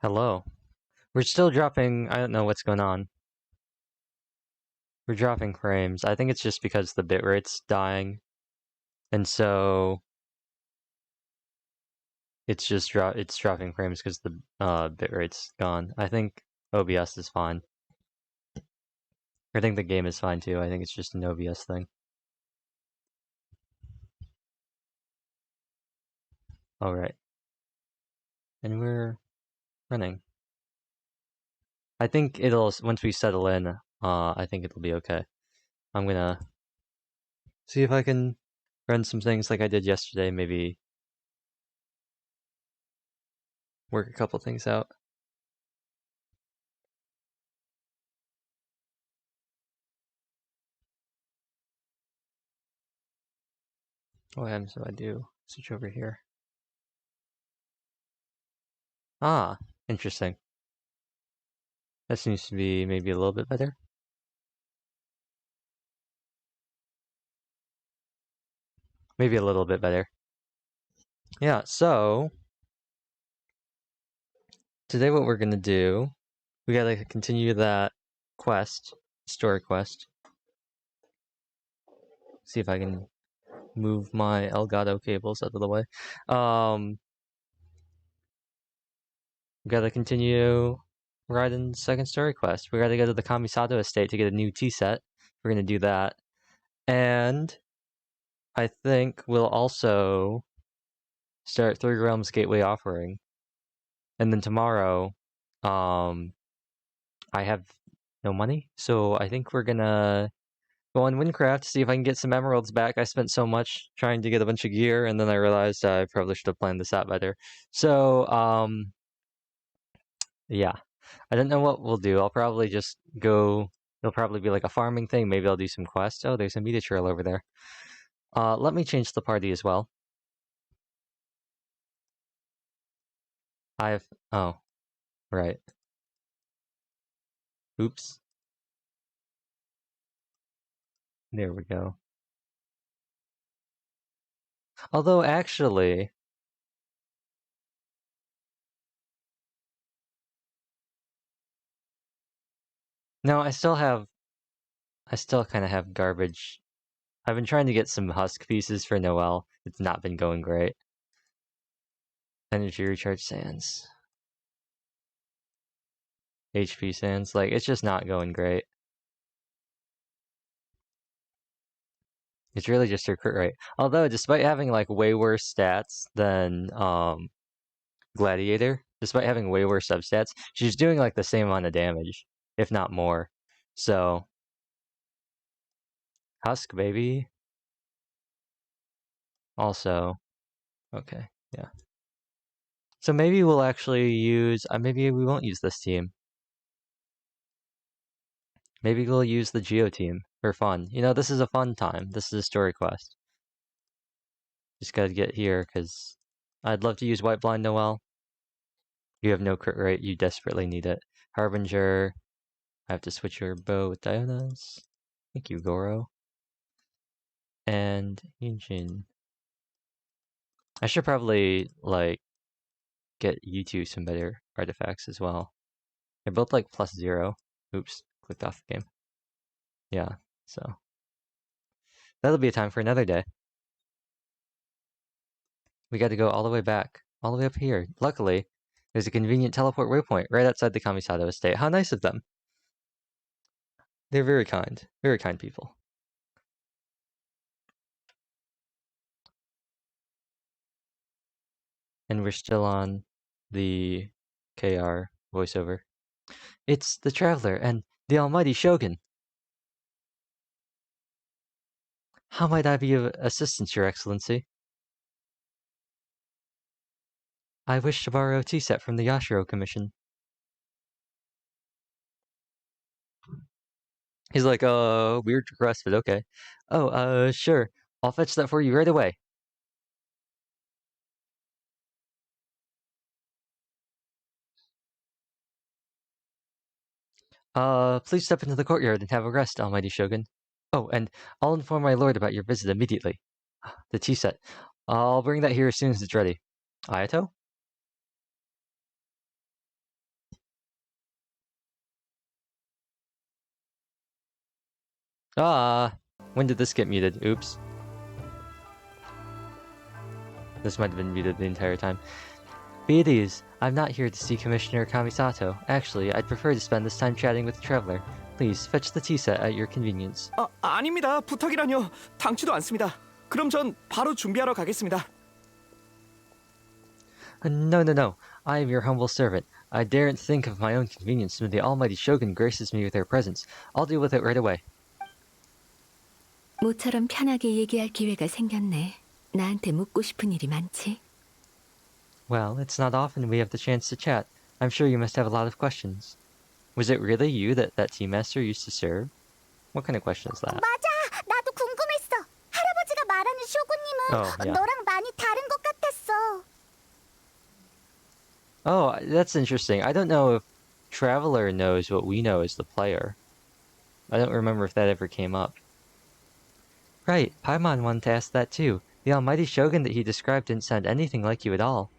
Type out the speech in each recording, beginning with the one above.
Hello. We're still dropping. I don't know what's going on. We're dropping frames. I think it's just because the bitrate's dying. And so it's just it's dropping frames because the bitrate's gone. I think OBS is fine. I think the game is fine too. I think it's just an OBS thing. Alright. And we're running. I think once we settle in, I think it'll be okay. I'm gonna see if I can run some things like I did yesterday, maybe work a couple things out. What happens if I do switch over here? Ah, interesting. That seems to be maybe a little bit better. Maybe a little bit better. Yeah, so today what we're gonna do, we gotta continue that quest, story quest. See if I can move my Elgato cables out of the way. We gotta continue Raiden's second story quest. We gotta go to the Kamisato estate to get a new tea set. We're gonna do that. And I think we'll also start Three Realms Gateway Offering. And then tomorrow, I have no money, so I think we're gonna go on Windcraft, see if I can get some emeralds back. I spent so much trying to get a bunch of gear, and then I realized I probably should have planned this out better. So, yeah. I don't know what we'll do. I'll probably just go... It'll probably be like a farming thing. Maybe I'll do some quests. Oh, there's a media trail over there. Let me change the party as well. Oh, right. Oops. There we go. Although, actually... No, I still kind of have garbage. I've been trying to get some husk pieces for Noelle. It's not been going great. Energy recharge sands. HP sands. Like, it's just not going great. It's really just her crit rate. Although, despite having, like, way worse stats than, Gladiator, despite having way worse substats, she's doing, like, the same amount of damage, if not more. So, husk, baby. Also, okay, yeah. So maybe we'll actually use, maybe we won't use this team. Maybe we'll use the Geo team for fun. You know, this is a fun time. This is a story quest. Just gotta get here, because I'd love to use White Blind Noelle. You have no crit rate, you desperately need it. Harbinger. I have to switch your bow with Diana's. Thank you, Goro. And Genshin. I should probably, like, get you two some better artifacts as well. They're both, like, +0. Oops, clicked off the game. Yeah, so. That'll be a time for another day. We got to go all the way back, all the way up here. Luckily, there's a convenient teleport waypoint right outside the Kamisato estate. How nice of them. They're very kind people. And we're still on the KR voiceover. It's the Traveler and the Almighty Shogun. How might I be of assistance, Your Excellency? I wish to borrow a tea set from the Yashiro Commission. He's like, weird request, but okay. Oh, sure. I'll fetch that for you right away. Please step into the courtyard and have a rest, Almighty Shogun. Oh, and I'll inform my lord about your visit immediately. The tea set. I'll bring that here as soon as it's ready. Ayato? When did this get muted? Oops. This might have been muted the entire time. Be at ease. I'm not here to see Commissioner Kamisato. Actually, I'd prefer to spend this time chatting with the traveler. Please, fetch the tea set at your convenience. 아닙니다. 부탁이라뇨. 당치도 않습니다. 그럼 전 바로 준비하러 가겠습니다. No. I am your humble servant. I daren't think of my own convenience when the almighty Shogun graces me with her presence. I'll deal with it right away. 모처럼 편하게 얘기할 기회가 생겼네. 나한테 묻고 싶은 일이 많지? Well, it's not often we have the chance to chat. I'm sure you must have a lot of questions. Was it really you that tea master used to serve? What kind of question is that? 맞아, 나도 궁금했어. 할아버지가 말하는 쇼군님은 너랑 많이 다른 것 같았어. Oh, that's interesting. I don't know if Traveler knows what we know as the player. I don't remember if that ever came up. Right, Paimon wanted to ask that too. The almighty Shogun that he described didn't sound anything like you at all.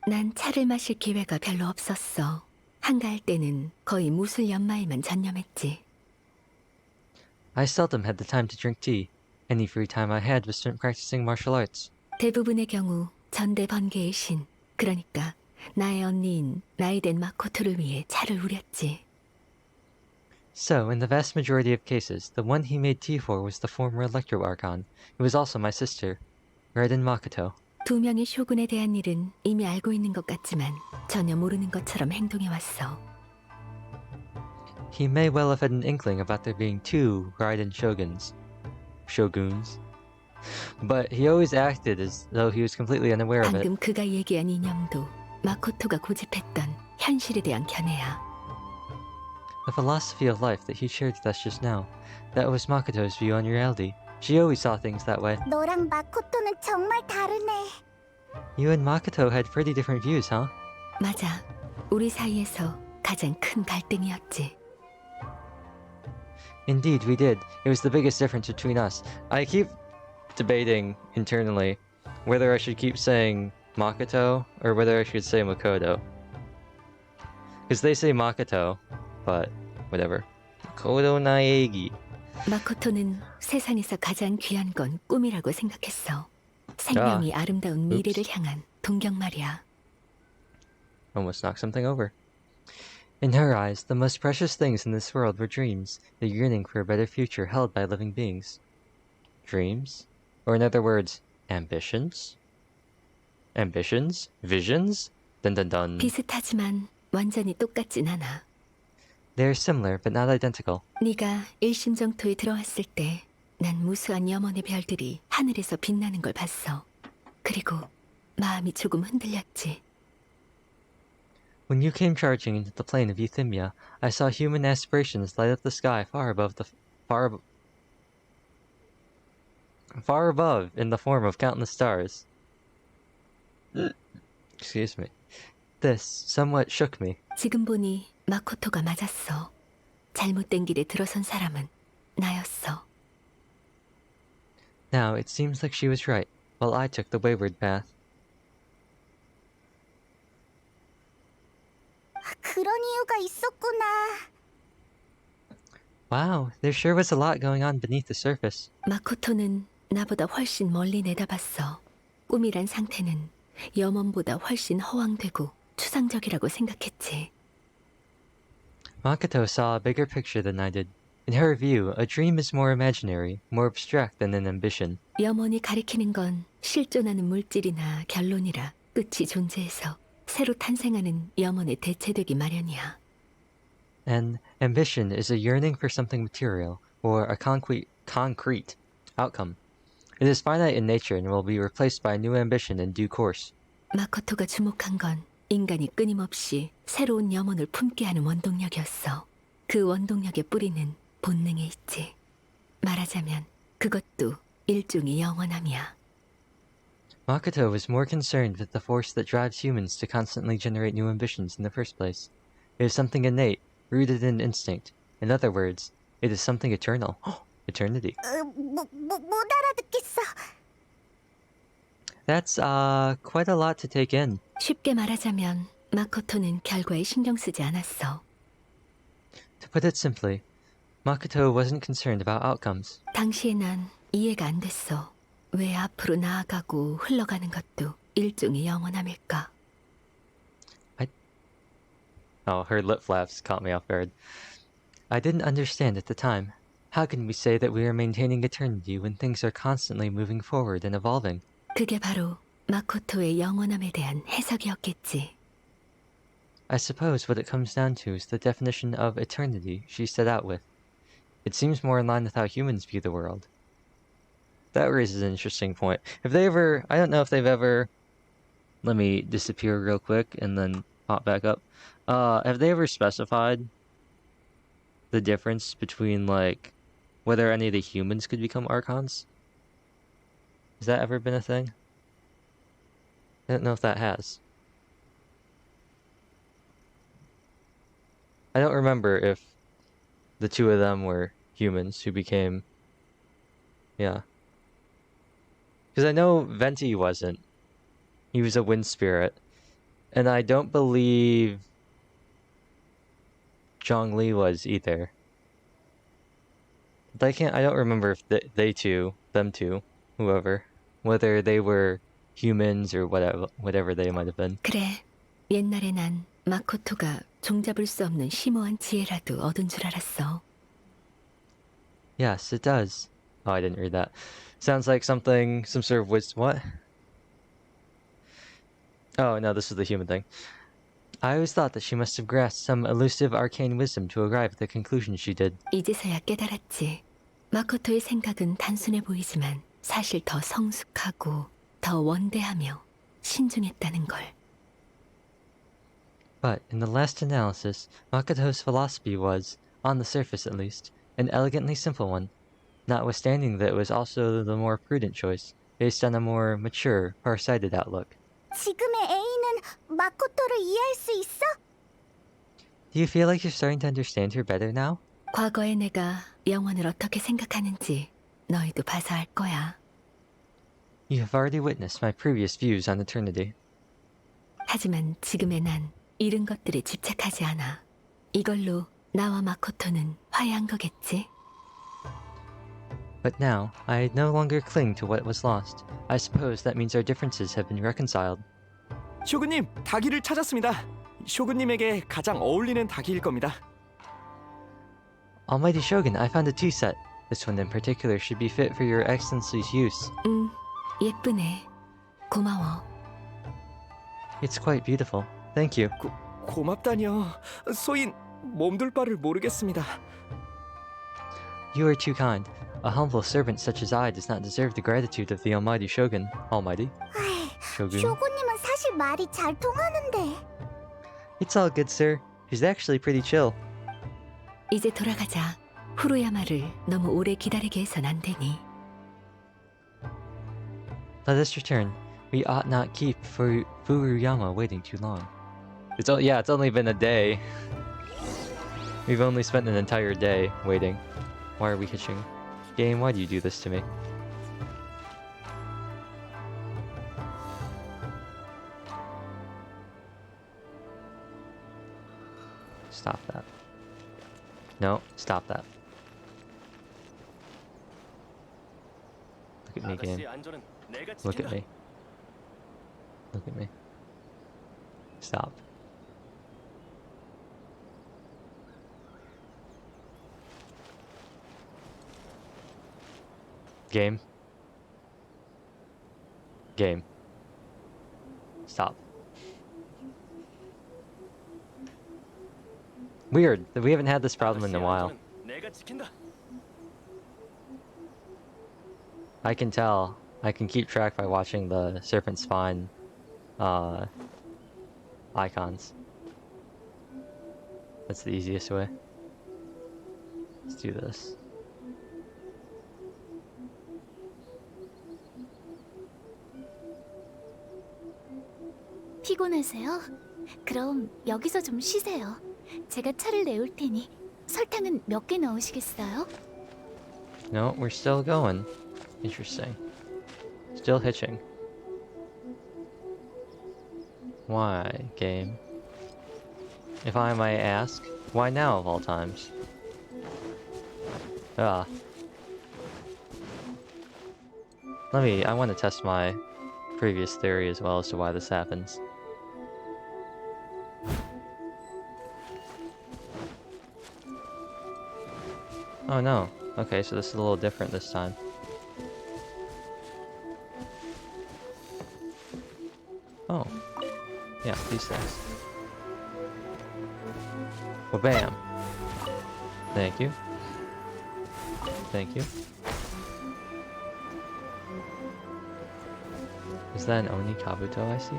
난 차를 마실 기회가 별로 없었어. 한가할 때는 거의 무술 연마에만 전념했지. I seldom had the time to drink tea. Any free time I had was spent practicing martial arts. 대부분의 경우 전대 번개의 신, 그러니까 나의 언니인 나이덴 마코토를 위해 차를 우렸지. So, in the vast majority of cases, the one he made tea for was the former Electro Archon. It was also my sister, Raiden Makoto. 두 명의 쇼군에 대한 일은 이미 알고 있는 것 같지만 전혀 모르는 것처럼 행동해왔어. He may well have had an inkling about there being two Raiden Shoguns. But he always acted as though he was completely unaware of it. 방금 그가 얘기한 이념도 마코토가 고집했던 현실에 대한 견해야. The philosophy of life that he shared with us just now, that was Makoto's view on reality. She always saw things that way. 너랑 마코토는 정말 다르네. You and Makoto had pretty different views, huh? 맞아. 우리 사이에서 가장 큰 갈등이었지. Indeed, we did. It was the biggest difference between us. I keep debating internally whether I should keep saying Makoto or whether I should say Makoto. Because they say Makoto, but whatever. Makoto naegi. 마코토는 세상에서 가장 귀한 건 꿈이라고 생각했어. 생명이 아름다운 미래를 향한 동경 말이야. Almost knocked something over. In her eyes, the most precious things in this world were dreams, the yearning for a better future held by living beings. Dreams? Or in other words, ambitions? Ambitions? Visions? Dun dun dun. 비슷하지만 완전히 똑같진 않아. They are similar, but not identical. 네가 일심정토에 들어왔을 때 난 무수한 염원의 별들이 하늘에서 빛나는 걸 봤어. 그리고 마음이 조금 흔들렸지. When you came charging into the plain of Euthymia, I saw human aspirations light up the sky far above in the form of countless stars. Excuse me. This somewhat shook me. 지금 보니 마코토가 맞았어. 잘못된 길에 들어선 사람은 나였어. Now it seems like she was right, while I took the wayward path. 그런 이유가 있었구나. Wow, there sure was a lot going on beneath the surface. 마코토는 나보다 훨씬 멀리 내다봤어. 꿈이란 상태는 염원보다 훨씬 허황되고 추상적이라고 생각했지. Makoto saw a bigger picture than I did. In her view, a dream is more imaginary, more abstract than an ambition. 염원이 가리키는 건 실존하는 물질이나 결론이라 끝이 존재해서 새로 탄생하는 염원에 대체되기 마련이야. And ambition is a yearning for something material, or a concrete outcome. It is finite in nature and will be replaced by a new ambition in due course. 마코토가 주목한 건 인간이 끊임없이 새로운 염원을 품게 하는 원동력이었어. 그 원동력의 뿌리는 본능에 있지. 말하자면 그것도 일종의 영원함이야. Makoto was more concerned with the force that drives humans to constantly generate new ambitions in the first place. It is something innate, rooted in instinct. In other words, it is something eternal. Eternity. 못 알아듣겠어. That's quite a lot to take in. 쉽게 말하자면 마코토는 결과에 신경 쓰지 않았어. To put it simply, Makoto wasn't concerned about outcomes. 당시에 난 이해가 안 됐어. 왜 앞으로 나아가고 흘러가는 것도 일종의 영원함일까? Oh, her lip flaps caught me off guard. I didn't understand at the time. How can we say that we are maintaining eternity when things are constantly moving forward and evolving? 그게 바로 마코토의 영원함에 대한 해석이었겠지. I suppose what it comes down to is the definition of eternity she set out with. It seems more in line with how humans view the world. That raises an interesting point. If they ever... I don't know if they've ever... Let me disappear real quick and then pop back up. Have they ever specified the difference between, like, whether any of the humans could become Archons? Has that ever been a thing? I don't know if that has. I don't remember if the two of them were humans who became... Yeah. Because I know Venti wasn't. He was a wind spirit. And I don't believe Zhongli was either. But I don't remember if they two, them two, whoever, whether they were humans or whatever they might have been. 그래, 옛날에 난 마코토가 종잡을 수 없는 심오한 지혜라도 얻은 줄 알았어. Yes, it does. Oh, I didn't read that. Sounds like some sort of wisdom. What? Oh, no, this is the human thing. I always thought that she must have grasped some elusive arcane wisdom to arrive at the conclusion she did. 이제서야 깨달았지. 마코토의 생각은 단순해 보이지만 사실 더 성숙하고 더 원대하며 신중했다는 걸. But, in the last analysis, Makoto's philosophy was, on the surface at least, an elegantly simple one, notwithstanding that it was also the more prudent choice, based on a more mature, far-sighted outlook. 지금의 A는 마코토를 이해할 수 있어? Do you feel like you're starting to understand her better now? 과거의 내가 영혼을 어떻게 생각하는지 너희도 봐서 알 거야. You have already witnessed my previous views on eternity. 하지만 지금의 난 잃은 것들에 집착하지 않아. 이걸로 나와 마코토는 화해한 거겠지? But now, I no longer cling to what was lost. I suppose that means our differences have been reconciled. 쇼군님, 닭이를 찾았습니다. 쇼군님에게 가장 어울리는 닭이일 겁니다. Almighty Shogun, I found a tea set. This one in particular should be fit for your excellency's use. 예쁘네. 고마워. It's quite beautiful. Thank you. 고맙다뇨. 소인 몸둘 바를 모르겠습니다. You are too kind. A humble servant such as I does not deserve the gratitude of the Almighty Shogun. Almighty? Shogun? 쇼군님은 사실 말이 잘 통하는데. It's all good, sir. He's actually pretty chill. 이제 돌아가자. 후루야마를 너무 오래 기다리게 해선 안 되니. Let us return. We ought not keep Furuyama waiting too long. It's only been a day. We've only spent an entire day waiting. Why are we hitching? Game, why do you do this to me? Stop that. No, stop that. Look at me, game. Look at me. Look at me. Stop. Game. Game. Stop. Weird. We haven't had this problem in a while. I can tell. I can keep track by watching the Serpent Spine icons. That's the easiest way. Let's do this. 피곤하세요? 그럼 여기서 좀 쉬세요. 제가 차를 내올 테니 설탕은 몇 개 넣으시겠어요? No, we're still going. Interesting. Still hitching. Why, game? If I might ask, why now of all times? Ah. I want to test my previous theory as well as to why this happens. Oh no. Okay, so this is a little different this time. Oh. Yeah, these things. Well, bam. Thank you. Thank you. Is that an Oni Kabuto I see?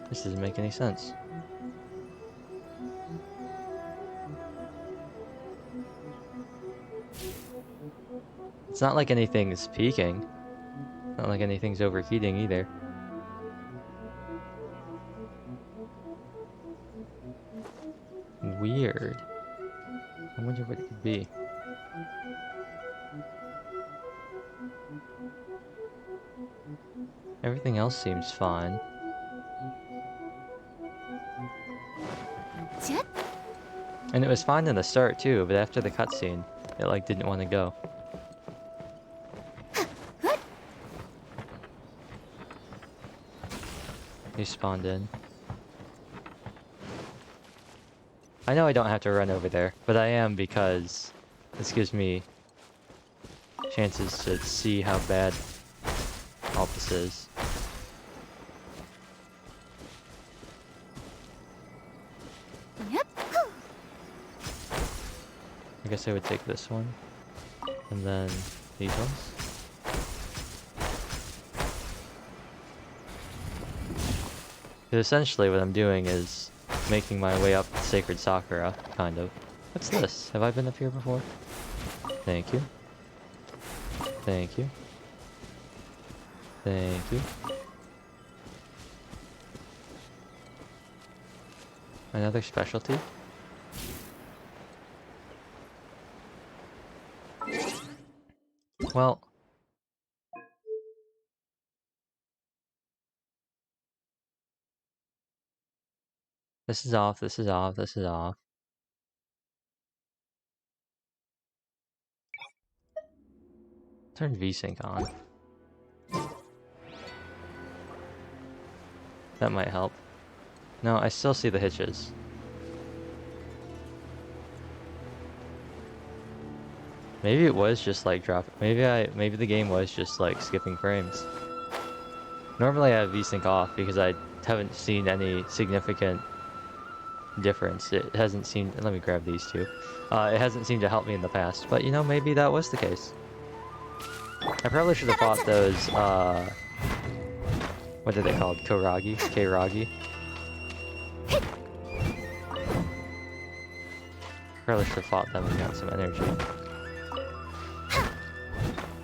This doesn't make any sense. It's not like anything's peaking. Not like anything's overheating either. Weird. I wonder what it could be. Everything else seems fine. 쯧! And it was fine in the start too, but after the cutscene, it like didn't want to go. He spawned in. I know I don't have to run over there, but I am because this gives me chances to see how bad all this is. Yep. I guess I would take this one, and then these ones. Essentially what I'm doing is making my way up Sacred Sakura, kind of. What's this? Have I been up here before? Thank you. Thank you. Thank you. Another specialty? Well... This is off, this is off, this is off. Turn VSync on. That might help. No, I still see the hitches. Maybe it was just like maybe the game was just like skipping frames. Normally I have VSync off because I haven't seen any significant difference. It hasn't seemed... Let me grab these two. It hasn't seemed to help me in the past, but you know, maybe that was the case. I probably should have fought those, what are they called? Koragi? K-Ragi? Probably should have fought them and got some energy.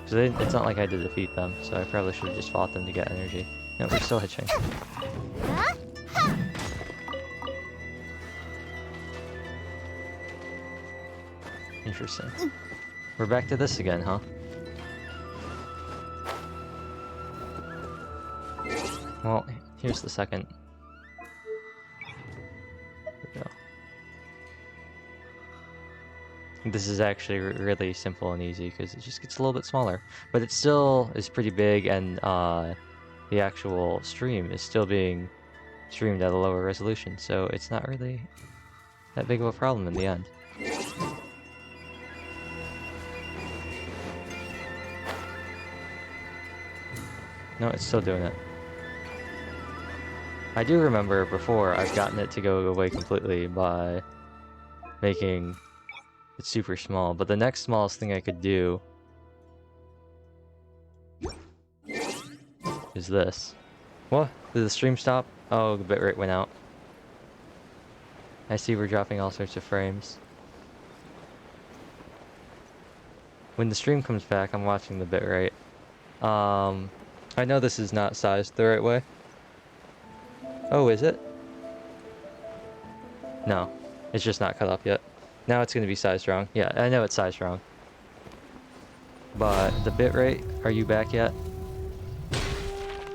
Because it's not like I had to defeat them, so I probably should have just fought them to get energy. No, we're still hitching. Interesting. We're back to this again, huh? Well, here's the second. There we go. This is actually really simple and easy because it just gets a little bit smaller. But it still is pretty big, and the actual stream is still being streamed at a lower resolution, so it's not really that big of a problem in the end. No, it's still doing it. I do remember before I've gotten it to go away completely by making it super small, but the next smallest thing I could do is this. What? Did the stream stop? Oh, the bitrate went out. I see we're dropping all sorts of frames. When the stream comes back, I'm watching the bitrate. I know this is not sized the right way. Oh, is it? No, it's just not cut up yet. Now it's gonna be sized wrong. Yeah, I know it's sized wrong. But the bitrate, are you back yet?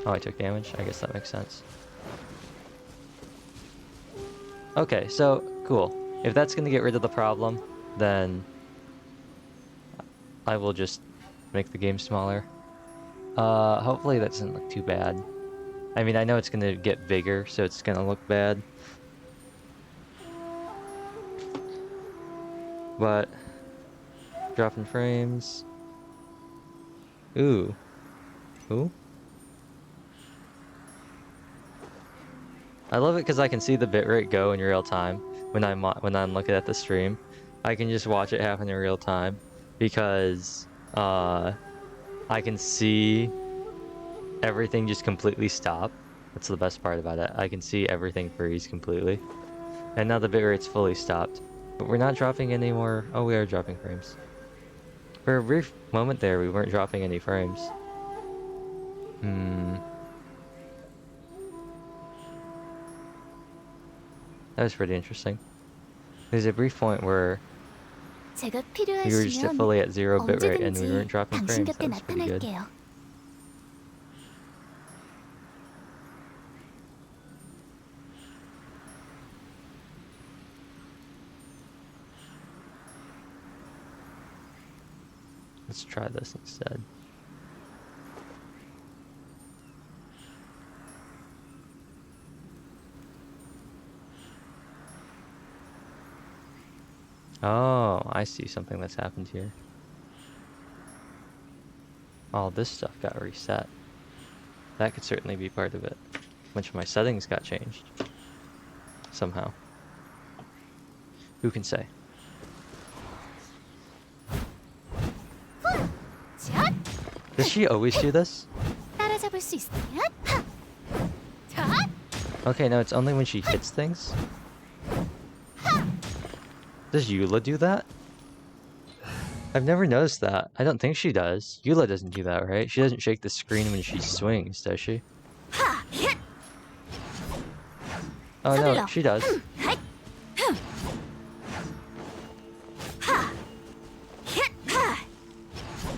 Oh, I took damage? I guess that makes sense. Okay, so, cool. If that's gonna get rid of the problem, then I will just make the game smaller. Hopefully that doesn't look too bad. I mean, I know it's gonna get bigger, so it's gonna look bad. But dropping frames. Ooh. Ooh. I love it because I can see the bitrate go in real time when I'm looking at the stream. I can just watch it happen in real time because I can see everything just completely stop. That's the best part about it. I can see everything freeze completely. And now the bitrate's fully stopped. But we're not dropping any more. Oh, we are dropping frames. For a brief moment there, we weren't dropping any frames. That was pretty interesting. There's a brief point where 제가 we were just 필요하시면 fully at 0 bitrate and we 언제든지 weren't dropping 당신 frames. 곁에 That was pretty good. 나타날게요. Let's try this instead. Oh, I see something that's happened here. All this stuff got reset. That could certainly be part of it. A bunch of my settings got changed. Somehow. Who can say? Does she always do this? 따라잡을 수 있으면 하! 자! Okay, no, it's only when she hits things. Does Eula do that? I've never noticed that. I don't think she does. Eula doesn't do that, right? She doesn't shake the screen when she swings, does she? Oh no, she does.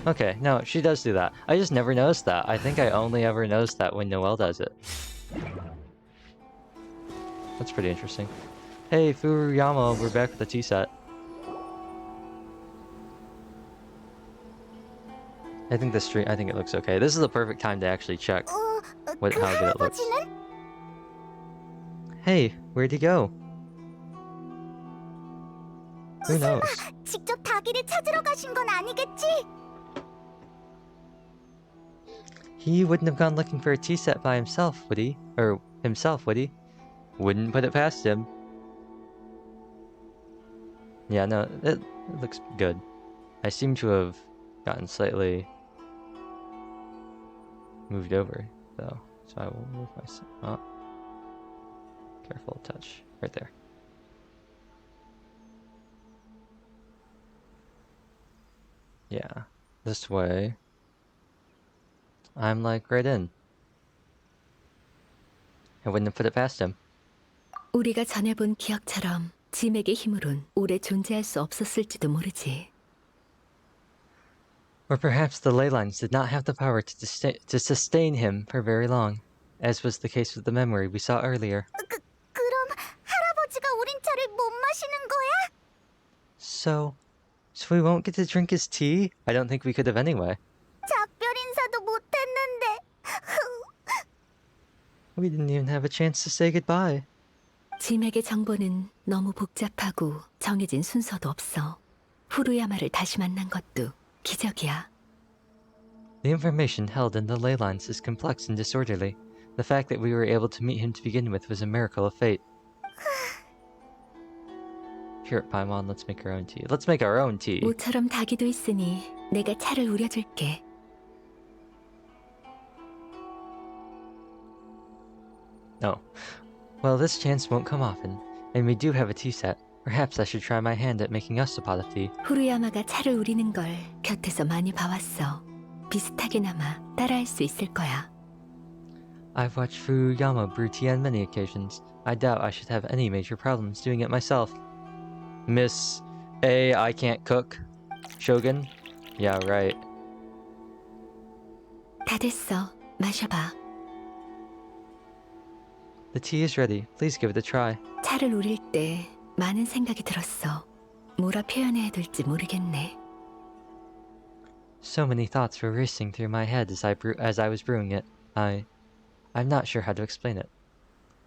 Okay, no, she does do that. I just never noticed that. I think I only ever noticed that when Noelle does it. That's pretty interesting. Hey, Furuyama, we're back with the tea set. I think it looks okay. This is the perfect time to actually check how good it looks. Hey, where'd he go? Who knows? 직접 닭이를 찾으러 가신 건 아니겠지? He wouldn't have gone looking for a tea set by himself, would he? Or himself, would he? Wouldn't put it past him. Yeah, no, it looks good. I seem to have gotten slightly moved over, though. So I will move myself. Oh. Careful touch. Right there. Yeah. This way. I'm like right in. I wouldn't have put it past him. 우리가 전에 본 기억처럼 짐에게 힘으론 오래 존재할 수 없었을지도 모르지. Or perhaps the ley lines did not have the power to sustain him for very long, as was the case with the memory we saw earlier. 그럼 할아버지가 우린 차를 못 마시는 거야? So we won't get to drink his tea? I don't think we could have anyway. 작별 인사도 못 했는데. We didn't even have a chance to say goodbye. 짐에게 정보는 너무 복잡하고 정해진 순서도 없어. 후루야마를 다시 만난 것도 기적이야. The information held in the ley lines is complex and disorderly. The fact that we were able to meet him to begin with was a miracle of fate. Here, Paimon, let's make our own tea. Let's make our own tea. 모처럼 닭이도 있으니 내가 차를 우려줄게. Oh. Well, this chance won't come often, and we do have a tea set. Perhaps I should try my hand at making us a pot of tea. 후루야마가 차를 우리는 걸 곁에서 많이 봐왔어. 비슷하게나마 따라할 수 있을 거야. I've watched Furuyama brew tea on many occasions. I doubt I should have any major problems doing it myself. Miss A, I can't cook. Shogun? Yeah, right. 다 됐어. 마셔봐. The tea is ready. Please give it a try. 차를 우릴 때 많은 생각이 들었어. 뭐라 표현해야 될지 모르겠네. So many thoughts were racing through my head as I was brewing it. I'm not sure how to explain it.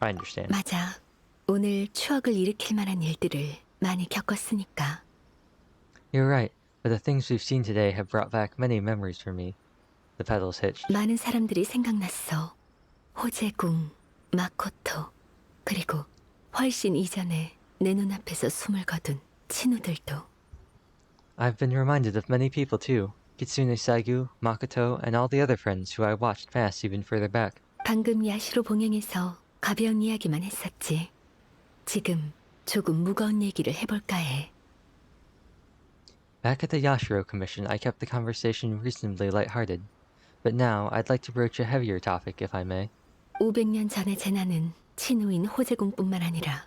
I understand. 맞아. 오늘 추억을 일으킬 만한 일들을 많이 겪었으니까. You're right, but the things we've seen today have brought back many memories for me. The pedals hitched. 많은 사람들이 생각났어. 호재궁, 마코토, 그리고 훨씬 이전에 내 눈앞에서 숨을 거둔 친구들도. I've been reminded of many people too. Kitsune Sagu, Makoto, and all the other friends who I watched pass even further back. 방금 야시로 봉행에서 가벼운 이야기만 했었지. 지금 조금 무거운 얘기를 해볼까 해. Back at the Yashiro Commission, I kept the conversation reasonably lighthearted. But now, I'd like to broach a heavier topic, if I may. 500년 전의 제나는 친우인 호재궁뿐만 아니라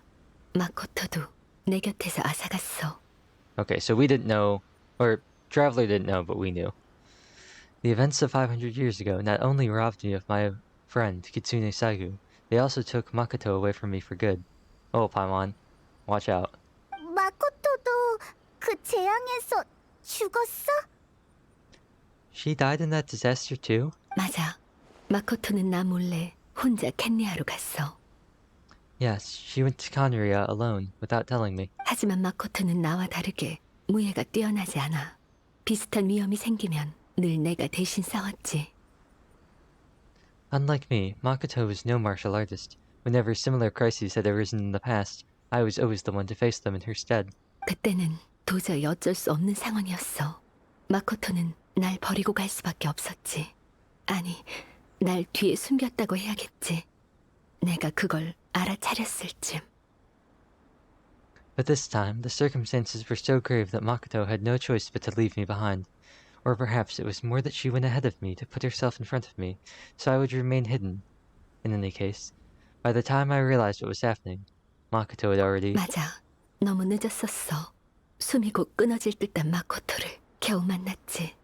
마코토도 내 곁에서 앗아갔어. Okay, so we didn't know, or Traveler didn't know, but we knew. The events of 500 years ago not only robbed me of my friend, Kitsune Sagu, they also took Makoto away from me for good. Oh, Paimon, watch out. 마코토도 그 재앙에서 죽었어? She died in that disaster too? 맞아. 마코토는 나 몰래 혼자 캔리아로 갔어. Yes, she went to Conria alone, without telling me. 하지만 마코토는 나와 다르게 무예가 뛰어나지 않아. 비슷한 위험이 생기면 늘 내가 대신 싸웠지. Unlike me, Makoto was no martial artist. Whenever similar crises had arisen in the past, I was always the one to face them in her stead. 그때는 도저히 어쩔 수 없는 상황이었어. 마코토는 날 버리고 갈 수밖에 없었지. 아니, 날 뒤에 숨겼다고 해야겠지. 내가 그걸 알아차렸을 쯤. But this time, the circumstances were so grave that Makoto had no choice but to leave me behind. Or perhaps it was more that she went ahead of me to put herself in front of me, so I would remain hidden. In any case, by the time I realized what was happening, Makoto had already... 맞아. 너무 늦었었어. 숨이 곧 끊어질 듯한 마코토를 겨우 만났지.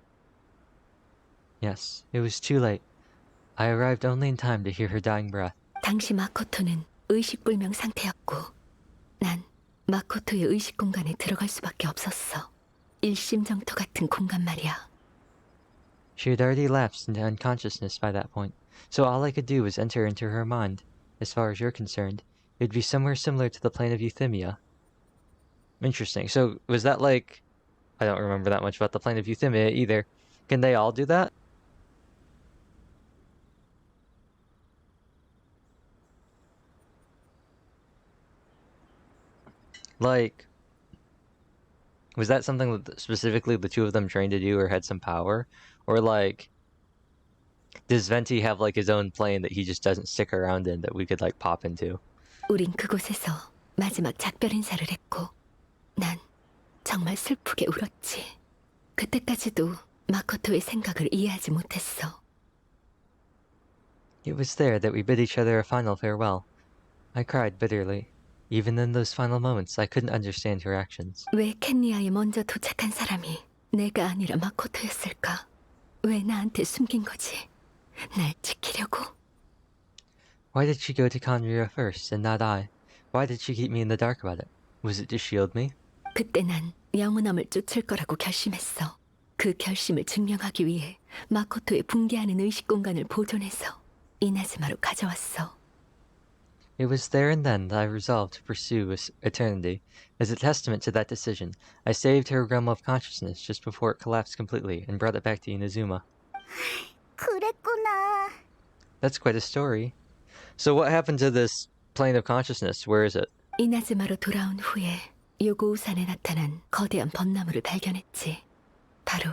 Yes, it was too late. I arrived only in time to hear her dying breath. 당시 마코토는 의식불명 상태였고 난 마코토의 의식 공간에 들어갈 수밖에 없었어. 일심정토 같은 공간 말이야. She had already lapsed into unconsciousness by that point, so all I could do was enter into her mind. As far as you're concerned, it would be somewhere similar to the plane of Euthymia. Interesting. So, was that like... I don't remember that much about the plane of Euthymia either. Can they all do that? Like... Was that something that specifically the two of them trained to do or had some power? Or like... Does Venti have like his own plane that he just doesn't stick around in that we could like pop into? 우린 그곳에서 마지막 작별 인사를 했고 난 정말 슬프게 울었지. 그때까지도 마코토의 생각을 이해하지 못했어. It was there that we bid each other a final farewell. I cried bitterly. Even in those final moments, I couldn't understand her actions. 왜 켄리아에 먼저 도착한 사람이 내가 아니라 마코토였을까? 왜 나한테 숨긴 거지? 날 지키려고? Why did she go to Conria first, and not I? Why did she keep me in the dark about it? Was it to shield me? 그때 난 영원함을 쫓을 거라고 결심했어. 그 결심을 증명하기 위해 마코토의 붕괴하는 의식 공간을 보존해서 이나즈마로 가져왔어. It was there and then that I resolved to pursue eternity. As a testament to that decision, I saved her realm of consciousness just before it collapsed completely and brought it back to Inazuma. 그랬구나. That's quite a story. So what happened to this plane of consciousness? Where is it? 이나즈마로 돌아온 후에 요고우산에 나타난 거대한 벚나무를 발견했지. 바로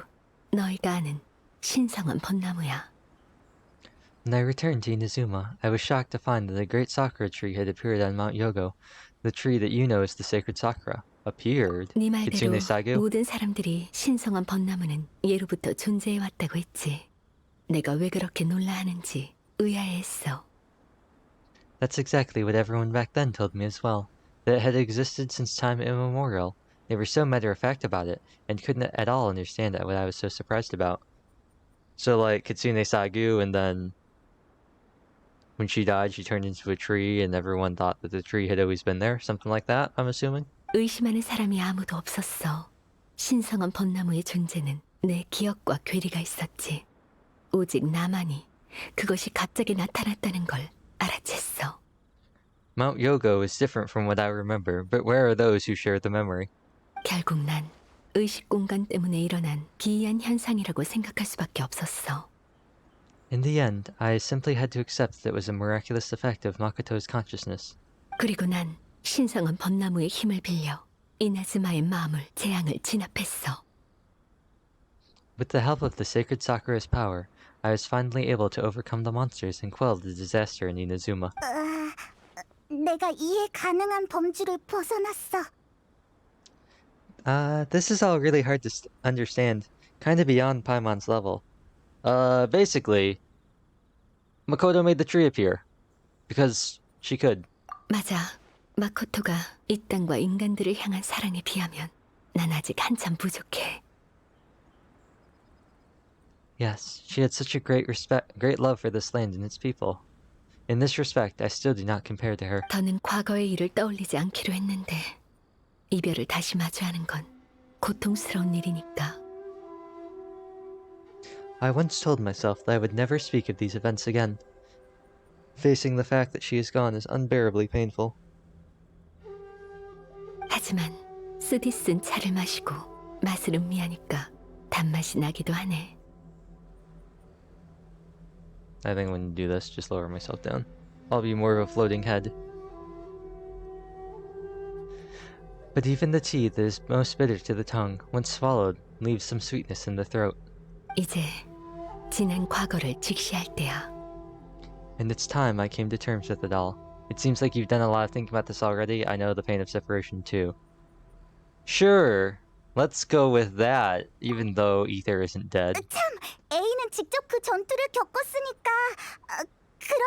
너희가 아는 신성한 벚나무야. When I returned to Inazuma, I was shocked to find that a great sakura tree had appeared on Mount Yogo, the tree that you know as the sacred sakura. Appeared? 네 말대로 Kitsune Sagu? 모든 사람들이 신성한 벚나무는 예로부터 존재해왔다고 했지. 내가 왜 그렇게 놀라하는지 의아해했어. That's exactly what everyone back then told me as well. That it had existed since time immemorial. They were so matter-of-fact about it, and couldn't at all understand what I was so surprised about. So like, Kitsune Sagu, and then... when she died, she turned into a tree, and everyone thought that the tree had always been there. Something like that, I'm assuming. 의심하는 사람이 아무도 없었어. 신성한 벚나무의 존재는 내 기억과 괴리가 있었지. 오직 나만이 그것이 갑자기 나타났다는 걸 알아챘어. Mount Yogo is different from what I remember, but where are those who share the memory? 결국 난 의식 공간 때문에 일어난 기이한 현상이라고 생각할 수밖에 없었어. In the end, I simply had to accept that it was a miraculous effect of Makoto's consciousness. 그리고 난 신성한 벚나무의 힘을 빌려 이나즈마의 마음을 재앙을 진압했어. With the help of the sacred Sakura's power, I was finally able to overcome the monsters and quell the disaster in Inazuma. 내가 이해 가능한 범주를 벗어났어. This is all really hard to understand. Kinda beyond Paimon's level. Basically, Makoto made the tree appear. Because she could. 맞아. 마코토가 이 땅과 인간들을 향한 사랑에 비하면 난 아직 한참 부족해. Yes, she had such a great love for this land and its people. In this respect, I still do not compare to her. 더는 과거의 일을 떠올리지 않기로 했는데 이별을 다시 마주하는 건 고통스러운 일이니까. I once told myself that I would never speak of these events again. Facing the fact that she is gone is unbearably painful. 하지만 쓰디 쓴 차를 마시고 맛을 음미하니까 단맛이 나기도 하네. I think when you do this, just lower myself down. I'll be more of a floating head. But even the tea that is most bitter to the tongue, once swallowed, leaves some sweetness in the throat. 이제 지난 과거를 직시할 때야. And it's time I came to terms with it all. It seems like you've done a lot of thinking about this already. I know the pain of separation too. Sure, let's go with that, even though Ether isn't dead. 참, A는 직접 그 전투를 겪었으니까. 그럼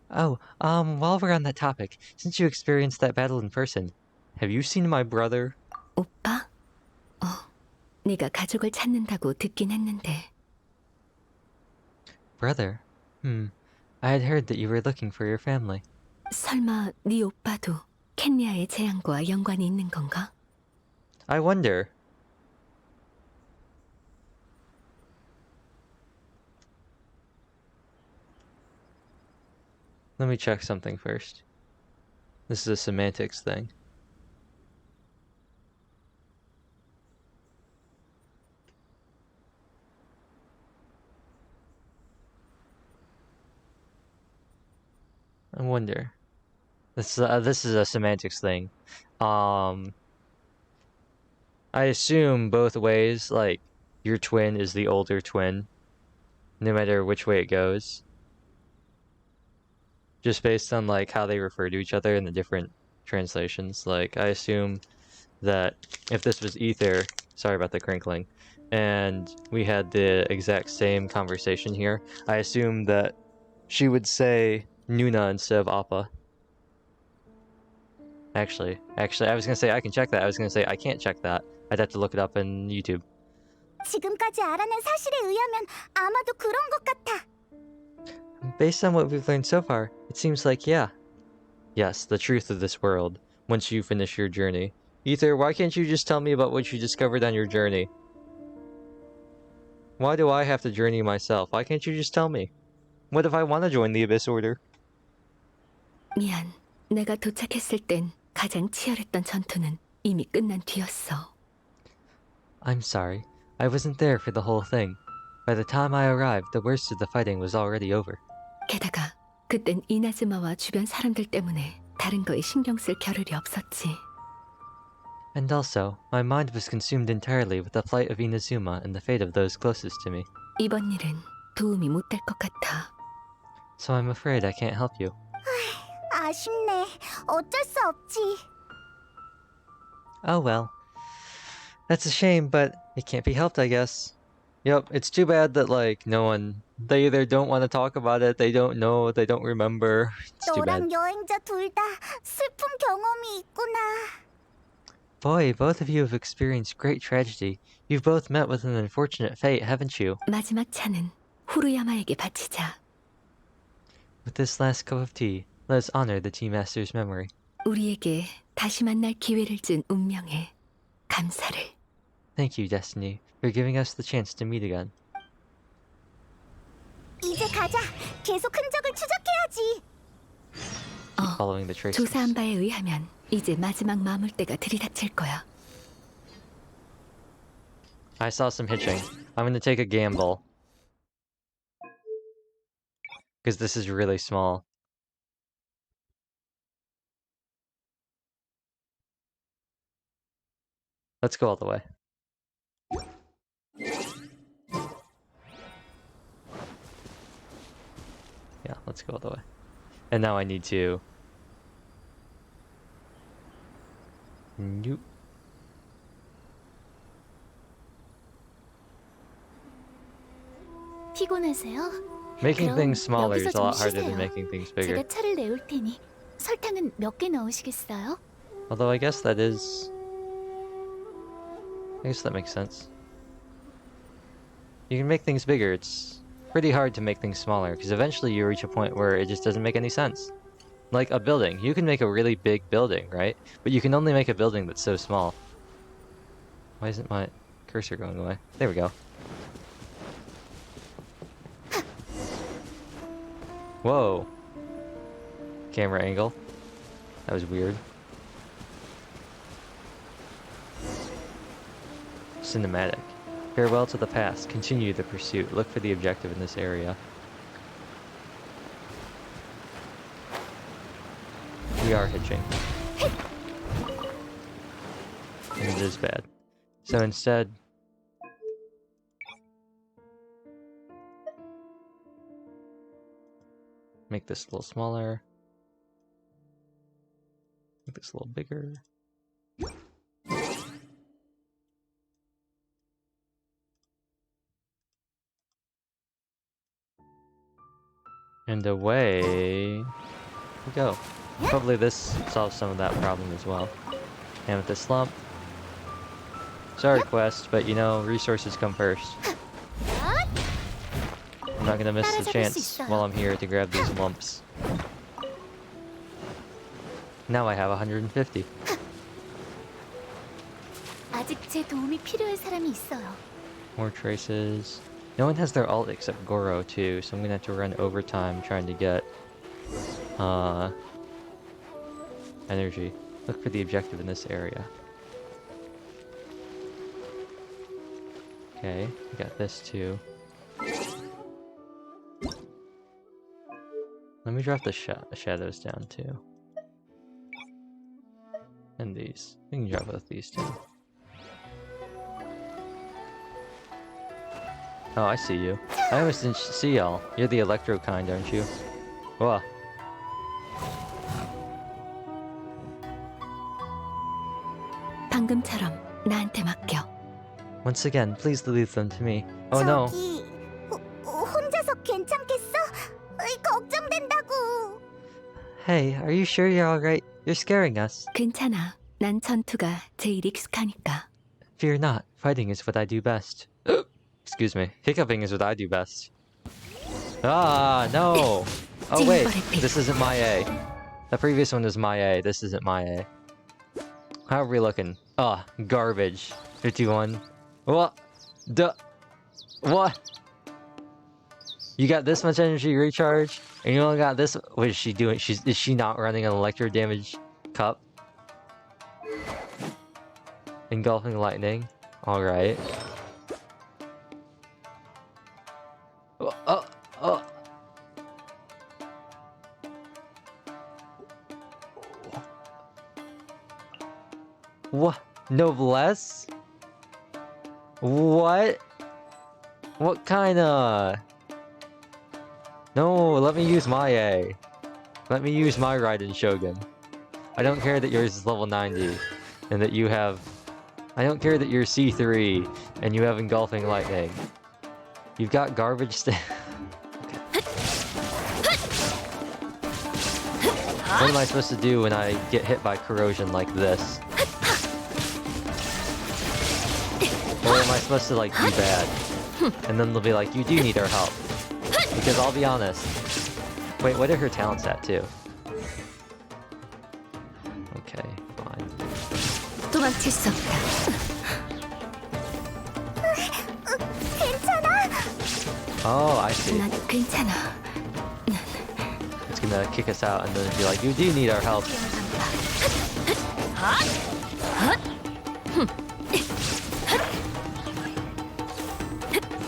Oh, while we're on that topic, since you experienced that battle in person, have you seen my brother? 오빠? 네가 가족을 찾는다고 듣긴 했는데. Brother? I had heard that you were looking for your family. 설마 네 오빠도 켄리아의 재앙과 연관이 있는 건가? I wonder. Let me check something first. This is a semantics thing. I wonder. This is a semantics thing. I assume both ways, like, your twin is the older twin, no matter which way it goes. Just based on, like, how they refer to each other in the different translations. Like, I assume that if this was Ether, sorry about the crinkling, and we had the exact same conversation here, I assume that she would say Nuna instead of Appa. Actually, I was gonna say I can check that. I was gonna say I can't check that. I'd have to look it up in YouTube. 지금까지 알아낸 사실에 의하면 아마도 그런 것 같아. Based on what we've learned so far, it seems like, yeah. Yes, the truth of this world, once you finish your journey. Ether, why can't you just tell me about what you discovered on your journey? Why do I have to journey myself? Why can't you just tell me? What if I want to join the Abyss Order? 미안. 내가 도착했을 땐 가장 치열했던 전투는 이미 끝난 뒤였어. I'm sorry. I wasn't there for the whole thing. By the time I arrived, the worst of the fighting was already over. 게다가 그땐 이나즈마와 주변 사람들 때문에 다른 거에 신경 쓸 겨를이 없었지. And also, my mind was consumed entirely with the plight of Inazuma and the fate of those closest to me. 이번 일은 도움이 못 될 것 같아. So I'm afraid I can't help you. 아쉽네. 어쩔 수 없지. Oh well. That's a shame, but it can't be helped, I guess. Yep, it's too bad that, like, they either don't want to talk about it, they don't know, they don't remember. It's too bad. 너랑 여행자 둘 다 슬픈 경험이 있구나. Boy, both of you have experienced great tragedy. You've both met with an unfortunate fate, haven't you? 마지막 차는 후루야마에게 바치자. With this last cup of tea, let us honor the tea master's memory. 우리에게 다시 만날 기회를 준 운명에 감사를. Thank you, Destiny, for giving us the chance to meet again. 이제 가자. 계속 흔적을 추적해야지. Following the traces. 조사한 바에 의하면 이제 마지막 마물대가 들이닥칠 거야. I saw some hitching. I'm gonna take a gamble. Because this is really small. Let's go all the way. Yeah, let's go all the way. And now I need to... Nope. 피곤하세요? Making 그럼 things smaller 여기서 is a lot 좀 harder than 쉬세요. making things bigger. 제가 차를 내올 테니 설탕은 몇 개 넣으시겠어요? Although I guess that is... I guess that makes sense. You can make things bigger. It's pretty hard to make things smaller, because eventually you reach a point where it just doesn't make any sense. Like a building. You can make a really big building, right? But you can only make a building that's so small. Why isn't my cursor going away? There we go. Whoa. Camera angle. That was weird. Cinematic. Farewell to the past. Continue the pursuit. Look for the objective in this area. We are hitching. And it is bad. So instead... Make this a little smaller. Make this a little bigger. And away we go. Hopefully this solves some of that problem as well. Amethyst lump. Sorry, quest, but you know, resources come first. I'm not gonna miss the chance while I'm here to grab these lumps. Now I have 150. 아직 제 도움이 필요할 사람이 있어요. More traces. No one has their ult except Goro too, so I'm gonna have to run overtime trying to get energy. Look for the objective in this area. Okay, we got this too. Let me drop the shadows down too. And these. We can drop both these too. Oh, I see you. I almost didn't see y'all. You're the electro kind, aren't you? Whoa. 방금처럼 나한테 맡겨. Once again, please leave them to me. Oh no. 저기 혼자서 괜찮겠어? 걱정된다고. Hey, are you sure you're alright? You're scaring us. 괜찮아. 난 전투가 제일 익숙하니까. Fear not. Fighting is what I do best. Excuse me. Hiccuping is what I do best. Ah, no! Oh wait, this isn't my A. The previous one was my A. This isn't my A. How are we looking? Ah, garbage. 51. What? Duh. What? You got this much energy recharge, and you only got this. What is she doing? Is she not running an electro damage cup? Engulfing lightning. All right. Oh. What? Noblesse? What? What kinda? No, let me use my A. Let me use my Raiden Shogun. I don't care that yours is level 90, and that you have... I don't care that you're C3, and you have Engulfing Lightning. You've got garbage What am I supposed to do when I get hit by corrosion like this? Or am I supposed to, like, be bad? And then they'll be like, you do need our help. Because I'll be honest, Wait, what are her talents at too? Okay, fine. 도망칠 수 없다. 괜찮아? Oh, I see. 난 괜찮아. It's gonna kick us out and then be like, you do need our help.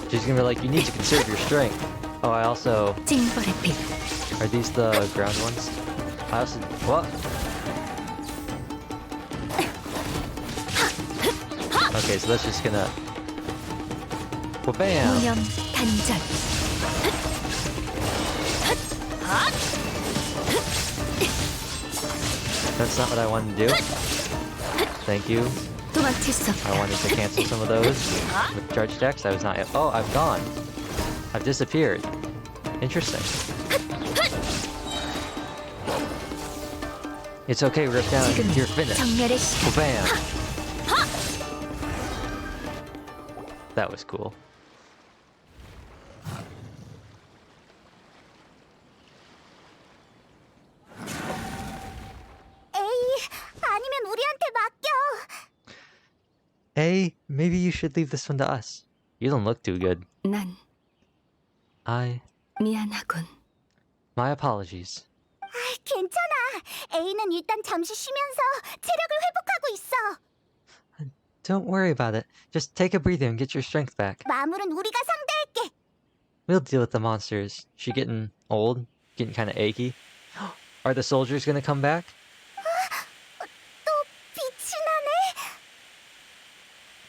She's gonna be like, you need to conserve your strength. Oh, I also... 징벌의 빛. Are these the ground ones? I also... What? Okay, so that's just gonna... Well, bam! 무념 단절. That's not what I wanted to do. Thank you. 도망칠 수 없다. I wanted to cancel some of those. With charge decks, I was not... Oh, I've gone. I've disappeared. Interesting. It's okay, rip down. 지금 You're finished. 정멸의 Well, 시간. bam! That was cool. 에이, 아니면 우리한테 맡겨. Hey, maybe you should leave this one to us. You don't look too good. 난 미안하군. My apologies. 괜찮아. A는 일단 잠시 쉬면서 체력을 회복하고 있어. Don't worry about it. Just take a breather and get your strength back. 마물은 우리가 상대할게. We'll deal with the monsters. She getting old? Getting kind of achy? Are the soldiers gonna come back? 또 빛이 나네.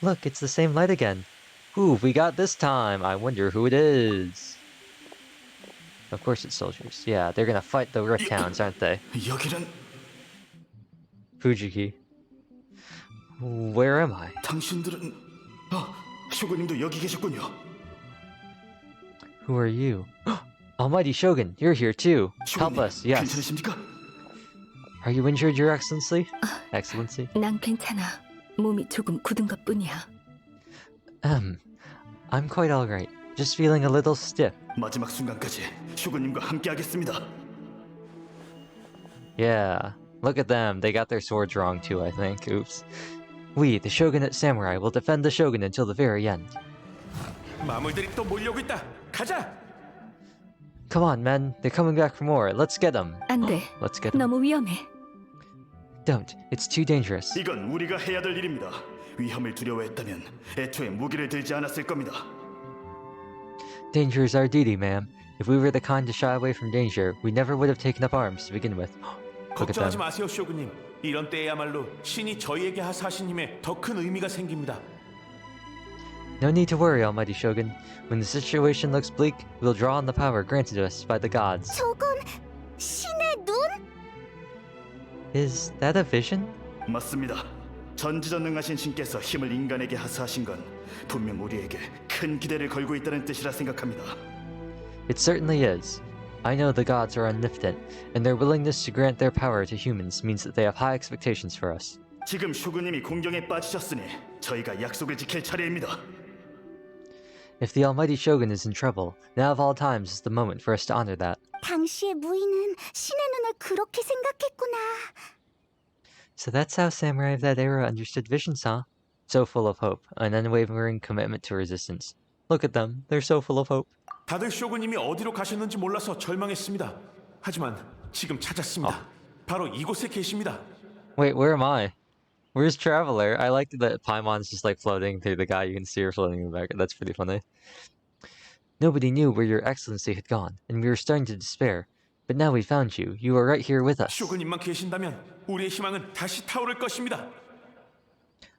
Look, it's the same light again. Ooh, we got this time. I wonder who it is. Of course it's soldiers. Yeah, they're gonna fight the Rift Towns, aren't they? 여기는 Fujiki. Where am I? 당신들은 쇼군님도 여기 계셨군요. Who are you? Almighty Shogun, you're here too. Help 쇼군님, us, yes. 괜찮으십니까? Are you injured, Your Excellency? Excellency? 난 괜찮아. 몸이 조금 굳은 것뿐이야. I'm quite alright. Just feeling a little stiff. 마지막 순간까지 쇼군님과 함께하겠습니다. Yeah, look at them. They got their swords wrong too, I think. Oops. We, the Shogunate Samurai, will defend the Shogun until the very end. 마물들이 또 몰려오고 있다. 가자. Come on, men. They're coming back for more. Let's get them. 안 돼. Let's get them. 너무 위험해. Don't. It's too dangerous. 이건 우리가 해야 될 일입니다. 위험을 두려워했다면 애초에 무기를 들지 않았을 겁니다. Danger is our duty, ma'am. If we were the kind to shy away from danger, we never would have taken up arms to begin with. Look at 걱정하지 them. 마세요, 쇼군님. 이런 때야말로 신이 저희에게 하사하신 힘에 더 큰 의미가 생깁니다. No need to worry, Almighty Shogun. When the situation looks bleak, we'll draw on the power granted to us by the gods. 저건 신의 눈? Is that a vision? 맞습니다. 전지전능하신 신께서 힘을 인간에게 하사하신 건 분명 우리에게 큰 기대를 걸고 있다는 뜻이라 생각합니다. It certainly is. I know the gods are omnipotent, and their willingness to grant their power to humans means that they have high expectations for us. 지금 쇼군님이 공경에 빠지셨으니 저희가 약속을 지킬 차례입니다. If the Almighty Shogun is in trouble, now of all times is the moment for us to honor that. 당시의 무인은 신의 눈을 그렇게 생각했구나. So that's how samurai of that era understood visions, huh? So full of hope, an unwavering commitment to resistance. Look at them, they're so full of hope. 다들 쇼군님이 어디로 가셨는지 몰라서 절망했습니다. 하지만 지금 찾았습니다. 바로 이곳에 계십니다. Wait, where am I? Where's Traveler? I like that Paimon's just like floating through the guy. You can see her floating in the back. That's pretty funny. Nobody knew where your excellency had gone, and we were starting to despair. But now we found you. You are right here with us. 쇼군님만 계신다면 우리의 희망은 다시 타오를 것입니다.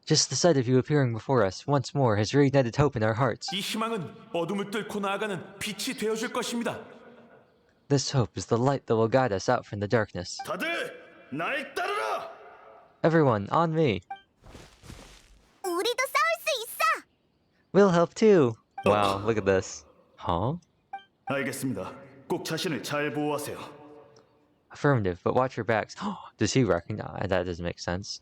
Just the sight of you appearing before us once more has reignited hope in our hearts. 이 희망은 어둠을 뚫고 나아가는 빛이 되어줄 것입니다. This hope is the light that will guide us out from the darkness. 다들 날 따르라! Everyone, on me. 우리도 싸울 수 있어. We'll help too. Wow, look at this. Huh? 알겠습니다. 꼭 자신을 잘 보호하세요. Affirmative, but watch your backs. Does he recognize? That doesn't make sense.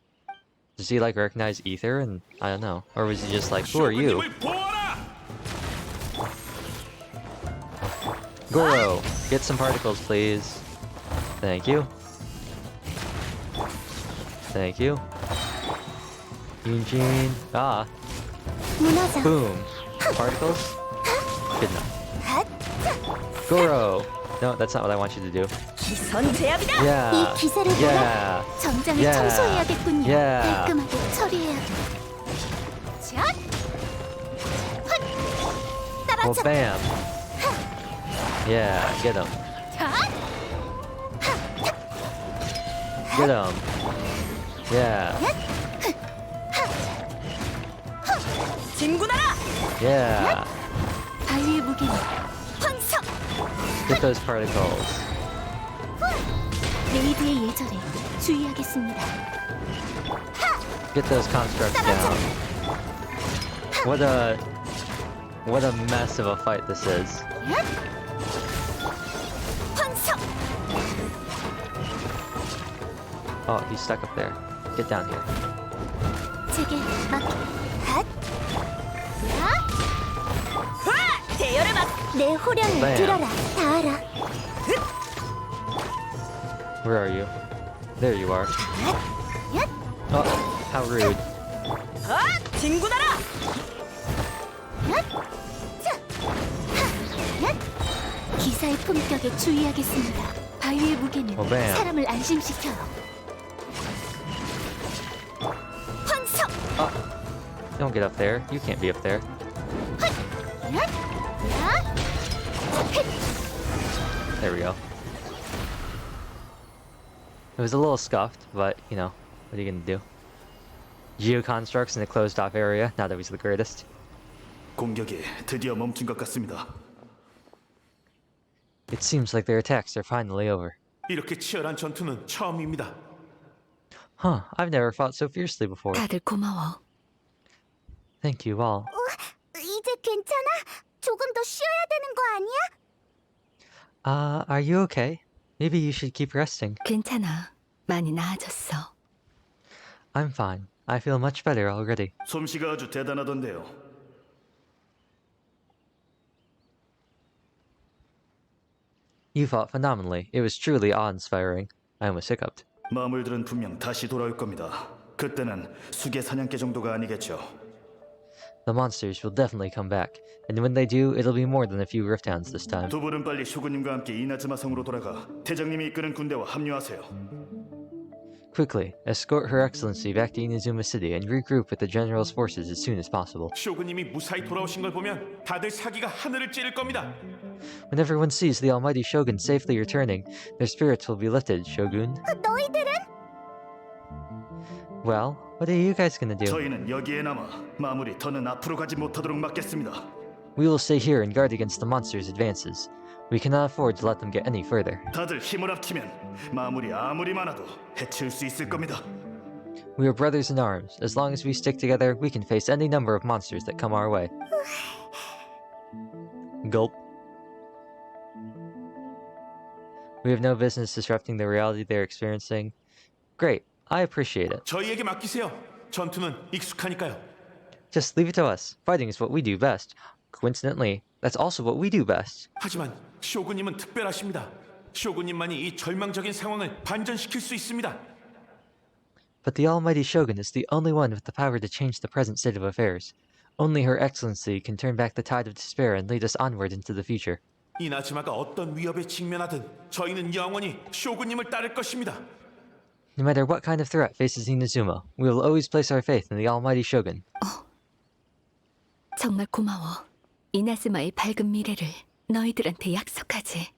Does he like recognize Ether? And I don't know. Or was he just like, who are you? 쇼군님을 보호하라! Goro, get some particles, please. Thank you. Thank you. Eugene. Ah. 무너져. Boom. Particles? Good enough. Goro! No, that's not what I want you to do. 기선 제압이다. Yeah. 이 기세를 보라. Yeah. 정장을 Yeah. 청소해야겠군요. Yeah. 깔끔하게 처리해야 돼. 자, 헛, Well, 따라쳐. bam. Yeah, get him. 자, Get him. Yeah. 진군하라. Yeah. 바위의 무게는 환상. Get those particles. 레이드의 예절에 주의하겠습니다. Get those constructs down. What a mess of a fight this is. 환상. Oh, he's stuck up there. Get down here. 제게 맡. 핫. 야. 하! 대열을 맡. 내 호령을 Bam. 들어라. 다 알아. Where are you? There you are. 얏. Oh, how rude. 하! 진군하라. 얏. 자. 하. 얏. 기사의 품격에 주의하겠습니다. 바위의 무게는 bam. 사람을 안심시켜요. 환상. Don't get up there. You can't be up there. 얏. 야. 헷. There we go. It was a little scuffed, but, you know, what are you gonna do? Geoconstructs in a closed-off area, not always the greatest. 공격이 드디어 멈춘 것 같습니다. It seems like their attacks are finally over. 이렇게 치열한 전투는 처음입니다. Huh, I've never fought so fiercely before. 다들 고마워. Thank you all. 이제 괜찮아? 조금 더 쉬어야 되는 거 아니야? Are you okay? Maybe you should keep resting. 괜찮아. 많이 나아졌어. I'm fine. I feel much better already. 솜씨가 아주 대단하던데요. You fought phenomenally. It was truly awe-inspiring. I almost hiccuped. 마물들은 분명 다시 돌아올 겁니다. 그때는 수개 사냥개 정도가 아니겠죠. The monsters will definitely come back, and when they do, it'll be more than a few rifthounds this time. 두 분은 빨리 쇼군님과 함께 이나즈마 성으로 돌아가 대장님이 이끄는 군대와 합류하세요. Quickly, escort Her Excellency back to Inazuma City and regroup with the General's forces as soon as possible. 쇼군님이 무사히 돌아오신 걸 보면 다들 사기가 하늘을 찌를 겁니다. When everyone sees the almighty Shogun safely returning, their spirits will be lifted, Shogun. 너희들은? Well, what are you guys gonna do? 저희는 여기에 남아 마물이 더는 앞으로 가지 못하도록 막겠습니다. We will stay here and guard against the monsters' advances. We cannot afford to let them get any further. 다들 힘을 합치면 마물이 아무리 많아도 해칠 수 있을 겁니다. We are brothers in arms. As long as we stick together, we can face any number of monsters that come our way. Gulp. We have no business disrupting the reality they're experiencing. Great. I appreciate it. 저희에게 맡기세요. 전투는 익숙하니까요. Just leave it to us. Fighting is what we do best. Coincidentally, that's also what we do best. 하지만 쇼군님은 특별하십니다. 쇼군님만이 이 절망적인 상황을 반전시킬 수 있습니다. But the almighty Shogun is the only one with the power to change the present state of affairs. Only Her Excellency can turn back the tide of despair and lead us onward into the future. 이나즈마가 어떤 위협에 직면하든 저희는 영원히 쇼군님을 따를 것입니다. No matter what kind of threat faces Inazuma, we will always place our faith in the almighty Shogun. 정말 고마워. 이나즈마의 밝은 미래를 너희들한테 약속하지.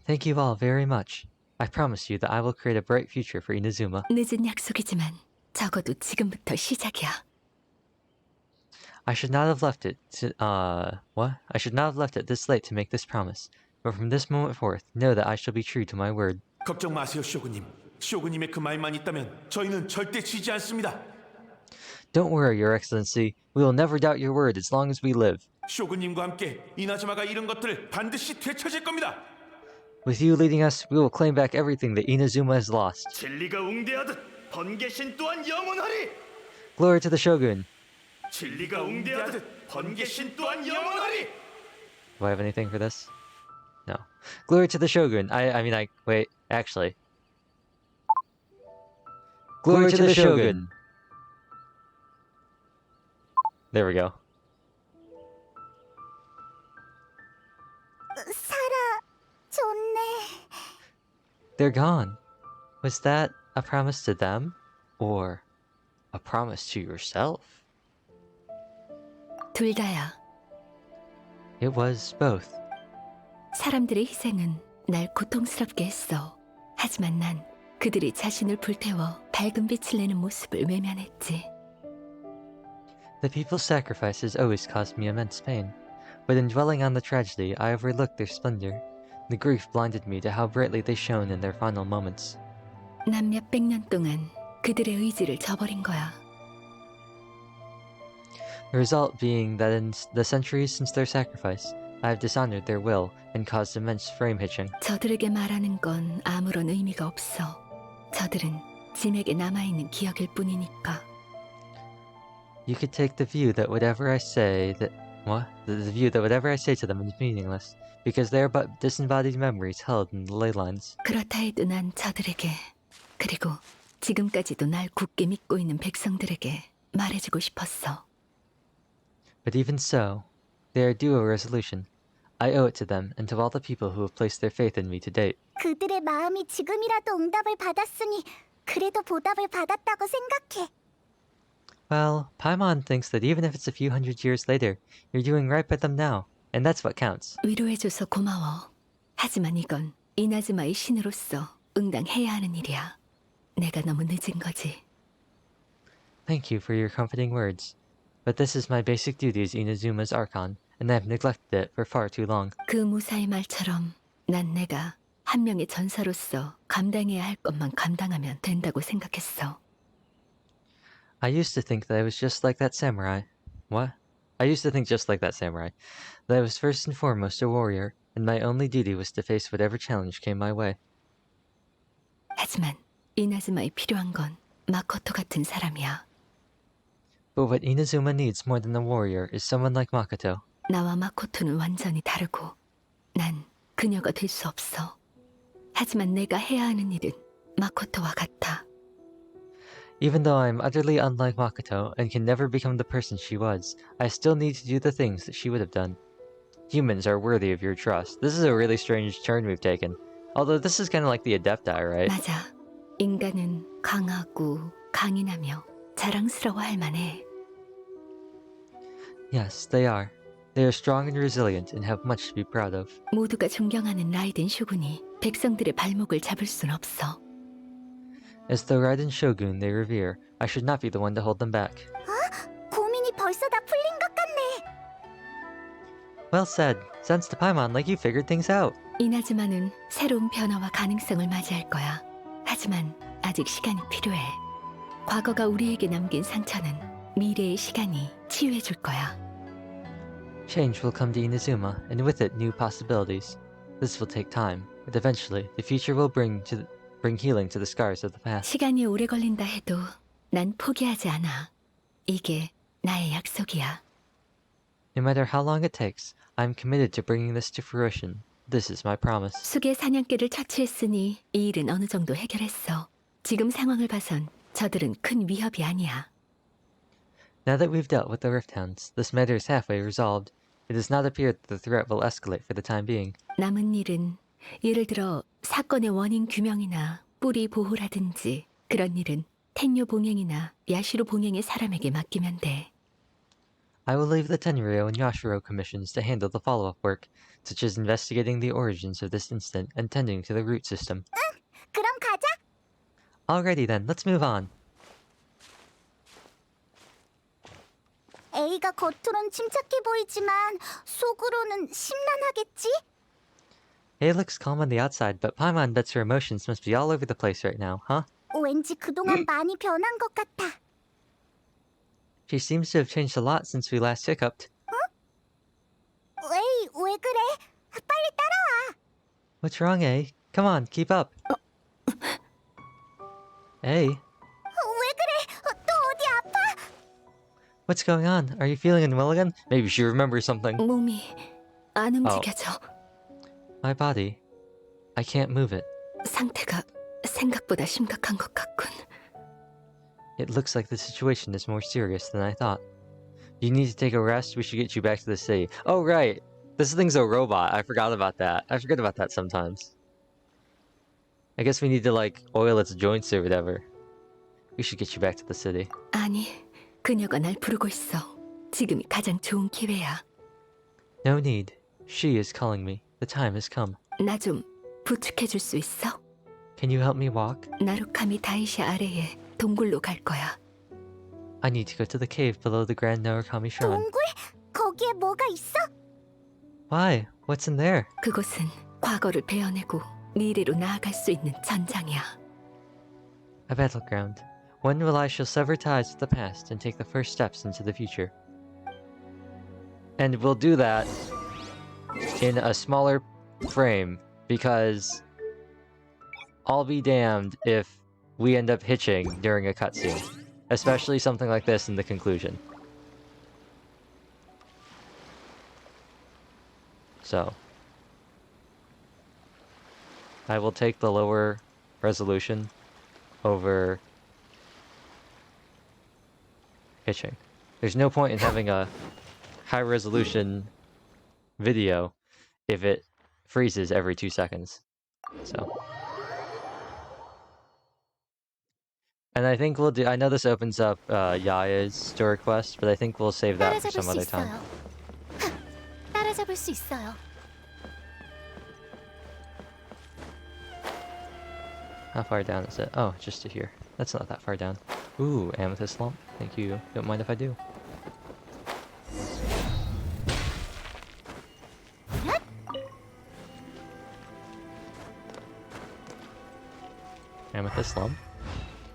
Thank you all very much. I promise you that I will create a bright future for Inazuma. 늦은 약속이지만 적어도 지금부터 시작이야. I should not have left it I should not have left it this late to make this promise. But from this moment forth, know that I shall be true to my word. 걱정 마세요, 쇼군님. 쇼군님의 그 말만 있다면 저희는 절대 지지 않습니다. Don't worry, Your Excellency. We will never doubt your word as long as we live. 쇼군님과 함께 이나즈마가 잃은 것들을 반드시 되찾을 겁니다. With you leading us, we will claim back everything that Inazuma has lost. 진리가 웅대하듯 번개신 또한 영원하리. Glory to the Shogun. 진리가 웅대하듯 번개신 또한 영원하리. Do I have anything for this? No. Glory to the Shogun. Wait, actually. Glory to the Shogun. There we go. 사라졌네. They're gone. Was that a promise to them? Or a promise to yourself? 둘 다야. It was both. 사람들의 희생은 날 고통스럽게 했어. 하지만 난 그들이 자신을 불태워 밝은 빛을 내는 모습을 외면했지. The people's sacrifices always caused me immense pain, but in dwelling on the tragedy, I overlooked their splendor. The grief blinded me to how brightly they shone in their final moments. 난 몇백 년 동안 그들의 의지를 저버린 거야. The result being that in the centuries since their sacrifice, I have dishonored their will and caused immense frame hitching. 저들에게 말하는 건 아무런 의미가 없어. 저들은 짐에게 남아있는 기억일 뿐이니까. You could take the view that whatever I say to them is meaningless, because they are but disembodied memories held in the ley lines. 그렇다 해도 난 저들에게, 그리고 지금까지도 날 굳게 믿고 있는 백성들에게 말해주고 싶었어. But even so, they are due a resolution. I owe it to them and to all the people who have placed their faith in me to date. 그들의 마음이 지금이라도 응답을 받았으니 그래도 보답을 받았다고 생각해. Well, Paimon thinks that even if it's a few hundred years later, you're doing right by them now, and that's what counts. 위로해줘서 고마워. 하지만 이건 이나즈마의 신으로서 응당해야 하는 일이야. 내가 너무 늦은 거지. Thank you for your comforting words. But this is my basic duty as Inazuma's Archon, and I have neglected it for far too long. 그 무사의 말처럼 난 내가 한 명의 전사로서 감당해야 할 것만 감당하면 된다고 생각했어. I used to think that I was just like that samurai. What? I used to think just like that samurai. That I was first and foremost a warrior, and my only duty was to face whatever challenge came my way. 하지만 이나즈마에 필요한 건 마코토 같은 사람이야. But what Inazuma needs more than a warrior is someone like Makoto. 나와 마코토는 완전히 다르고 난 그녀가 될 수 없어. 하지만 내가 해야 하는 일은 마코토와 같아. Even though I am utterly unlike Makoto and can never become the person she was, I still need to do the things that she would have done. Humans are worthy of your trust. This is a really strange turn we've taken. Although this is kind of like the Adepti, right? 맞아. 인간은 강하고 강인하며 자랑스러워할 만해. Yes, they are. They are strong and resilient and have much to be proud of. 모두가 존경하는 라이덴 쇼군이 백성들의 발목을 잡을 순 없어. As the Raiden Shogun they revere, I should not be the one to hold them back. 고민이 벌써 다 풀린 것 같네. Well said. Sounds to Paimon like you figured things out. 이나즈마는 새로운 변화와 가능성을 맞이할 거야. 하지만 아직 시간이 필요해. 과거가 우리에게 남긴 상처는 미래의 시간이 치유해 줄 거야. Change will come to Inazuma, and with it new possibilities. This will take time, but eventually the future will bring healing to the scars of the past. 시간이 오래 걸린다 해도 난 포기하지 않아. 이게 나의 약속이야. No matter how long it takes, I'm committed to bringing this to fruition. This is my promise. 숲의 사냥개를 처치했으니 이 일은 어느 정도 해결했어. 지금 상황을 봐선 저들은 큰 위협이 아니야. Now that we've dealt with the Rift Hounds, this matter is halfway resolved. It does not appear that the threat will escalate for the time being. 남은 일은 예를 들어 사건의 원인 규명이나 뿌리 보호라든지 그런 일은 텐요 봉행이나 야시로 봉행의 사람에게 맡기면 돼. I will leave the Tenryo and Yashiro commissions to handle the follow-up work, such as investigating the origins of this incident and tending to the root system. 그럼 가자. Alrighty then, let's move on. A가 겉으론 침착해 보이지만 속으로는 심란하겠지? A looks calm on the outside, but Paimon bets her emotions must be all over the place right now, huh? 왠지 그동안 많이 변한 것 같아. She seems to have changed a lot since we last hiccuped. 에이, 왜 그래? 빨리 따라와. What's wrong, A? Come on, keep up. A? 왜 그래? 또 어디 아파? What's going on? Are you feeling unwell again? Maybe she remembers something. 몸이 안 움직여져. My body. I can't move it. 상태가 생각보다 심각한 것 같군. It looks like the situation is more serious than I thought. You need to take a rest. We should get you back to the city. Oh, right. This thing's a robot. I forgot about that. I forget about that sometimes. I guess we need to, like, oil its joints or whatever. We should get you back to the city. 아니, 그녀가 날 부르고 있어. 지금이 가장 좋은 기회야. No need. She is calling me. The time has come. 나 좀 부축해줄 수 있어? Can you help me walk? 나루카미 다이시 아래에 동굴로 갈 거야. I need to go to the cave below the Grand Narukami Shrine. 동굴? 거기에 뭐가 있어? Why? What's in there? 그곳은 과거를 베어내고 미래로 나아갈 수 있는 전장이야. A battleground. One where I shall sever ties with the past and take the first steps into the future. And we'll do that in a smaller frame, because I'll be damned if we end up hitching during a cutscene. Especially something like this in the conclusion. So, I will take the lower resolution over hitching. There's no point in having a high resolution video if it freezes every 2 seconds. So, and I think we'll do. I know this opens up Yaya's story quest, but I think we'll save that for 따라잡을 some 수 other time. 있어요. 따라잡을 수 있어요. How far down is it? Oh, just to here. That's not that far down. Ooh, amethyst lump. Thank you. Don't mind if I do. Amethyst lump.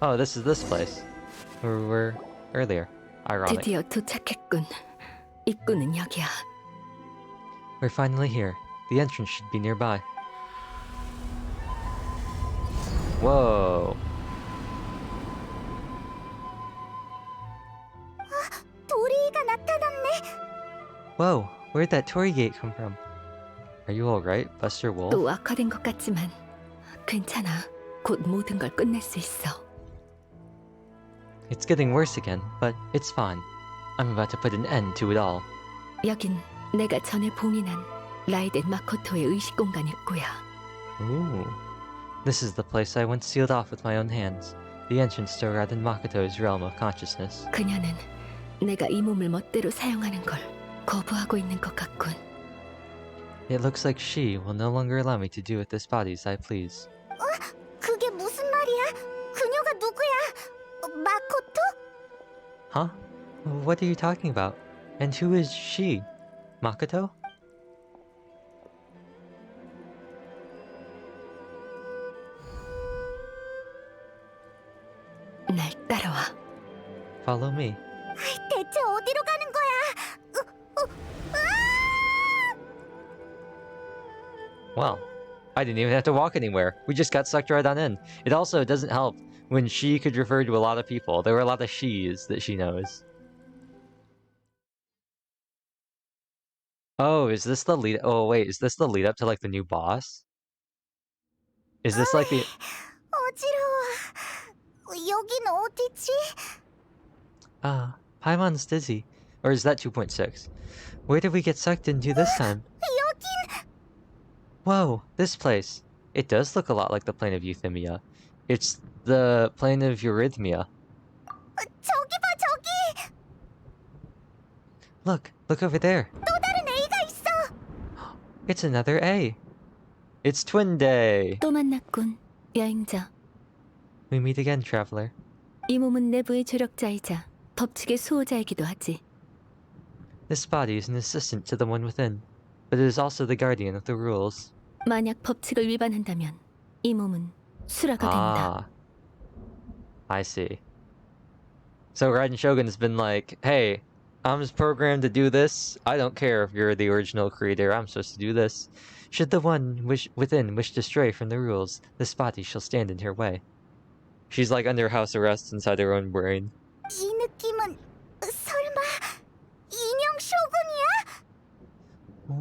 Oh, this is this place where we were earlier. Ironic. 드디어 도착했군. 입구는 여기야. We're finally here. The entrance should be nearby. Whoa. 도리가 나타났네. Whoa, where'd that torii gate come from? Are you alright, Buster Wolf? 또 악화된 것 같지만 괜찮아. 곧 모든 걸 끝낼 수 있어. It's getting worse again, but it's fine. I'm about to put an end to it all. 여긴 내가 전에 봉인한 라이덴 마코토의 의식 공간 입구야. Ooh. This is the place I once sealed off with my own hands. The entrance to Raiden Makoto's realm of consciousness. 그녀는 내가 이 몸을 멋대로 사용하는 걸 거부하고 있는 것 같군. It looks like she will no longer allow me to do with this body as I please. 그게 무슨 말이야? 그녀가 누구야? 마코토? Huh? What are you talking about? And who is she? Makoto? 날 따라와. Follow me. 대체 어디로 가는 거야? Well, I didn't even have to walk anywhere. We just got sucked right on in. It also doesn't help when she could refer to a lot of people. There were a lot of she's that she knows. Oh, is this the lead? Oh, wait, is this the lead up to like the new boss? Is this like the... 어지러워. 여긴 어디지? Ah, Paimon's dizzy. Or is that 2.6? Where did we get sucked into this time? 여긴 Whoa, this place. It does look a lot like the plane of Euthymia. It's the plane of Eurythmia. 저기 봐 저기. Look over there. 또 다른 A가 있어. It's another A. It's Twin Day. 또 만났군, 여행자. We meet again, traveler. 이 몸은 내부의 조력자이자 법칙의 수호자이기도 하지. This body is an assistant to the one within, but it is also the guardian of the rules. 만약 법칙을 위반한다면 이 몸은 수라가 된다. Ah, I see. So Raiden Shogun has been like, hey, I'm just programmed to do this. I don't care if you're the original creator. I'm supposed to do this. Should the one within wish to stray from the rules, this body shall stand in her way. She's like under house arrest inside her own brain. 이 느낌은 설마 인형 쇼군이야?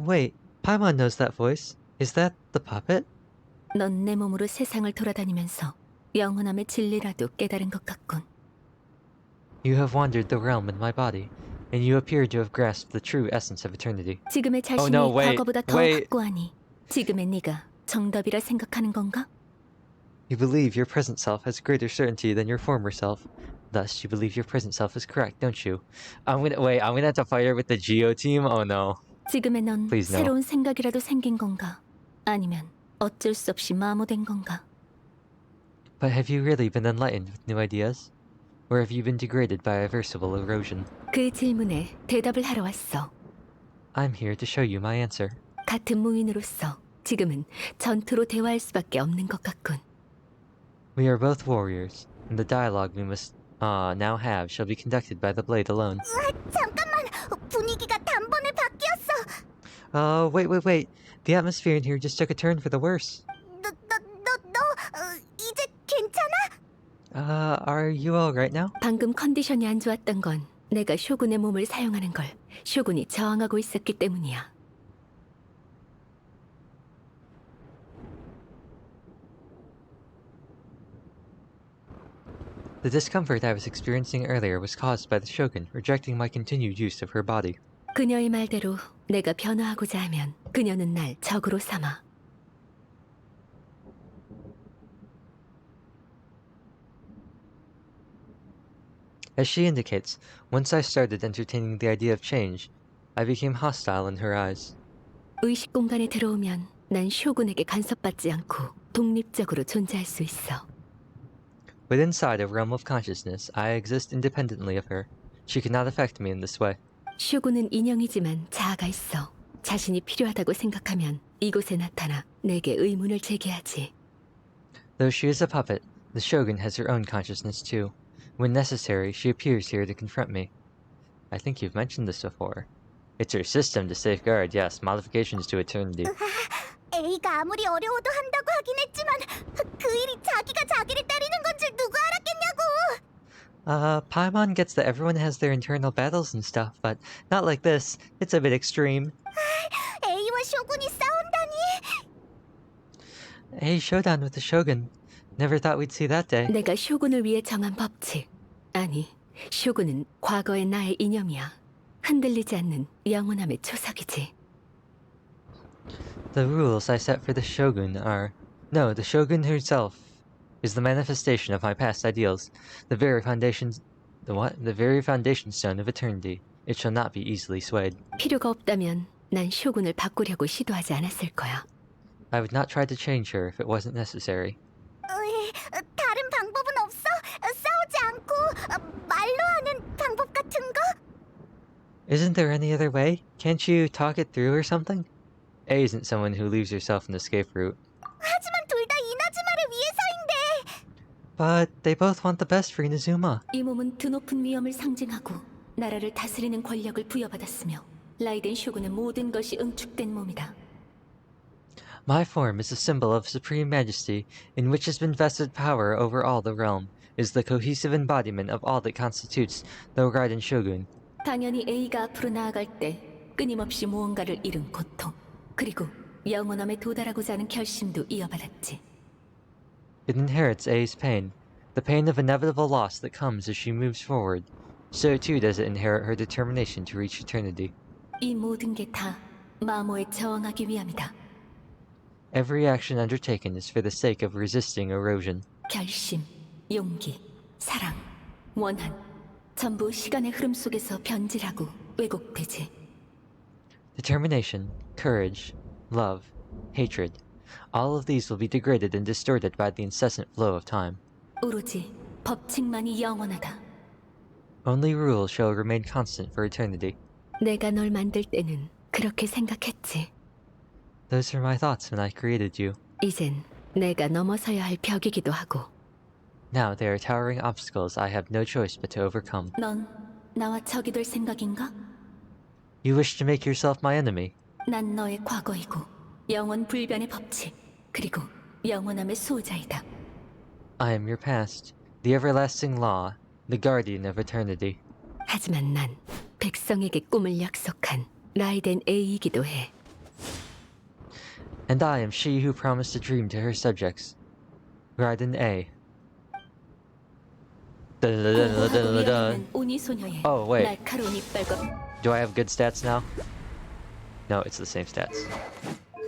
Wait, Paimon knows that voice. Is that the puppet? 넌 내 몸으로 세상을 돌아다니면서 영원함의 진리라도 깨달은 것 같군. You have wandered the realm in my body, and you appear to have grasped the true essence of eternity. 지금의 자신이 no, wait, 과거보다 더 wait. 확고하니 지금의 네가 정답이라 생각하는 건가? You believe your present self has greater certainty than your former self. Thus, you believe your present self is correct, don't you? I'm gonna have to fight her with the Geo team? Oh no. 지금의 넌 Please no. 새로운 생각이라도 생긴 건가? 아니면 어쩔 수 없이 마모된 건가? But have you really been enlightened with new ideas? Or have you been degraded by irreversible erosion? 그 질문에 대답을 하러 왔어. I'm here to show you my answer. 같은 무인으로서 지금은 전투로 대화할 수밖에 없는 것 같군. We are both warriors, and the dialogue we must now have shall be conducted by the blade alone. 잠깐만, 분위기가 단번에 바뀌었어. Wait. The atmosphere in here just took a turn for the worse. 너 이제 괜찮아? Are you alright now? 방금 컨디션이 안 좋았던 건 내가 쇼군의 몸을 사용하는 걸 쇼군이 저항하고 있었기 때문이야. The discomfort I was experiencing earlier was caused by the Shogun rejecting my continued use of her body. 그녀의 말대로 내가 변화하고자 하면 그녀는 날 적으로 삼아. As she indicates, once I started entertaining the idea of change, I became hostile in her eyes. 의식 공간에 들어오면 난 쇼군에게 간섭받지 않고 독립적으로 존재할 수 있어. But inside a realm of consciousness, I exist independently of her. She could not affect me in this way. 쇼군은 인형이지만 자아가 있어. 자신이 필요하다고 생각하면 이곳에 나타나 내게 의문을 제기하지. Though she is a puppet, the Shogun has her own consciousness too. When necessary, she appears here to confront me. I think you've mentioned this before. It's her system to safeguard, yes, modifications to eternity. A가 아무리 어려워도 한다고 하긴 했지만 그 일이 자기가 자기를 때리는 건 줄 누가 알았겠냐고. Paimon gets that everyone has their internal battles and stuff, but not like this. It's a bit extreme. A와 쇼군이 싸운다니. A showdown with the Shogun. Never thought we'd see that day. 내가 쇼군을 위해 정한 법칙. 아니, 쇼군은 과거의 나의 이념이야. 흔들리지 않는 영원함의 초석이지. The rules I set for the Shogun are... No, the Shogun herself is the manifestation of my past ideals. The very foundations... The what? The very foundation stone of eternity. It shall not be easily swayed. 필요가 없다면 난 쇼군을 바꾸려고 시도하지 않았을 거야. I would not try to change her if it wasn't necessary. 다른 방법은 없어? 싸우지 않고 말로 하는 방법 같은 거? Isn't there any other way? Can't you talk it through or something? A isn't someone who leaves herself an escape route. 하지만 둘 다 이나즈마를 위해서인데. But they both want the best for Inazuma. 이 몸은 드높은 위엄을 상징하고 나라를 다스리는 권력을 부여받았으며 라이덴 쇼군의 모든 것이 응축된 몸이다. My form is a symbol of supreme majesty, in which has been vested power over all the realm, is the cohesive embodiment of all that constitutes the Raiden Shogun. 당연히 A가 앞으로 나아갈 때 끊임없이 무언가를 잃은 고통, 그리고 영원함에 도달하고자 하는 결심도 이어받았지. It inherits A's pain, the pain of inevitable loss that comes as she moves forward. So too does it inherit her determination to reach eternity. 이 모든 게 다 마모에 저항하기 위함이다. Every action undertaken is for the sake of resisting erosion. 결심, 용기, 사랑, 원한, 전부 시간의 흐름 속에서 변질하고 왜곡되지. Determination, courage, love, hatred, all of these will be degraded and distorted by the incessant flow of time. 오로지 법칙만이 영원하다. Only rules shall remain constant for eternity. 내가 널 만들 때는 그렇게 생각했지. Those are my thoughts when I created you. 이젠 내가 넘어서야 할 벽이기도 하고. Now they are towering obstacles I have no choice but to overcome. 넌 나와 적이 될 생각인가? You wish to make yourself my enemy. 난 너의 과거이고 영원 불변의 법칙, 그리고 영원함의 수호자이다. I am your past, the everlasting law, the guardian of eternity. 하지만 난 백성에게 꿈을 약속한 라이덴 A이기도 해. And I am she who promised a dream to her subjects. Raiden A. Dun-dun-dun-dun-dun-dun. Oh, wait. 날카로운 이빨과 Do I have good stats now? No, it's the same stats.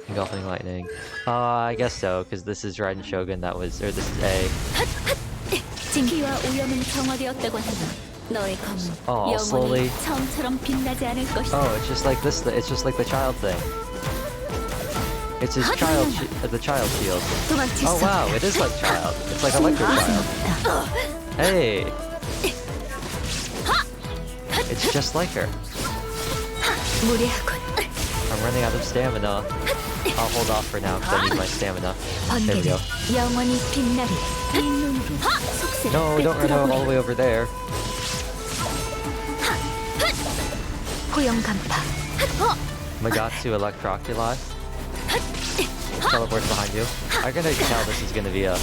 Engulfing lightning. I guess so, because this is Raiden Shogun, this is A. 진기와 오염은 정화되었다고 한다. 너의 검은 Oh, 영원히 slowly. 처음처럼 빛나지 않을 것이다. Oh, it's just like this, it's just like the child thing. It's his child, the child shield. 도망칠 Oh 수 wow, 없다. it is like child. It's like Electro Child. Hey! It's just like her. 무례하군. I'm running out of stamina. I'll hold off for now because I need my stamina. There we 번개는 go. 영원히 빛나리. 이 눈으로 속세를 No, don't run all the way over there. 포용 간파. Magatsu Electroculi. Teleports behind you. I'm gonna tell this is gonna be a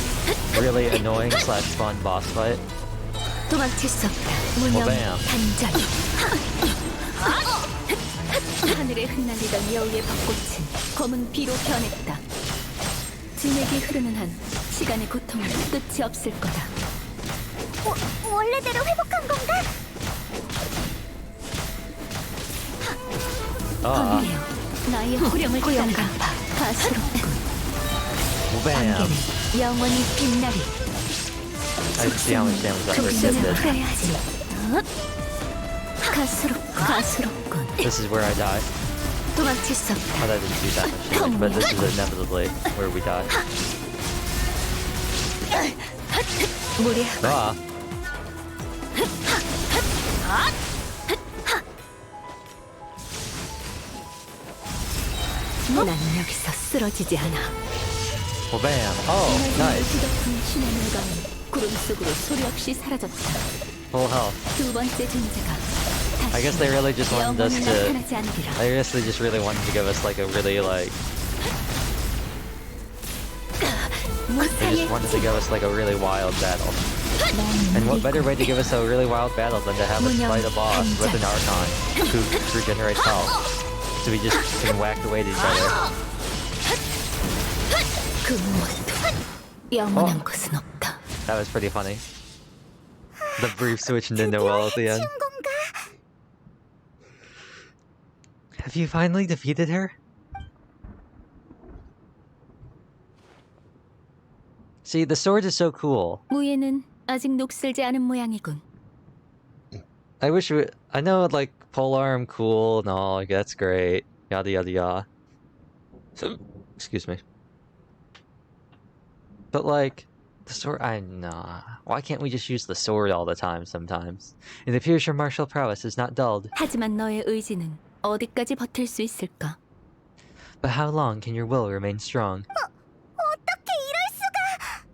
really annoying / fun boss fight. 도망칠 수 없다. 무념 bam. 단전. 하늘에 흩날리던 여우의 벚꽃은 검은 비로 변했다. 진액이 흐르는 한 시간의 고통은 끝이 없을 거다. 원래대로 회복한 건가? 번개여, 나의 호령을 포용 간파. 가스롭군. Bam! 번개는 영원히 빛나리. I see how much damage that first hit 속성을 did. 풀어야지. 가스롭군. This is where I die. 도망칠 수 없다. Well, that didn't do that much damage, but this is inevitably where we die. 무례하군. Ah! 난 여기서 쓰러지지 않아. Bam! Oh, nice! 뒤덮은 신의 물감은 구름 속으로 소리 없이 사라졌다. Full health. 두 번째 존재가 I guess 다시 they really just wanted us 영원히 to... 나타나지 않으리라. I guess they just really wanted to give us like a really like... They 무사히 just wanted to give us like a really wild battle. And what better way to give us a really wild battle than to have us fight a boss with an Archon who regenerates health. So we just can whack away at each other. 그 무엇도 영원한 것은 없다. That was pretty funny. The brief switch into Noelle at the end. Have you finally defeated her? See, the sword is so cool. 무예는 아직 녹슬지 않은 모양이군. I wish we... I know, like, polearm cool and all, like, that's great. Yada yada yada. Excuse me. But, like, the sword... nah. Why can't we just use the sword all the time sometimes? It appears your martial prowess is not dulled. 하지만 너의 의지는 어디까지 버틸 수 있을까? But how long can your will remain strong? 어떻게 이럴 수가?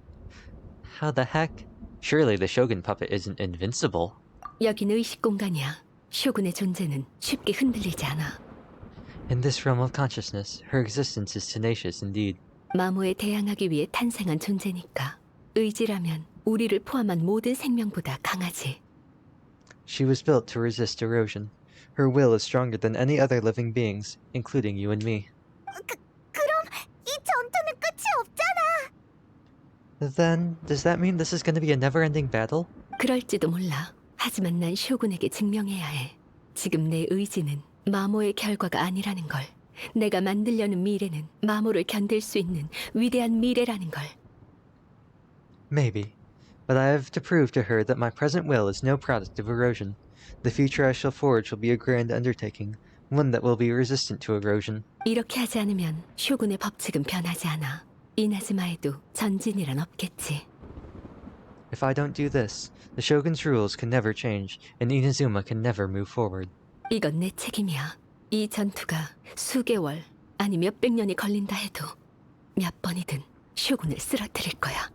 How the heck? Surely the Shogun puppet isn't invincible. 여긴 의식 공간이야. 쇼군의 존재는 쉽게 흔들리지 않아. In this realm of consciousness, her existence is tenacious indeed. 마모에 대항하기 위해 탄생한 존재니까. 의지라면 우리를 포함한 모든 생명보다 강하지. She was built to resist erosion. Her will is stronger than any other living beings, including you and me. 그럼 이 전투는 끝이 없잖아. Then, does that mean this is going to be a never-ending battle? 그럴지도 몰라. 하지만 난 쇼군에게 증명해야 해. 지금 내 의지는 마모의 결과가 아니라는 걸. 내가 만들려는 미래는 마모를 견딜 수 있는 위대한 미래라는 걸. Maybe. But I have to prove to her that my present will is no product of erosion. The future I shall forge will be a grand undertaking, one that will be resistant to erosion. 이렇게 하지 않으면 쇼군의 법칙은 변하지 않아. 이나즈마에도 전진이란 없겠지. If I don't do this, the Shogun's rules can never change, and Inazuma can never move forward. 이건 내 책임이야. 이 전투가 수개월, 아니 몇백 년이 걸린다 해도 몇 번이든 쇼군을 쓰러뜨릴 거야.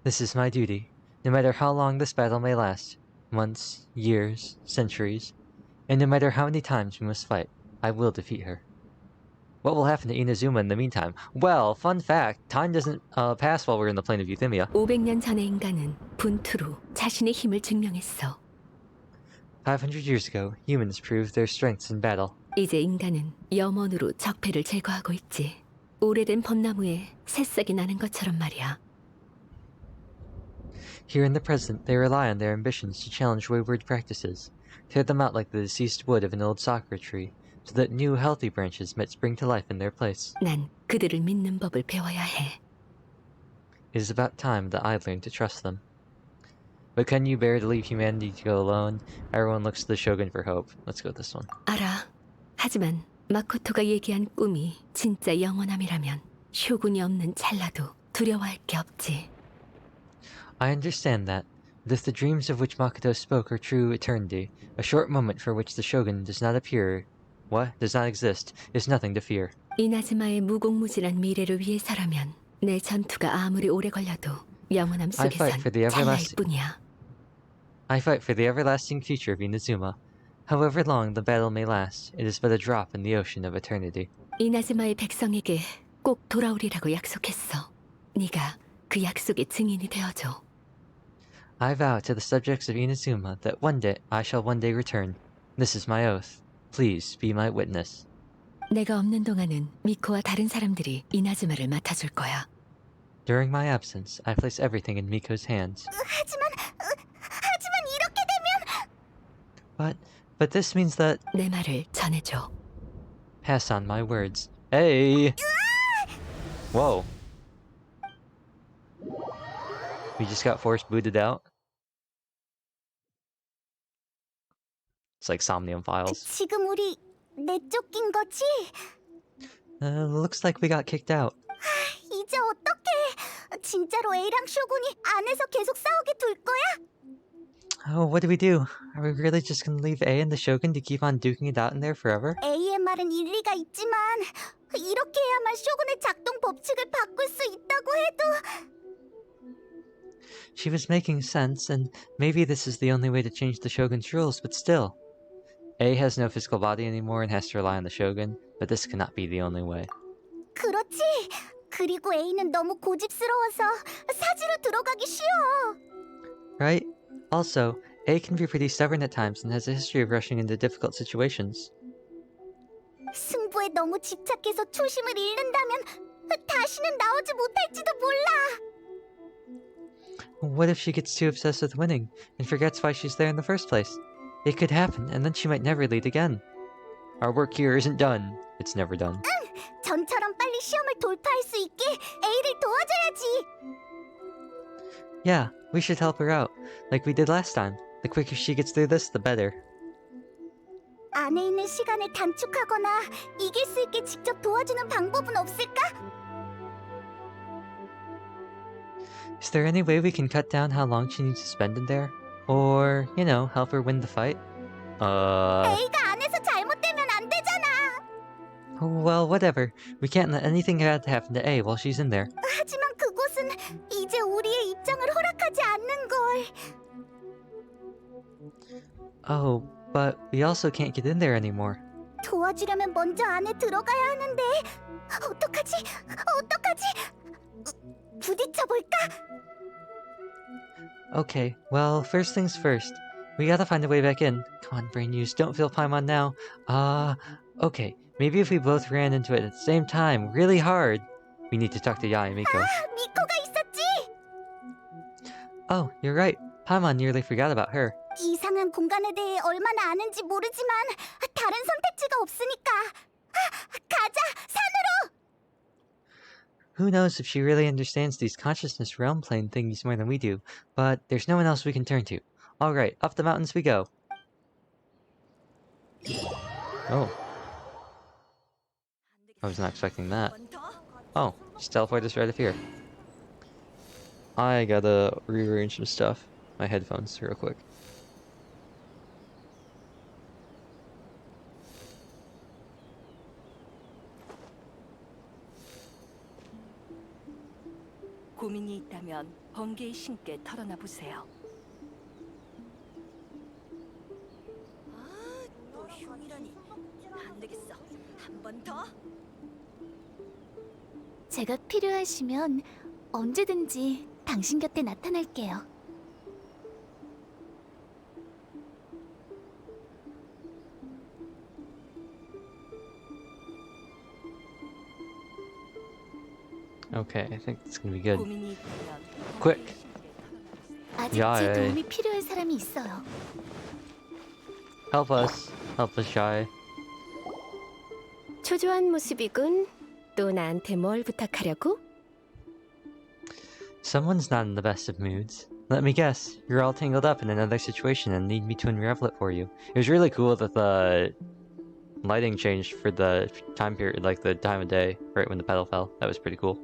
This is my duty, no matter how long this battle may last. Months, years, centuries. And no matter how many times we must fight, I will defeat her. What will happen to Inazuma in the meantime? Well, fun fact, time doesn't pass while we're in the plane of Euthymia. 500년 전의 인간은 분투로 자신의 힘을 증명했어. 500 years ago, humans proved their strengths in battle. 이제 인간은 염원으로 적폐를 제거하고 있지. 오래된 벚나무에 새싹이 나는 것처럼 말이야. Here in the present, they rely on their ambitions to challenge wayward practices, tear them out like the deceased wood of an old sakura tree, so that new, healthy branches might spring to life in their place. 난 그들을 믿는 법을 배워야 해. It is about time that I learned to trust them. But can you bear to leave humanity to go alone? Everyone looks to the Shogun for hope. Let's go with this one. 알아. 하지만 마코토가 얘기한 꿈이 진짜 영원함이라면 쇼군이 없는 찰나도 두려워할 게 없지. I understand that, but if the dreams of which Makoto spoke are true eternity, a short moment for which the Shogun does not exist, is nothing to fear. 이나즈마의 무궁무진한 미래를 위해서라면 내 전투가 아무리 오래 걸려도 영원함 I fight 속에선 for the 찰나일 everlasting- 뿐이야. I fight for the everlasting future of Inazuma. However long the battle may last, it is but a drop in the ocean of eternity. 이나즈마의 백성에게 꼭 돌아오리라고 약속했어. 네가 그 약속의 증인이 되어줘. I vow to the subjects of Inazuma that I shall one day return. This is my oath. Please be my witness. 내가 없는 동안은 미코와 다른 사람들이 이나즈마를 맡아줄 거야. During my absence, I place everything in Miko's hands. 하지만 이렇게 되면 But this means that... 내 말을 전해줘. Pass on my words. Hey! Whoa. We just got force booted out. It's like Somnium Files. 지금 우리 내쫓긴 거지? Looks like we got kicked out. 이제 어떡해? 진짜로 A랑 쇼군이 안에서 계속 싸우게 둘 거야? Oh, what do we do? Are we really just gonna leave A and the Shogun to keep on duking it out in there forever? A의 말은 일리가 있지만 이렇게 해야만 쇼군의 작동 법칙을 바꿀 수 있다고 해도 She was making sense, and maybe this is the only way to change the Shogun's rules, but still. A has no physical body anymore and has to rely on the Shogun, but this cannot be the only way. 그렇지. 그리고 A는 너무 고집스러워서 사지로 들어가기 쉬워. Right? Also, A can be pretty stubborn at times and has a history of rushing into difficult situations. 승부에 너무 집착해서 초심을 잃는다면 다시는 나오지 못할지도 몰라. What if she gets too obsessed with winning and forgets why she's there in the first place? It could happen, and then she might never lead again. Our work here isn't done. It's never done. 전처럼 빨리 시험을 돌파할 수 있게 A를 도와줘야지. Yeah, we should help her out, like we did last time. The quicker she gets through this, the better. 안에 있는 시간을 단축하거나 이길 수 있게 직접 도와주는 방법은 없을까? Is there any way we can cut down how long she needs to spend in there? Or, help her win the fight? A가 안에서 잘못되면 안 되잖아. Well, whatever. We can't let anything bad happen to A while she's in there. 하지만 그곳은 이제 우리의 입장을 허락하지 않는 걸. Oh, but we also can't get in there anymore. 도와주려면 먼저 안에 들어가야 하는데 어떡하지? 부딪혀 볼까? Okay, well, first things first. We gotta find a way back in. Come on, brain use, don't feel Paimon now. Okay, maybe if we both ran into it at the same time, really hard. We need to talk to Yae and Miko. 미코가 있었지. Oh, you're right. Paimon nearly forgot about her. 이상한 공간에 대해 얼마나 아는지 모르지만 다른 선택지가 없으니까 가자 산으로. Who knows if she really understands these consciousness realm plane thingies more than we do, but there's no one else we can turn to. Alright, up the mountains we go. Oh. I was not expecting that. Oh, just teleport us right up here. I gotta rearrange some stuff. My headphones real quick. 고민이 있다면 번개의 신께 털어놔 보세요. 또 흉이라니. 안 되겠어. 한 번 더. 제가 필요하시면 언제든지 당신 곁에 나타날게요. Okay, I think it's gonna be good. 고민이 있다면 Quick. 번개의 신께 털어놓으세요. 아직 야, 제 에이. 도움이 필요한 사람이 있어요. Help us. Help us, Shy. 초조한 모습이군. 또 나한테 뭘 부탁하려고? Someone's not in the best of moods. Let me guess, you're all tangled up in another situation and need me to unravel it for you. It was really cool that the lighting changed for the time period, like the time of day, right when the petal fell. That was pretty cool.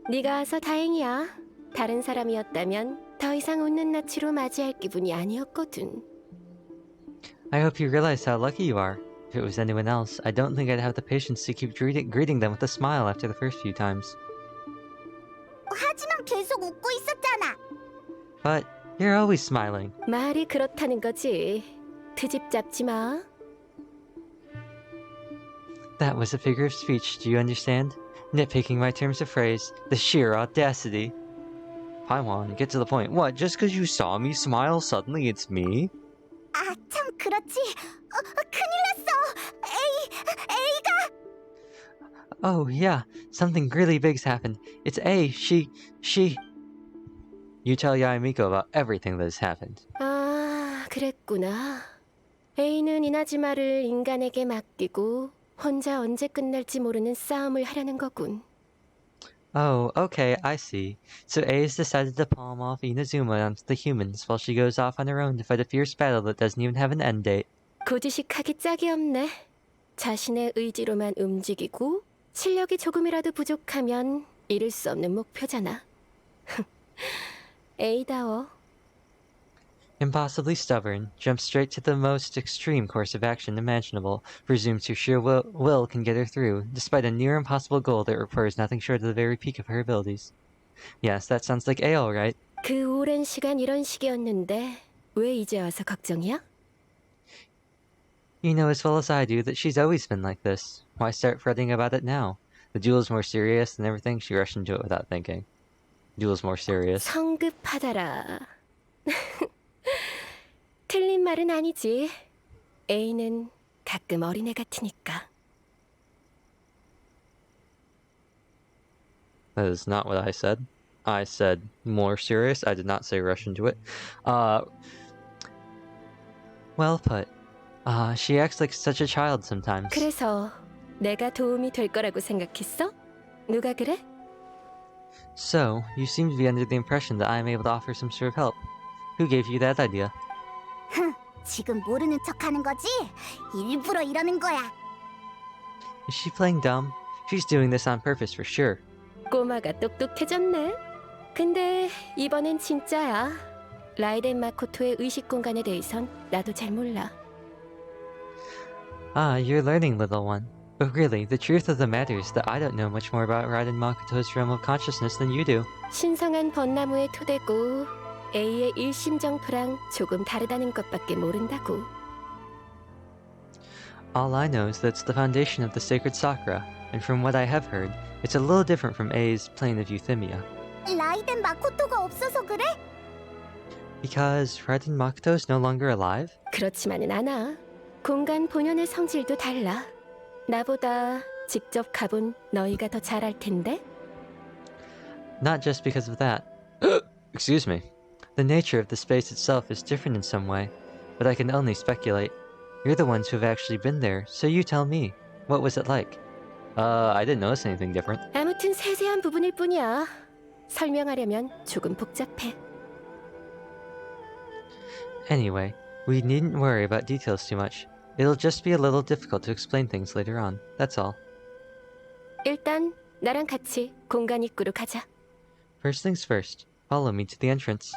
네가 와서 다행이야. 다른 사람이었다면 더 이상 웃는 낯으로 맞이할 기분이 아니었거든. I hope you realize how lucky you are. If it was anyone else, I don't think I'd have the patience to keep greeting them with a smile after the first few times. 하지만 계속 웃고 있었잖아. But you're always smiling. 말이 그렇다는 거지. 트집 잡지 마. That was a figure of speech, do you understand? Nitpicking my terms of phrase. The sheer audacity. Paimon, get to the point. What, just because you saw me smile, suddenly it's me? 아, 참 그렇지. 큰일 났어. A가 Oh, yeah, something really big's happened. It's A, she... You tell Yaemiko about everything that has happened. 아, 그랬구나. A는 이나즈마를 인간에게 맡기고 혼자 언제 끝날지 모르는 싸움을 하려는 거군. Oh, okay, I see. So A has decided to palm off Inazuma onto the humans while she goes off on her own to fight a fierce battle that doesn't even have an end date. 고지식하기 짝이 없네. 자신의 의지로만 움직이고 실력이 조금이라도 부족하면 이룰 수 없는 목표잖아. A다워. Impossibly stubborn, jumps straight to the most extreme course of action imaginable, presumes her sheer will can get her through, despite a near impossible goal that requires nothing short of the very peak of her abilities. Yes, that sounds like A, all right. 그 오랜 시간 이런 식이었는데 왜 이제 와서 걱정이야? You know as well as I do that she's always been like this. Why start fretting about it now? The duel's more serious than everything. She rushed into it without thinking. Duel's more serious. 성급하다라. 틀린 말은 아니지. A는 가끔 어린애 같으니까. That is not what I said. I said more serious. I did not say rush into it. Well put. She acts like such a child sometimes. 그래서 내가 도움이 될 거라고 생각했어? 누가 그래? So, you seem to be under the impression that I am able to offer some sort of help. Who gave you that idea? 지금 모르는 척하는 거지? 일부러 이러는 거야. Is she playing dumb? She's doing this on purpose for sure. 꼬마가 똑똑해졌네. 근데 이번엔 진짜야. 라이덴 마코토의 의식 공간에 대해선 나도 잘 몰라. Ah, you're learning, little one. But really, the truth of the matter is that I don't know much more about Raiden Makoto's realm of consciousness than you do. 신성한 벚나무의 토대고 A의 일심정토랑 조금 다르다는 것밖에 모른다고. All I know is that it's the foundation of the sacred Sakura, and from what I have heard, it's a little different from A's plane of euthymia. 라이덴 마코토가 없어서 그래? Because Raiden Makoto is no longer alive? 그렇지만은 않아. 공간 본연의 성질도 달라. 나보다 직접 가본 너희가 더 잘 알 텐데. Not just because of that. Excuse me. The nature of the space itself is different in some way, but I can only speculate. You're the ones who have actually been there, so you tell me. What was it like? I didn't notice anything different. 아무튼 세세한 부분일 뿐이야. 설명하려면 조금 복잡해. Anyway, we needn't worry about details too much. It'll just be a little difficult to explain things later on, that's all. 일단 나랑 같이 공간 입구로 가자. First things first, follow me to the entrance.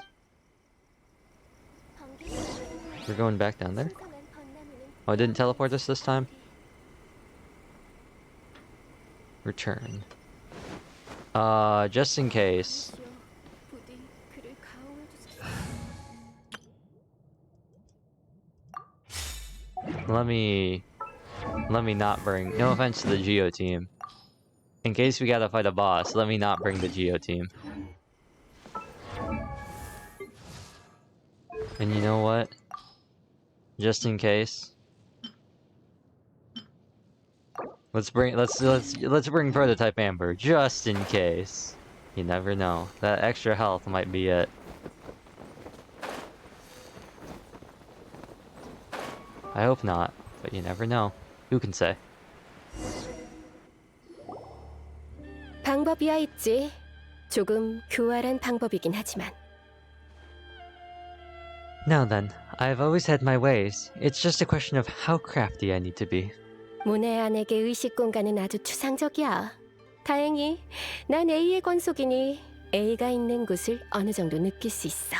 We're going back down there? Oh, it didn't teleport us this time? Return. Just in case. Let me not bring, no offense to the Geo team. In case we gotta fight a boss, let me not bring the Geo team. And you know what? Just in case. Let's bring prototype Amber, just in case. You never know. That extra health might be it. I hope not, but you never know. Who can say? 방법이야 있지. 조금 교활한 방법이긴 하지만. Now then, I've always had my ways. It's just a question of how crafty I need to be. 모네 안에게 의식 공간은 아주 추상적이야. 다행히 난 A의 권속이니 A가 있는 곳을 어느 정도 느낄 수 있어.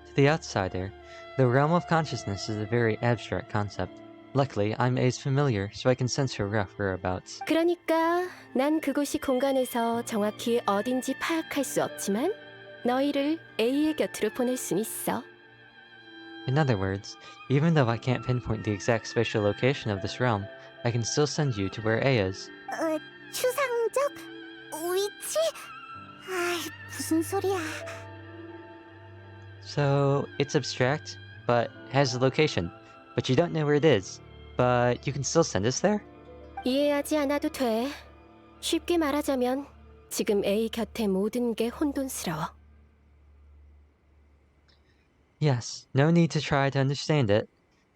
To the outsider, the realm of consciousness is a very abstract concept. Luckily, I'm A's familiar, so I can sense her rough whereabouts. 그러니까 난 그곳이 공간에서 정확히 어딘지 파악할 수 없지만 너희를 A의 곁으로 보낼 순 있어. In other words, even though I can't pinpoint the exact spatial location of this realm, I can still send you to where A is. 추상적? 위치? 아이, 무슨 소리야. So, it's abstract, but has a location. But you don't know where it is. But you can still send us there? 이해하지 않아도 돼. 쉽게 말하자면 지금 A 곁의 모든 게 혼돈스러워. Yes, no need to try to understand it.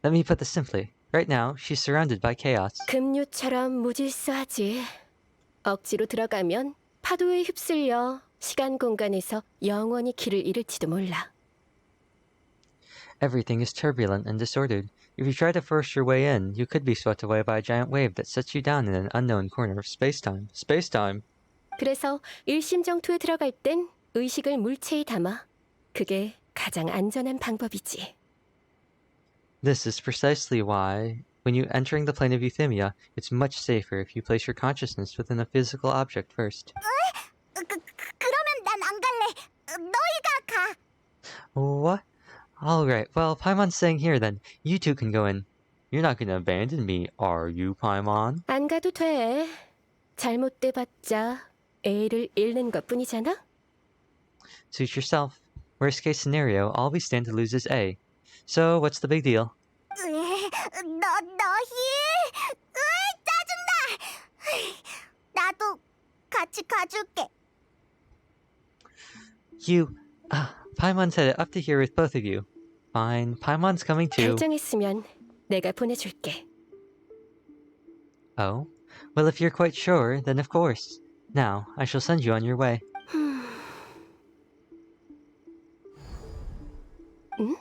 Let me put this simply. Right now, she's surrounded by chaos. 급류처럼 무질서하지. 억지로 들어가면 파도에 휩쓸려 시간 공간에서 영원히 길을 잃을지도 몰라. Everything is turbulent and disordered. If you try to force your way in, you could be swept away by a giant wave that sets you down in an unknown corner of space-time. Space-time? 그래서 일심정토에 들어갈 땐 의식을 물체에 담아. 그게 가장 안전한 방법이지. This is precisely why, when you entering the plane of euthymia, it's much safer if you place your consciousness within a physical object first. 그러면 난 안 갈래. 너희가 가. What? Alright, well, Paimon's staying here then. You two can go in. You're not gonna abandon me, are you, Paimon? 안 가도 돼. 잘못돼봤자 A를 잃는 것뿐이잖아. Suit yourself. Worst case scenario, all we stand to lose is A. So, what's the big deal? 너희? 짜증나. 나도 같이 가줄게. Paimon's headed up to here with both of you. Fine, Paimon's coming too. 결정했으면 내가 보내줄게. Oh? Well, if you're quite sure, then of course. Now, I shall send you on your way. 응?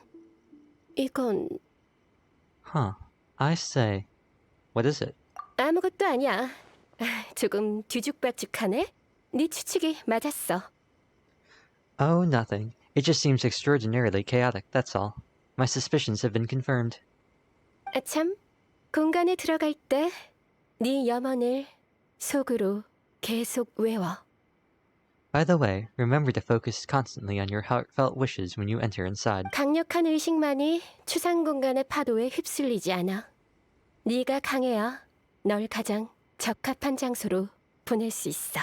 이건 Huh. I say. What is it? 아무것도 아니야. 조금 뒤죽박죽하네. 네 추측이 맞았어. Oh, nothing. It just seems extraordinarily chaotic, that's all. My suspicions have been confirmed. 참, 공간에 들어갈 때 네 염원을 속으로 계속 외워. By the way, remember to focus constantly on your heartfelt wishes when you enter inside. 강력한 의식만이 추상 공간의 파도에 휩쓸리지 않아. 네가 강해야 널 가장 적합한 장소로 보낼 수 있어.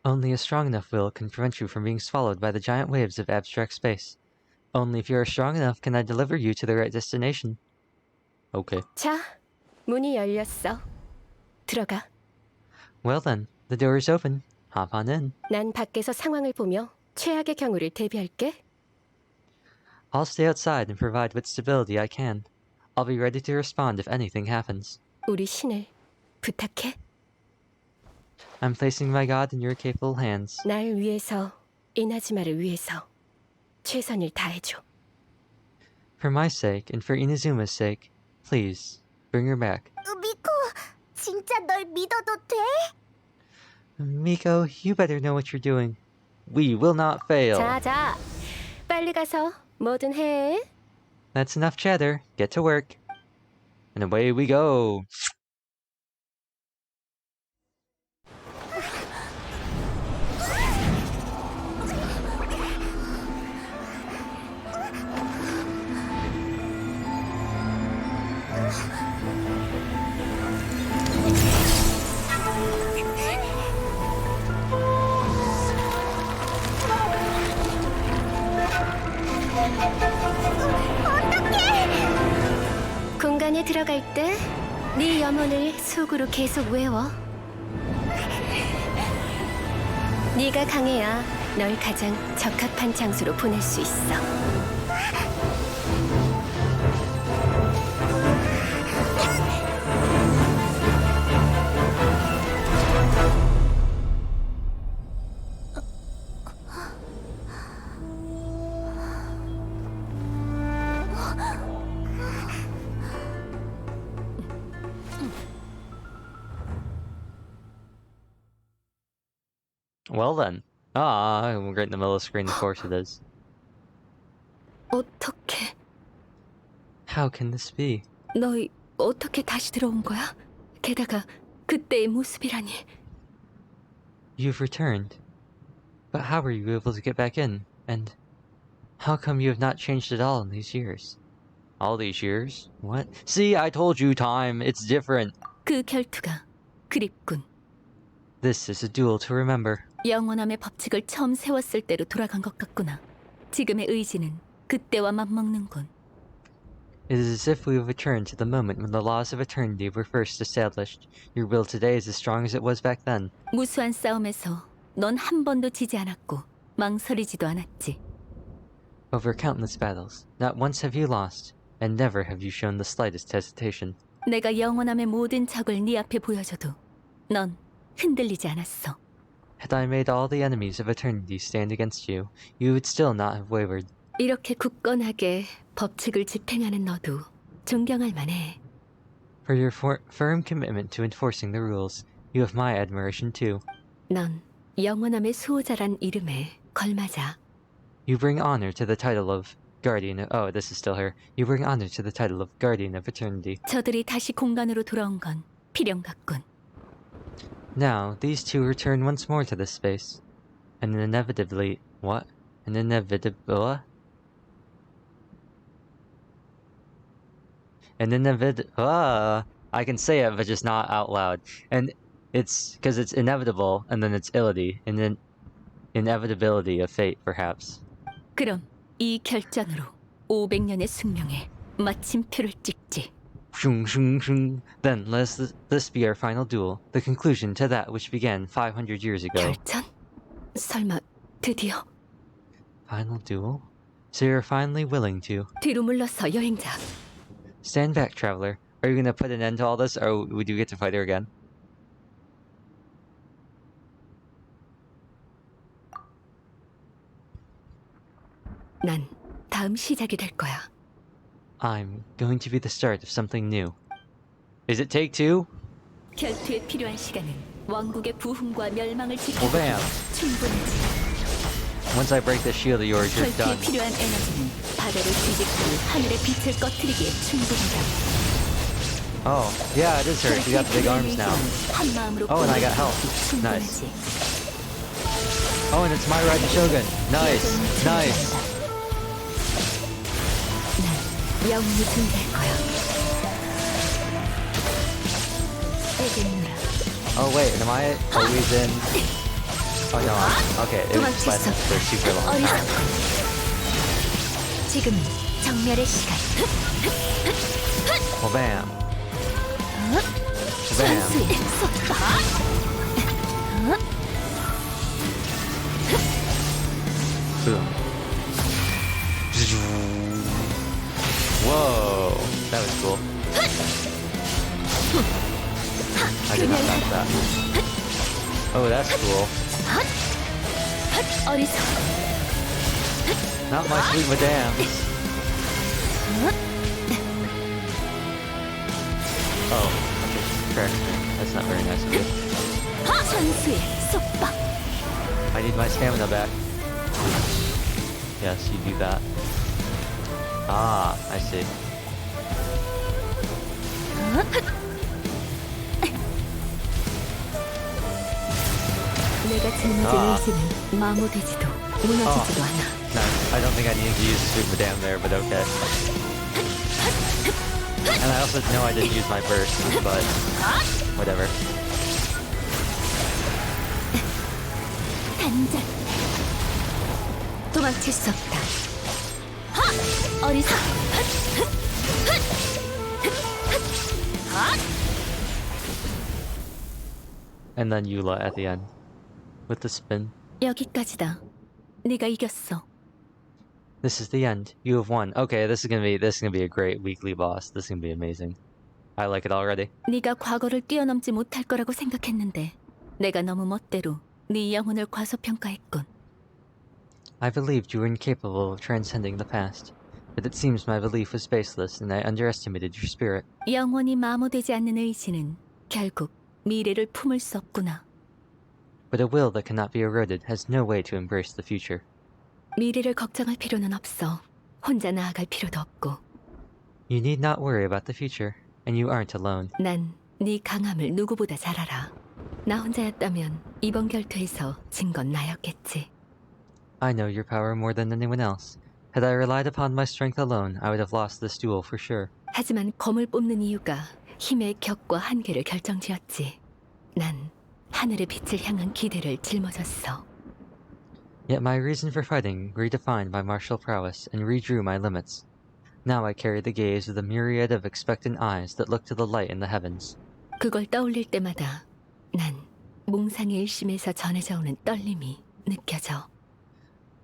Only a strong enough will can prevent you from being swallowed by the giant waves of abstract space. Only if you are strong enough can I deliver you to the right destination. Okay. 자, 문이 열렸어. 들어가. Well then, the door is open. Hop on in. 난 밖에서 상황을 보며 최악의 경우를 대비할게. I'll stay outside and provide what stability I can. I'll be ready to respond if anything happens. 우리 신을 부탁해. I'm placing my God in your capable hands. 날 위해서, 이나즈마를 위해서 최선을 다해줘. For my sake and for Inazuma's sake, please, bring her back. 미코, 진짜 널 믿어도 돼? Miko, you better know what you're doing. We will not fail. 자, 빨리 가서 뭐든 해. That's enough chatter. Get to work. And away we go. 공간에 들어갈 때 네 염원을 속으로 계속 외워. 네가 강해야 널 가장 적합한 장소로 보낼 수 있어. Well then. Ah, I'm right in the middle of the screen, of course it is. 어떻게? How can this be? 너희 어떻게 다시 들어온 거야? 게다가 그때의 모습이라니. You've returned. But how were you able to get back in? And how come you have not changed at all in these years? All these years? What? See, I told you, time. It's different. 그 결투가 그립군. This is a duel to remember. 영원함의 법칙을 처음 세웠을 때로 돌아간 것 같구나. 지금의 의지는 그때와 맞먹는군. It is as if we have returned to the moment when the laws of eternity were first established. Your will today is as strong as it was back then. 무수한 싸움에서 넌 한 번도 지지 않았고 망설이지도 않았지. Over countless battles, not once have you lost, and never have you shown the slightest hesitation. 내가 영원함의 모든 적을 네 앞에 보여줘도 넌 흔들리지 않았어. Had I made all the enemies of eternity stand against you, you would still not have wavered. 이렇게 굳건하게 법칙을 집행하는 너도 존경할 만해. For your firm commitment to enforcing the rules, you have my admiration too. 넌 영원함의 수호자란 이름에 걸맞아. You bring honor to the title of Guardian of... Oh, this is still her. You bring honor to the title of Guardian of Eternity. 저들이 다시 공간으로 돌아온 건 필연 같군. Now, these two return once more to this space. And inevitably... What? An inevitable... I can say it, but just not out loud. And it's... Because it's inevitable, and then it's ility. And then... Inevitability of fate, perhaps. 그럼 이 결전으로 500년의 숙명에 마침표를 찍지. Shung, shung, shung. Then let this be our final duel, the conclusion to that which began 500 years ago. 결전? 설마 드디어? Final duel? So you're finally willing to. 뒤로 물러서 여행자. Stand back, traveler. Are you gonna put an end to all this, or would you get to fight her again? 난 다음 시작이 될 거야. I'm going to be the start of something new. Is it take two? 결투에 필요한 시간은 왕국의 부흥과 멸망을 Well, 지키기 bam. 충분하지. Once I break this shield of yours, you're 결투에 done. 필요한 에너지는 바다를 뒤집고 하늘의 빛을 꺼뜨리기에 충분하다. Oh, yeah, it is her. She got the big arms now. 한 마음으로 Oh, and I got health. 충분하지. Oh, and it's my riding Shogun. Nice, nice. 난 영원히 존재할 거야. 에겐누라. Oh, wait, am I always in? Oh, no. Okay, it was last for a super long time. 어리석군. 지금은 정멸의 시간. Well, bam. Well, bam. 전수의 속박. Boom. Whoa, that was cool. I did not like that. Oh, that's cool. 어리석. Not my sweet madame. Oh, okay. Correct. That's not very nice of you. 전수의 속박. I need my stamina back. Yes, you do that. Ah, I see. 내가 짊어진 의지는 마모되지도 무너지지도 않아. No, I don't think I needed to use the sweet madame there, but okay. And I also know I didn't use my burst, but whatever. 단장. 도망칠 수 없다. 어리석. And then Eula at the end with the spin. 여기까지다. 네가 이겼어. This is the end. You have won. Okay, this is gonna be a great weekly boss. This is gonna be amazing. I like it already. 네가 과거를 뛰어넘지 못할 거라고 생각했는데 내가 너무 멋대로 네 영혼을 과소평가했군. I believed you were incapable of transcending the past, but it seems my belief was baseless and I underestimated your spirit. 영원히 마모되지 않는 의지는 결국 미래를 품을 수 없구나. But a will that cannot be eroded has no way to embrace the future. 미래를 걱정할 필요는 없어. 혼자 나아갈 필요도 없고. You need not worry about the future, and you aren't alone. 난 네 강함을 누구보다 잘 알아. 나 혼자였다면 이번 결투에서 진 건 나였겠지. I know your power more than anyone else. Had I relied upon my strength alone, I would have lost this duel for sure. 하지만 검을 뽑는 이유가 힘의 격과 한계를 결정지었지. 난 하늘의 빛을 향한 기대를 짊어졌어. Yet my reason for fighting redefined my martial prowess and redrew my limits. Now I carry the gaze of the myriad of expectant eyes that look to the light in the heavens. 그걸 떠올릴 때마다 난 몽상의 일심에서 전해져 오는 떨림이 느껴져.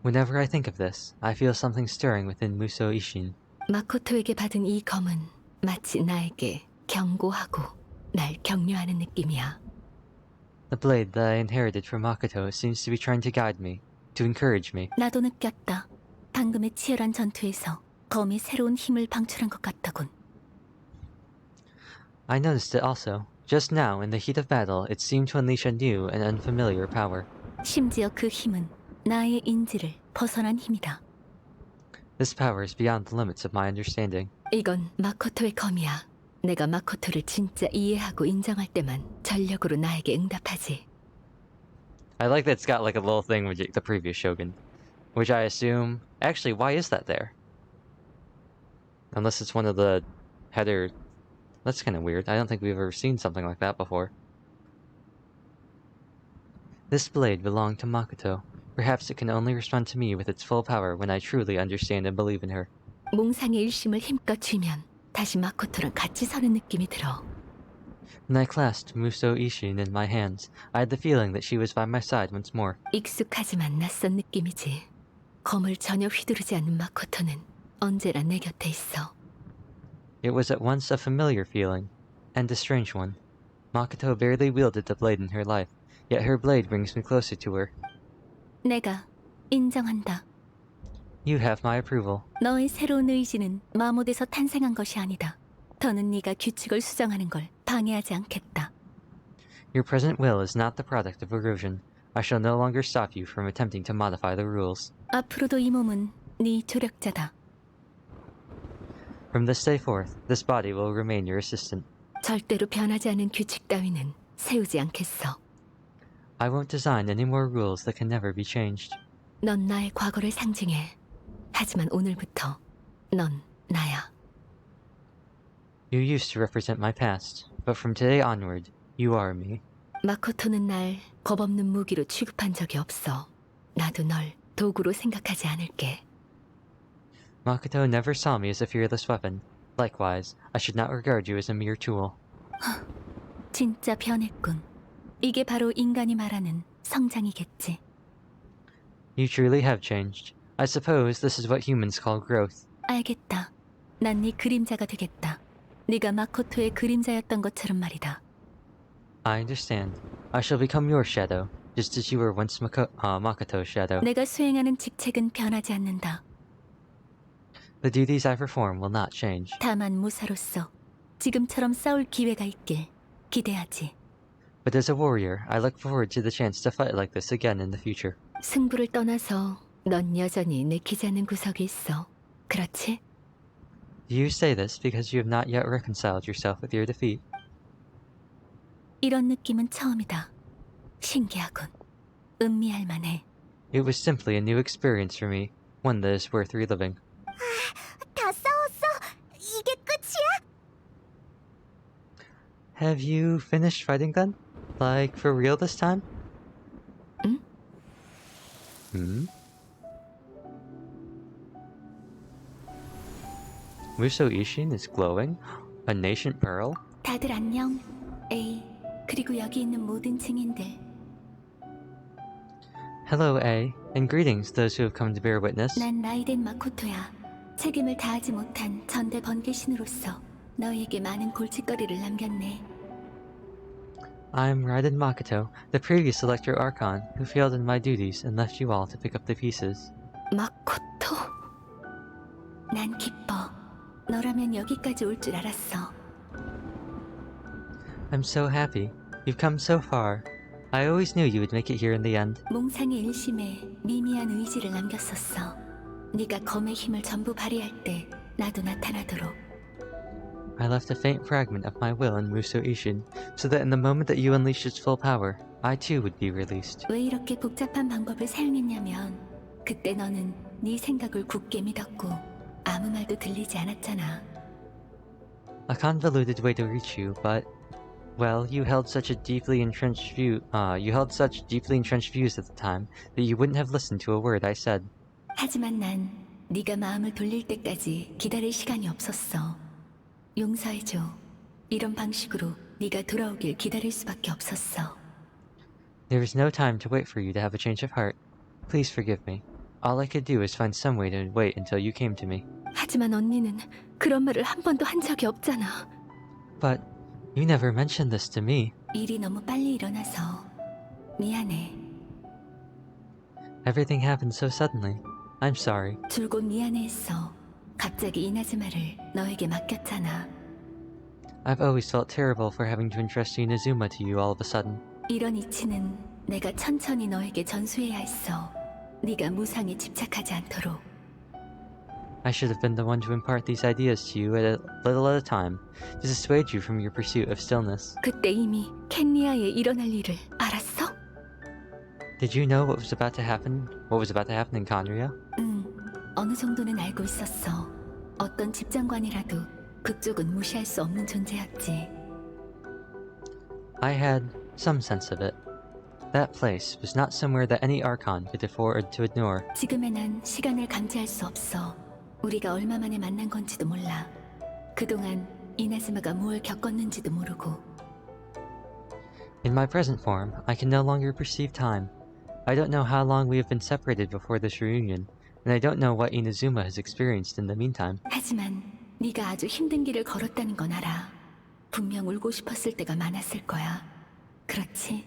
Whenever I think of this, I feel something stirring within Muso Ishin. 마코토에게 받은 이 검은 마치 나에게 경고하고 날 격려하는 느낌이야. The blade that I inherited from Makoto seems to be trying to guide me, to encourage me. 나도 느꼈다. 방금의 치열한 전투에서 검이 새로운 힘을 방출한 것 같다군. I noticed it also. Just now, in the heat of battle, it seemed to unleash a new and unfamiliar power. 심지어 그 힘은 나의 인지를 벗어난 힘이다. This power is beyond the limits of my understanding. 이건 마코토의 검이야. 내가 마코토를 진짜 이해하고 인정할 때만 전력으로 나에게 응답하지. I like that it's got like a little thing with the previous Shogun, which I assume... Actually, why is that there? Unless it's one of the header... That's kind of weird. I don't think we've ever seen something like that before. This blade belonged to Makoto. Perhaps it can only respond to me with its full power when I truly understand and believe in her. 몽상의 일심을 힘껏 쥐면 다시 마코토랑 같이 서는 느낌이 들어. When I clasped Muso Ishin in my hands, I had the feeling that she was by my side once more. 익숙하지만 낯선 느낌이지. 검을 전혀 휘두르지 않는 마코토는 언제나 내 곁에 있어. It was at once a familiar feeling, and a strange one. Makoto barely wielded the blade in her life, yet her blade brings me closer to her. 내가 인정한다. You have my approval. 너의 새로운 의지는 마모돼서 탄생한 것이 아니다. 더는 네가 규칙을 수정하는 걸 방해하지 않겠다. Your present will is not the product of erosion. I shall no longer stop you from attempting to modify the rules. 앞으로도 이 몸은 네 조력자다. From this day forth, this body will remain your assistant. 절대로 변하지 않은 규칙 따위는 세우지 않겠어. I won't design any more rules that can never be changed. 넌 나의 과거를 상징해. 하지만 오늘부터 넌 나야. You used to represent my past, but from today onward, you are me. 마코토는 날 겁없는 무기로 취급한 적이 없어. 나도 널 도구로 생각하지 않을게. Makoto never saw me as a fearless weapon. Likewise, I should not regard you as a mere tool. 진짜 변했군. 이게 바로 인간이 말하는 성장이겠지. You truly have changed. I suppose this is what humans call growth. 알겠다. 난 네 그림자가 되겠다. 네가 마코토의 그림자였던 것처럼 말이다. I understand. I shall become your shadow, just as you were once Makoto's shadow. 내가 수행하는 직책은 변하지 않는다. The duties I perform will not change. 다만 무사로서 지금처럼 싸울 기회가 있길 기대하지. But as a warrior, I look forward to the chance to fight like this again in the future. 승부를 떠나서 넌 여전히 내키지 않는 구석이 있어. 그렇지? Do you say this because you have not yet reconciled yourself with your defeat? 이런 느낌은 처음이다. 신기하군. 음미할 만해. It was simply a new experience for me, one that is worth reliving. 다 싸웠어? 이게 끝이야? Have you finished fighting then? Like, for real this time? 응? Hmm? Muso Ishin is glowing? A nascent pearl? 다들 안녕. 에이, 그리고 여기 있는 모든 증인들. Hello, A, and greetings those who have come to bear witness. 난 라이덴 마코토야. 책임을 다하지 못한 전대 번개 신으로서 너희에게 많은 골칫거리를 남겼네. I'm Raiden Makoto, the previous Electro Archon, who failed in my duties and left you all to pick up the pieces. 마코토. 난 기뻐. 너라면 여기까지 올 줄 알았어. I'm so happy. You've come so far. I always knew you would make it here in the end. 몽상의 일심에 미미한 의지를 남겼었어. 네가 검의 힘을 전부 발휘할 때 나도 나타나도록. I left a faint fragment of my will in Muso Ishin, so that in the moment that you unleashed its full power, I too would be released. 왜 이렇게 복잡한 방법을 사용했냐면 그때 너는 네 생각을 굳게 믿었고 아무 말도 들리지 않았잖아. A convoluted way to reach you, but well, you held such deeply entrenched views at the time that you wouldn't have listened to a word I said. 하지만 난 네가 마음을 돌릴 때까지 기다릴 시간이 없었어. 용서해줘. 이런 방식으로 네가 돌아오길 기다릴 수밖에 없었어. There was no time to wait for you to have a change of heart. Please forgive me. All I could do was find some way to wait until you came to me. 하지만 언니는 그런 말을 한 번도 한 적이 없잖아. But you never mentioned this to me. 일이 너무 빨리 일어나서 미안해. Everything happened so suddenly. I'm sorry. 줄곧 미안해했어. 갑자기 이나즈마를 너에게 맡겼잖아. I've always felt terrible for having to entrust Inazuma to you all of a sudden. 이런 이치는 내가 천천히 너에게 전수해야 했어. 네가 무상에 집착하지 않도록. I should have been the one to impart these ideas to you at a little at a time, to dissuade you from your pursuit of stillness. 그때 이미 켄리아에 일어날 일을 알았어? Did you know what was about to happen? What was about to happen in Conria? 응, 어느 정도는 알고 있었어. 어떤 집정관이라도 그쪽은 무시할 수 없는 존재였지. I had some sense of it. That place was not somewhere that any Archon could afford to ignore. 지금의 난 시간을 감지할 수 없어. 우리가 얼마 만에 만난 건지도 몰라. 그동안 이나즈마가 무엇을 겪었는지도 모르고. In my present form, I can no longer perceive time. I don't know how long we have been separated before this reunion, and I don't know what Inazuma has experienced in the meantime. 하지만 네가 아주 힘든 길을 걸었다는 건 알아. 분명 울고 싶었을 때가 많았을 거야. 그렇지?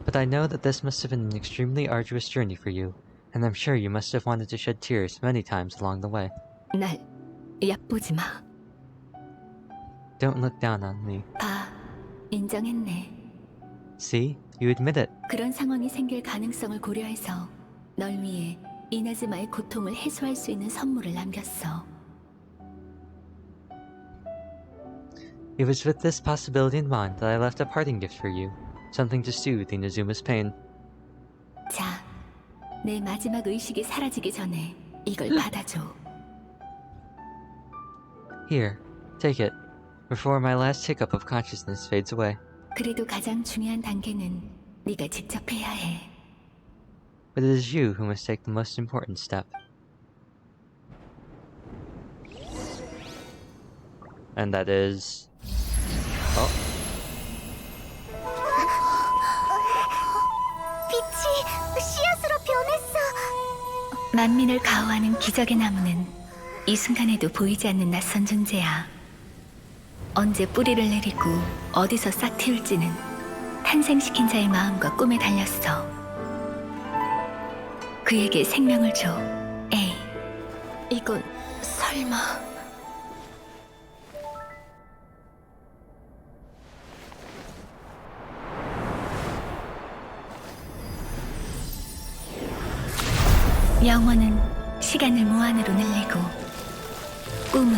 But I know that this must have been an extremely arduous journey for you, and I'm sure you must have wanted to shed tears many times along the way. 날 얕보지 마. Don't look down on me. 봐, 인정했네. See? You admit it. 그런 상황이 생길 가능성을 고려해서 널 위해 이나즈마의 고통을 해소할 수 있는 선물을 남겼어. It was with this possibility in mind that I left a parting gift for you, something to soothe Inazuma's pain. 자, 내 마지막 의식이 사라지기 전에 이걸 받아줘. Here, take it, before my last hiccup of consciousness fades away. 그래도 가장 중요한 단계는 네가 직접 해야 해. But it is you who must take the most important step. And that is... Oh, 빛이 씨앗으로 변했어. 만민을 가호하는 기적의 나무는 이 순간에도 보이지 않는 낯선 존재야. 언제 뿌리를 내리고 어디서 싹 틔울지는 탄생시킨 자의 마음과 꿈에 달렸어. 그에게 생명을 줘. 에이, 이건 설마... 영원은 시간을 무한으로 늘리고 꿈은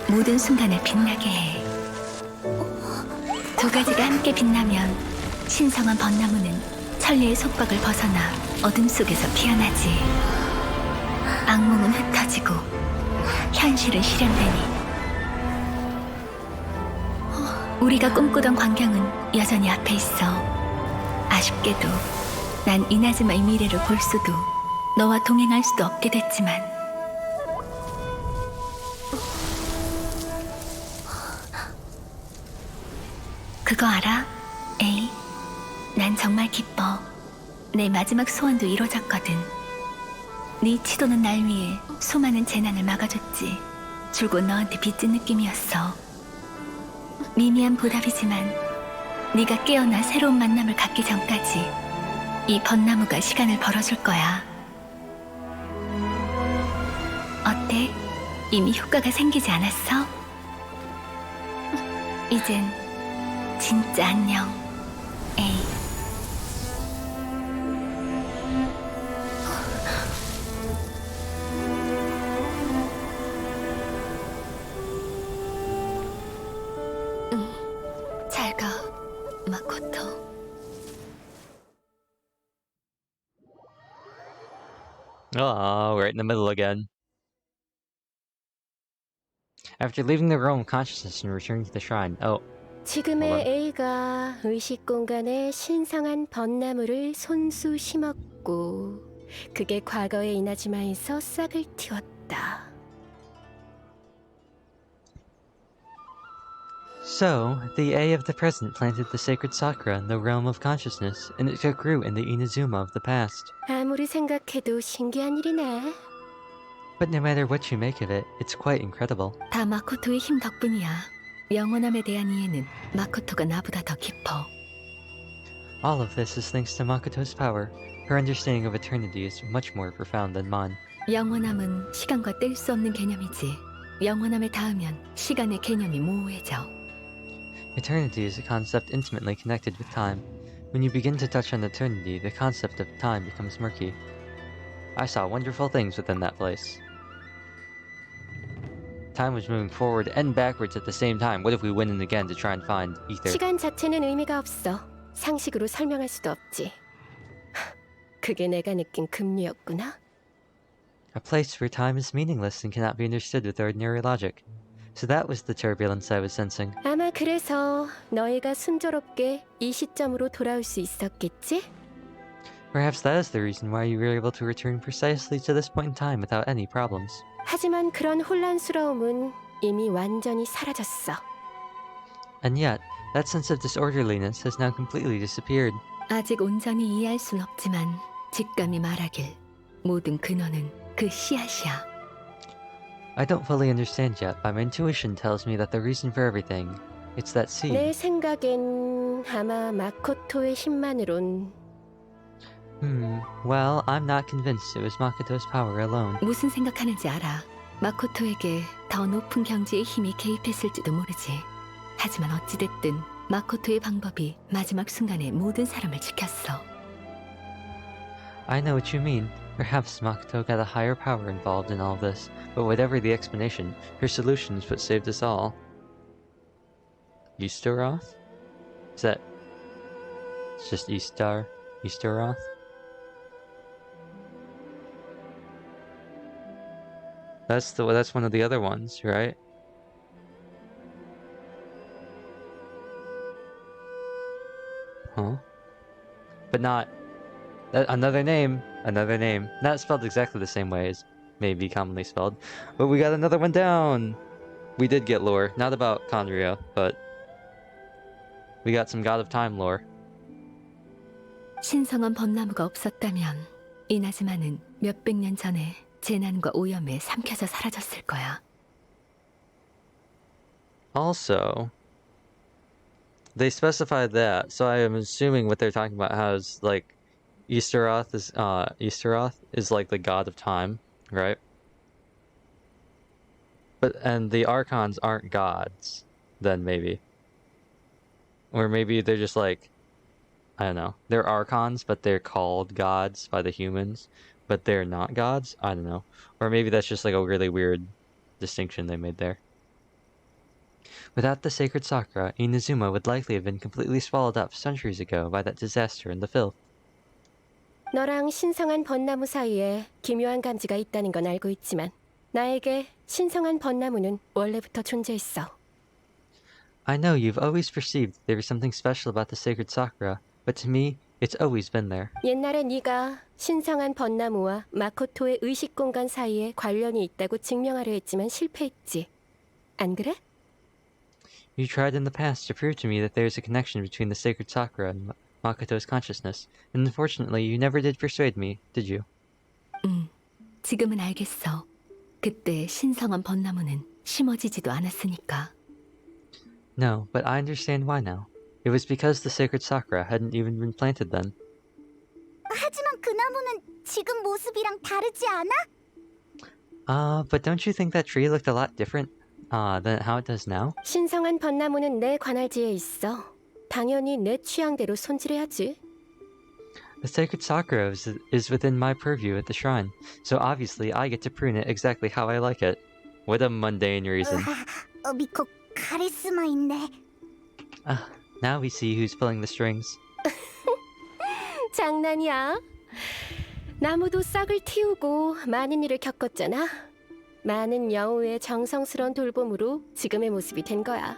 모든 순간을 빛나게 해. 두 가지가 함께 빛나면 신성한 벚나무는 천리의 속박을 벗어나 어둠 속에서 피어나지. 악몽은 흩어지고 현실은 실현되니 우리가 꿈꾸던 광경은 여전히 앞에 있어. 아쉽게도 난 이나즈마의 미래를 볼 수도 너와 동행할 수도 없게 됐지만 그거 알아? 에이, 난 정말 기뻐. 내 마지막 소원도 이루어졌거든. 네 치도는 날 위해 수많은 재난을 막아줬지. 줄곧 너한테 빚진 느낌이었어. 미미한 보답이지만 네가 깨어나 새로운 만남을 갖기 전까지 이 벚나무가 시간을 벌어줄 거야. 어때? 이미 효과가 생기지 않았어? 이젠 진짜 안녕, 에이. 잘 가, 마코토. Oh, we're right in the middle again. After leaving the realm of consciousness and returning to the shrine. Oh, 지금의 뭐가? A가 의식 공간에 신성한 벚나무를 손수 심었고 그게 과거의 이나즈마에서 싹을 틔웠다. So, the A of the present planted the sacred sakura in the realm of consciousness, and it grew in the Inazuma of the past. 아무리 생각해도 신기한 일이네. But no matter what you make of it, it's quite incredible. 다 마코토의 힘 덕분이야. 영원함에 대한 이해는 마코토가 나보다 더 깊어. All of this is thanks to Makoto's power. Her understanding of eternity is much more profound than mine. 영원함은 시간과 뗄 수 없는 개념이지. 영원함에 닿으면 시간의 개념이 모호해져. Eternity is a concept intimately connected with time. When you begin to touch on eternity, the concept of time becomes murky. I saw wonderful things within that place. Time was moving forward and backwards at the same time. What if we went in again to try and find ether? 시간 자체는 의미가 없어. 상식으로 설명할 수도 없지. 그게 내가 느낀 금리였구나. A place where time is meaningless and cannot be understood with ordinary logic. So that was the turbulence I was sensing. 아마 그래서 너희가 순조롭게 이 시점으로 돌아올 수 있었겠지? Perhaps that is the reason why you were able to return precisely to this point in time without any problems. 하지만 그런 혼란스러움은 이미 완전히 사라졌어. And yet, that sense of disorderliness has now completely disappeared. 아직 온전히 이해할 순 없지만 직감이 말하길 모든 근원은 그 씨앗이야. I don't fully understand yet, but my intuition tells me that the reason for everything, it's that seed. 내 생각엔 아마 마코토의 힘만으론 Well, I'm not convinced it was Makoto's power alone. 무슨 생각하는지 알아. 마코토에게 더 높은 경지의 힘이 개입했을지도 모르지. 하지만 어찌됐든 마코토의 방법이 마지막 순간에 모든 사람을 지켰어. I know what you mean. Perhaps Makoto got a higher power involved in all this, but whatever the explanation, her solution is what saved us all. Easteroth? Is that... It's just Easteroth? That's one of the other ones, right? Huh? But not... Another name. Not spelled exactly the same way as maybe commonly spelled. But we got another one down! We did get lore. Not about Conrio, but... We got some God of Time lore. 신성한 벚나무가 없었다면 이나즈마는 몇백 년 전에 재난과 오염에 삼켜져 사라졌을 거야. Also... They specified that, so I am assuming what they're talking about has, like... Easteroth is like the god of time, right? And the Archons aren't gods, then maybe. Or maybe they're just like, I don't know. They're Archons, but they're called gods by the humans, but they're not gods? I don't know. Or maybe that's just like a really weird distinction they made there. Without the sacred sakura, Inazuma would likely have been completely swallowed up centuries ago by that disaster and the filth. 너랑 신성한 벚나무 사이에 기묘한 감지가 있다는 건 알고 있지만 나에게 신성한 벚나무는 원래부터 존재했어. I know you've always perceived there was something special about the sacred sakura, but to me, it's always been there. 옛날에 네가 신성한 벚나무와 마코토의 의식 공간 사이에 관련이 있다고 증명하려 했지만 실패했지. 안 그래? You tried in the past to prove to me that there is a connection between the sacred sakura and Makoto's consciousness, and unfortunately you never did persuade me, did you? 지금은 알겠어. 그때 신성한 벚나무는 심어지지도 않았으니까. No, but I understand why now. It was because the sacred sakura hadn't even been planted then. 하지만 그 나무는 지금 모습이랑 다르지 않아? But don't you think that tree looked a lot different, than how it does now? 신성한 벚나무는 내 관할지에 있어. 당연히 내 취향대로 손질해야지. The sacred sakura is within my purview at the shrine, so obviously I get to prune it exactly how I like it. What a mundane reason. 미코 카리스마 있네. Now we see who's pulling the strings. 장난이야. 나무도 싹을 틔우고 많은 일을 겪었잖아. 많은 여우의 정성스러운 돌봄으로 지금의 모습이 된 거야.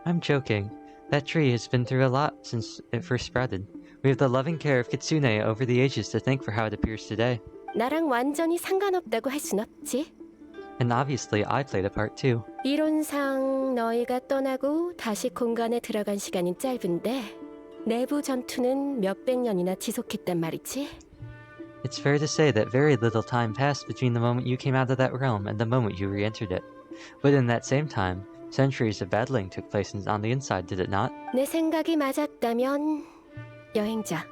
I'm joking. That tree has been through a lot since it first sprouted. We have the loving care of Kitsune over the ages to thank for how it appears today. 나랑 완전히 상관없다고 할 순 없지. And obviously I played a part too. 이론상 너희가 떠나고 다시 공간에 들어간 시간은 짧은데 내부 전투는 몇백 년이나 지속했단 말이지. It's fair to say that very little time passed between the moment you came out of that realm and the moment you re-entered it. But in that same time, centuries of battling took place on the inside, did it not? 내 생각이 맞았다면 여행자,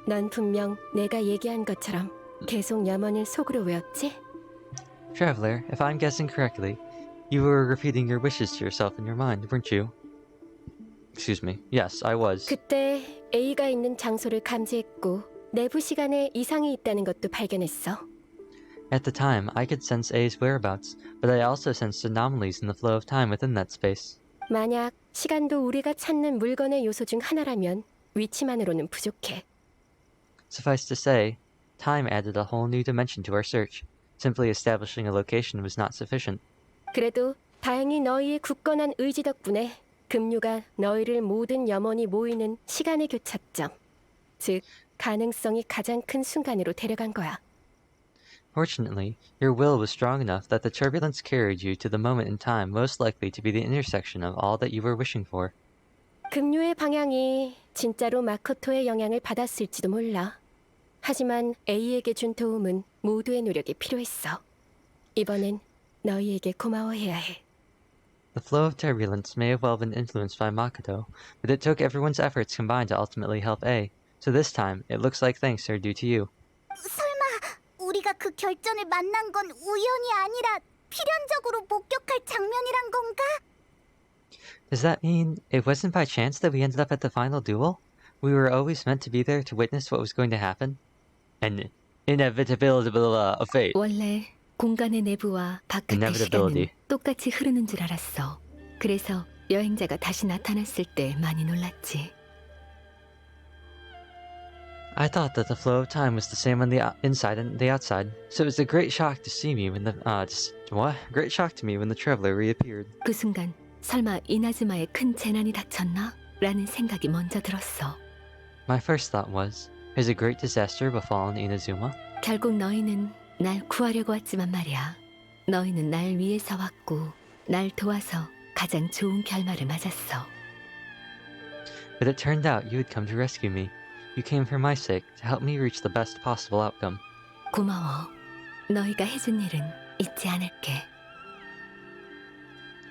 넌 분명 내가 얘기한 것처럼 계속 염원을 속으로 외웠지? Traveler, if I'm guessing correctly, you were repeating your wishes to yourself in your mind, weren't you? Excuse me. Yes, I was. 그때 A가 있는 장소를 감지했고 내부 시간에 이상이 있다는 것도 발견했어. At the time, I could sense A's whereabouts, but I also sensed anomalies in the flow of time within that space. 만약 시간도 우리가 찾는 물건의 요소 중 하나라면 위치만으로는 부족해. Suffice to say, time added a whole new dimension to our search. Simply establishing a location was not sufficient. 그래도 다행히 너희의 굳건한 의지 덕분에 급류가 너희를 모든 염원이 모이는 시간의 교차점, 즉 가능성이 가장 큰 순간으로 데려간 거야. Fortunately, your will was strong enough that the turbulence carried you to the moment in time most likely to be the intersection of all that you were wishing for. 급류의 방향이 진짜로 마코토의 영향을 받았을지도 몰라. 하지만 A에게 준 도움은 모두의 노력이 필요했어. 이번엔 너희에게 고마워해야 해. The flow of turbulence may have well been influenced by Makoto, but it took everyone's efforts combined to ultimately help A. So this time, it looks like thanks are due to you. 설마 우리가 그 결전을 만난 건 우연이 아니라 필연적으로 목격할 장면이란 건가? Does that mean it wasn't by chance that we ended up at the final duel? We were always meant to be there to witness what was going to happen? An inevitability of fate. 원래 공간의 내부와 바깥의 시간은 Inevitability. 똑같이 흐르는 줄 알았어. 그래서 여행자가 다시 나타났을 때 많이 놀랐지. I thought that the flow of time was the same on the inside and the outside, so it was a great shock to see me when great shock to me when the traveler reappeared. 그 순간 설마 이나즈마에 큰 재난이 닥쳤나? 라는 생각이 먼저 들었어. My first thought was, has a great disaster befallen Inazuma? 결국 너희는 날 구하려고 왔지만 말이야. 너희는 날 위해서 왔고 날 도와서 가장 좋은 결말을 맞았어. But it turned out you had come to rescue me. You came for my sake, to help me reach the best possible outcome. 고마워. 너희가 해준 일은 잊지 않을게.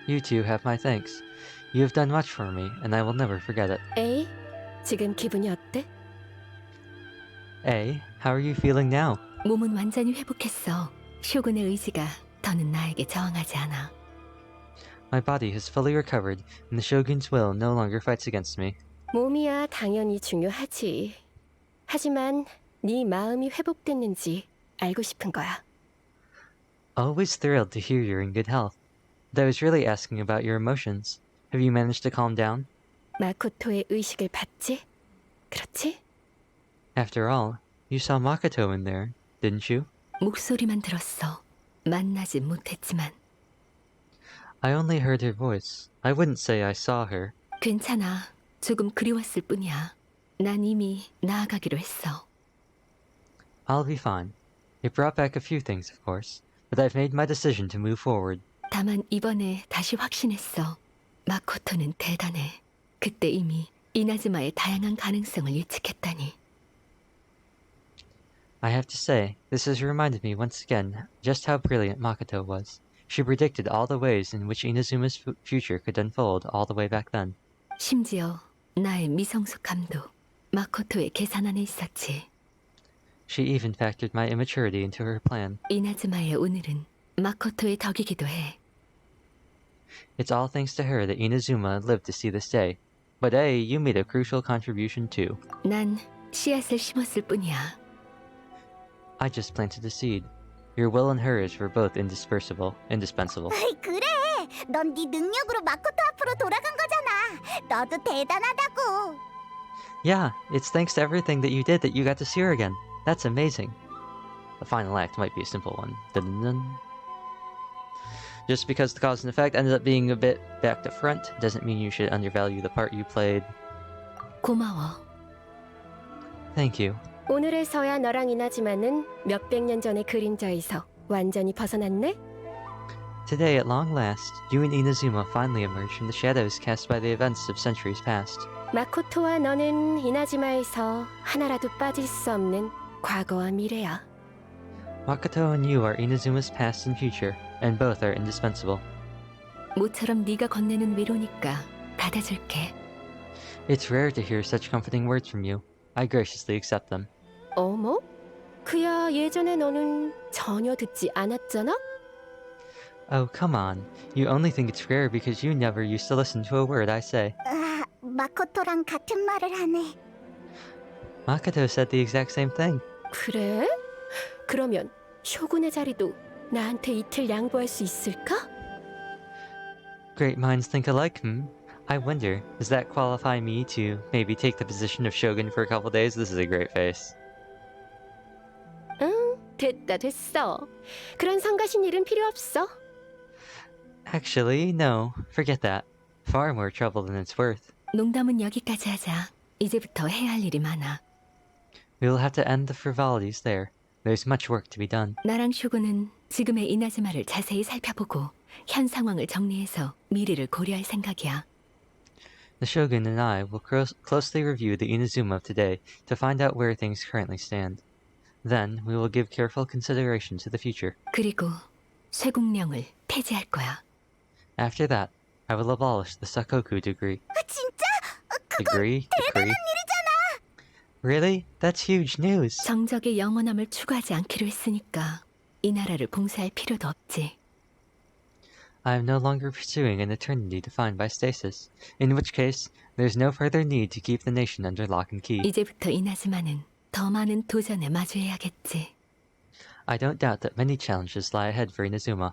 You too have my thanks. You have done much for me, and I will never forget it. A, 지금 기분이 어때? A, how are you feeling now? 몸은 완전히 회복했어. 쇼군의 의지가 더는 나에게 저항하지 않아. My body has fully recovered, and the Shogun's will no longer fights against me. 몸이야 당연히 중요하지. 하지만 네 마음이 회복됐는지 알고 싶은 거야. Always thrilled to hear you're in good health. But I was really asking about your emotions. Have you managed to calm down? 마코토의 의식을 받지? 그렇지? After all, you saw Makoto in there, didn't you? 목소리만 들었어. 만나진 못했지만. I only heard her voice. I wouldn't say I saw her. 괜찮아. 조금 그리웠을 뿐이야. 난 이미 나아가기로 했어. I'll be fine. It brought back a few things, of course, but I've made my decision to move forward. 다만 이번에 다시 확신했어. 마코토는 대단해. 그때 이미 이나즈마의 다양한 가능성을 예측했다니. I have to say, this has reminded me once again just how brilliant Makoto was. She predicted all the ways in which Inazuma's future could unfold all the way back then. 심지어 나의 미성숙함도 마코토의 계산 안에 있었지. She even factored my immaturity into her plan. 이나즈마의 오늘은 마코토의 덕이기도 해. It's all thanks to her that Inazuma lived to see this day. But hey, you made a crucial contribution too. 난 씨앗을 심었을 뿐이야. I just planted a seed. Your will and hers were both indispensable. 그래, 넌 네 능력으로 마코토 앞으로 돌아간 거잖아. 너도 대단하다고. Yeah, it's thanks to everything that you did that you got to see her again. That's amazing. The final act might be a simple one. Dun-dun-dun. Just because the cause and effect ended up being a bit back to front doesn't mean you should undervalue the part you played. 고마워. Thank you. 오늘에서야 너랑 이나즈마는 몇백 년 전의 그림자에서 완전히 벗어났네? Today, at long last, you and Inazuma finally emerged from the shadows cast by the events of centuries past. 마코토와 너는 이나즈마에서 하나라도 빠질 수 없는 과거와 미래야. Makoto and you are Inazuma's past and future, and both are indispensable. 모처럼 네가 건네는 위로니까 받아줄게. It's rare to hear such comforting words from you. I graciously accept them. 어머? 그야 예전에 너는 전혀 듣지 않았잖아? Oh, come on. You only think it's rare because you never used to listen to a word I say. 마코토랑 같은 말을 하네. Makoto said the exact same thing. 그래? 그러면 쇼군의 자리도 나한테 이틀 양보할 수 있을까? Great minds think alike, I wonder, does that qualify me to maybe take the position of shogun for a couple days? This is a great face. 응, 됐어. 그런 성가신 일은 필요 없어. Actually, no. Forget that. Far more trouble than it's worth. 농담은 여기까지 하자. 이제부터 해야 할 일이 많아. We will have to end the frivolities there. There's much work to be done. 나랑 쇼군은 지금의 이나즈마를 자세히 살펴보고 현 상황을 정리해서 미래를 고려할 생각이야. The Shogun and I will closely review the Inazuma of today to find out where things currently stand. Then we will give careful consideration to the future. 그리고 쇠국령을 폐지할 거야. After that, I will abolish the Sakoku degree. 진짜? Degree? Really? That's huge news. 정적의 영원함을 추구하지 않기로 했으니까 이 나라를 봉쇄할 필요도 없지. I am no longer pursuing an eternity defined by stasis, in which case, there's no further need to keep the nation under lock and key. 이제부터 이나즈마는 더 많은 도전에 마주해야겠지. I don't doubt that many challenges lie ahead for Inazuma,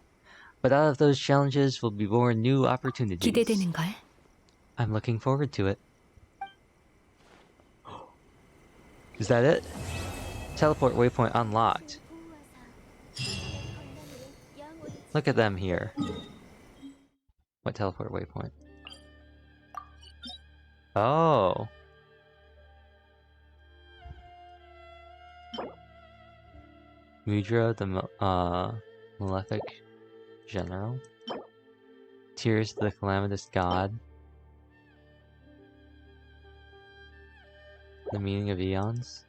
but out of those challenges will be born new opportunities. 기대되는걸. I'm looking forward to it. Is that it? Teleport waypoint unlocked. Look at them here. What teleport waypoint? Oh. Mudra, the malefic general. Tears, the calamitous god. The meaning of eons.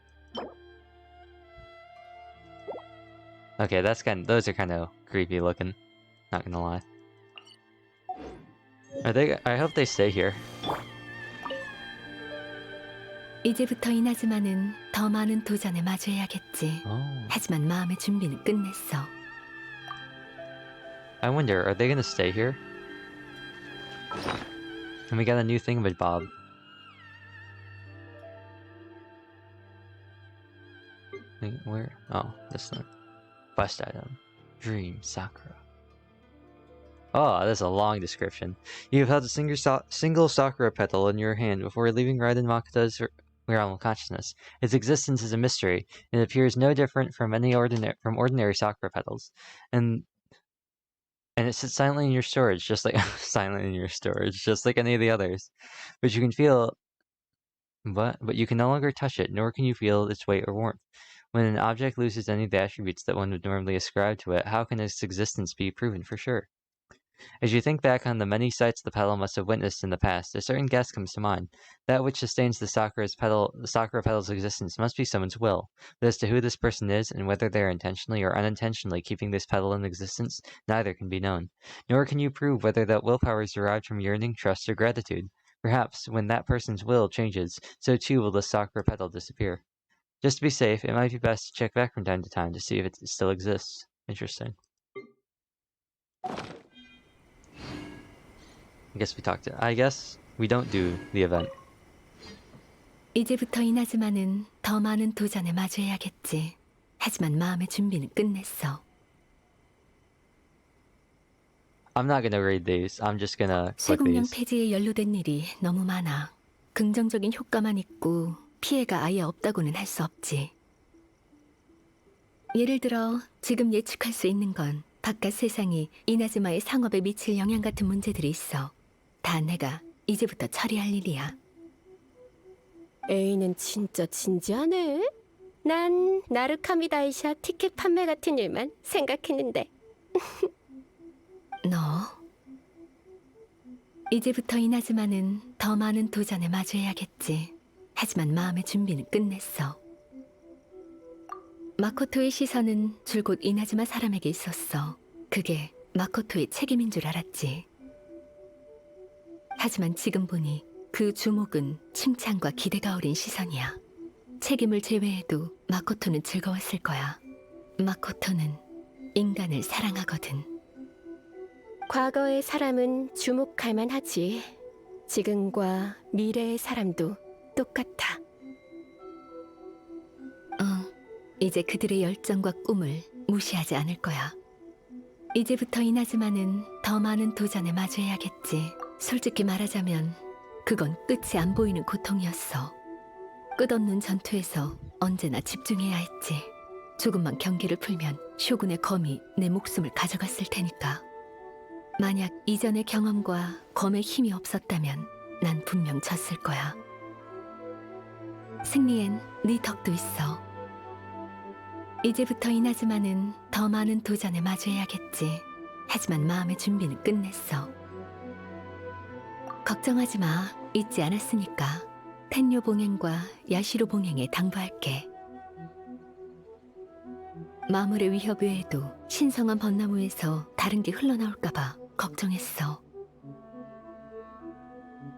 Okay, those are kind of creepy looking. Not gonna lie. I hope they stay here. 이제부터 이나즈마는 더 많은 도전에 마주해야겠지. Oh. 하지만 마음의 준비는 끝냈어. I wonder, are they gonna stay here? And we got a new thingamabob. Where? Oh, this one. Quest item. Dream Sakura. Oh, that's a long description. You have held a single Sakura petal in your hand before leaving Raiden Makoto's realm of consciousness. Its existence is a mystery, and appears no different from ordinary Sakura petals. And it sits silently in your storage, just like just like any of the others. But you can feel, but you can no longer touch it, nor can you feel its weight or warmth. When an object loses any of the attributes that one would normally ascribe to it, how can its existence be proven for sure? As you think back on the many sights the petal must have witnessed in the past, a certain guess comes to mind. That which sustains the Sakura petal's existence must be someone's will. But as to who this person is, and whether they are intentionally or unintentionally keeping this petal in existence, neither can be known. Nor can you prove whether that willpower is derived from yearning, trust, or gratitude. Perhaps, when that person's will changes, so too will the Sakura petal disappear. Just to be safe, it might be best to check back from time to time to see if it still exists. Interesting. I guess we don't do the event. 이제부터 이나즈마는 더 많은 도전에 마주해야겠지. 하지만 마음의 준비는 끝냈어. I'm not gonna read these. I'm just gonna click 쇠공룡 these. 폐지에 연루된 일이 너무 많아. 긍정적인 효과만 있고 피해가 아예 없다고는 할 수 없지. 예를 들어 지금 예측할 수 있는 건 바깥 세상이 이나즈마의 상업에 미칠 영향 같은 문제들이 있어. 다 내가 이제부터 처리할 일이야. A는 진짜 진지하네. 난 나루카미 다이샤 티켓 판매 같은 일만 생각했는데. 너 이제부터 이나즈마는 더 많은 도전에 마주해야겠지. 하지만 마음의 준비는 끝냈어. 마코토의 시선은 줄곧 이나즈마 사람에게 있었어. 그게 마코토의 책임인 줄 알았지. 하지만 지금 보니 그 주목은 칭찬과 기대가 어린 시선이야. 책임을 제외해도 마코토는 즐거웠을 거야. 마코토는 인간을 사랑하거든. 과거의 사람은 주목할 만하지. 지금과 미래의 사람도 똑같아. 이제 그들의 열정과 꿈을 무시하지 않을 거야. 이제부터 이나즈마는 더 많은 도전에 마주해야겠지. 솔직히 말하자면 그건 끝이 안 보이는 고통이었어. 끝없는 전투에서 언제나 집중해야 했지. 조금만 경계를 풀면 쇼군의 검이 내 목숨을 가져갔을 테니까. 만약 이전의 경험과 검의 힘이 없었다면 난 분명 졌을 거야. 승리엔 네 덕도 있어. 이제부터 이나즈마는 더 많은 도전에 마주해야겠지. 하지만 마음의 준비는 끝냈어. 걱정하지 마. 잊지 않았으니까. 텐요 봉행과 야시로 봉행에 당부할게. 마물의 위협 외에도 신성한 벚나무에서 다른 게 흘러나올까봐 걱정했어.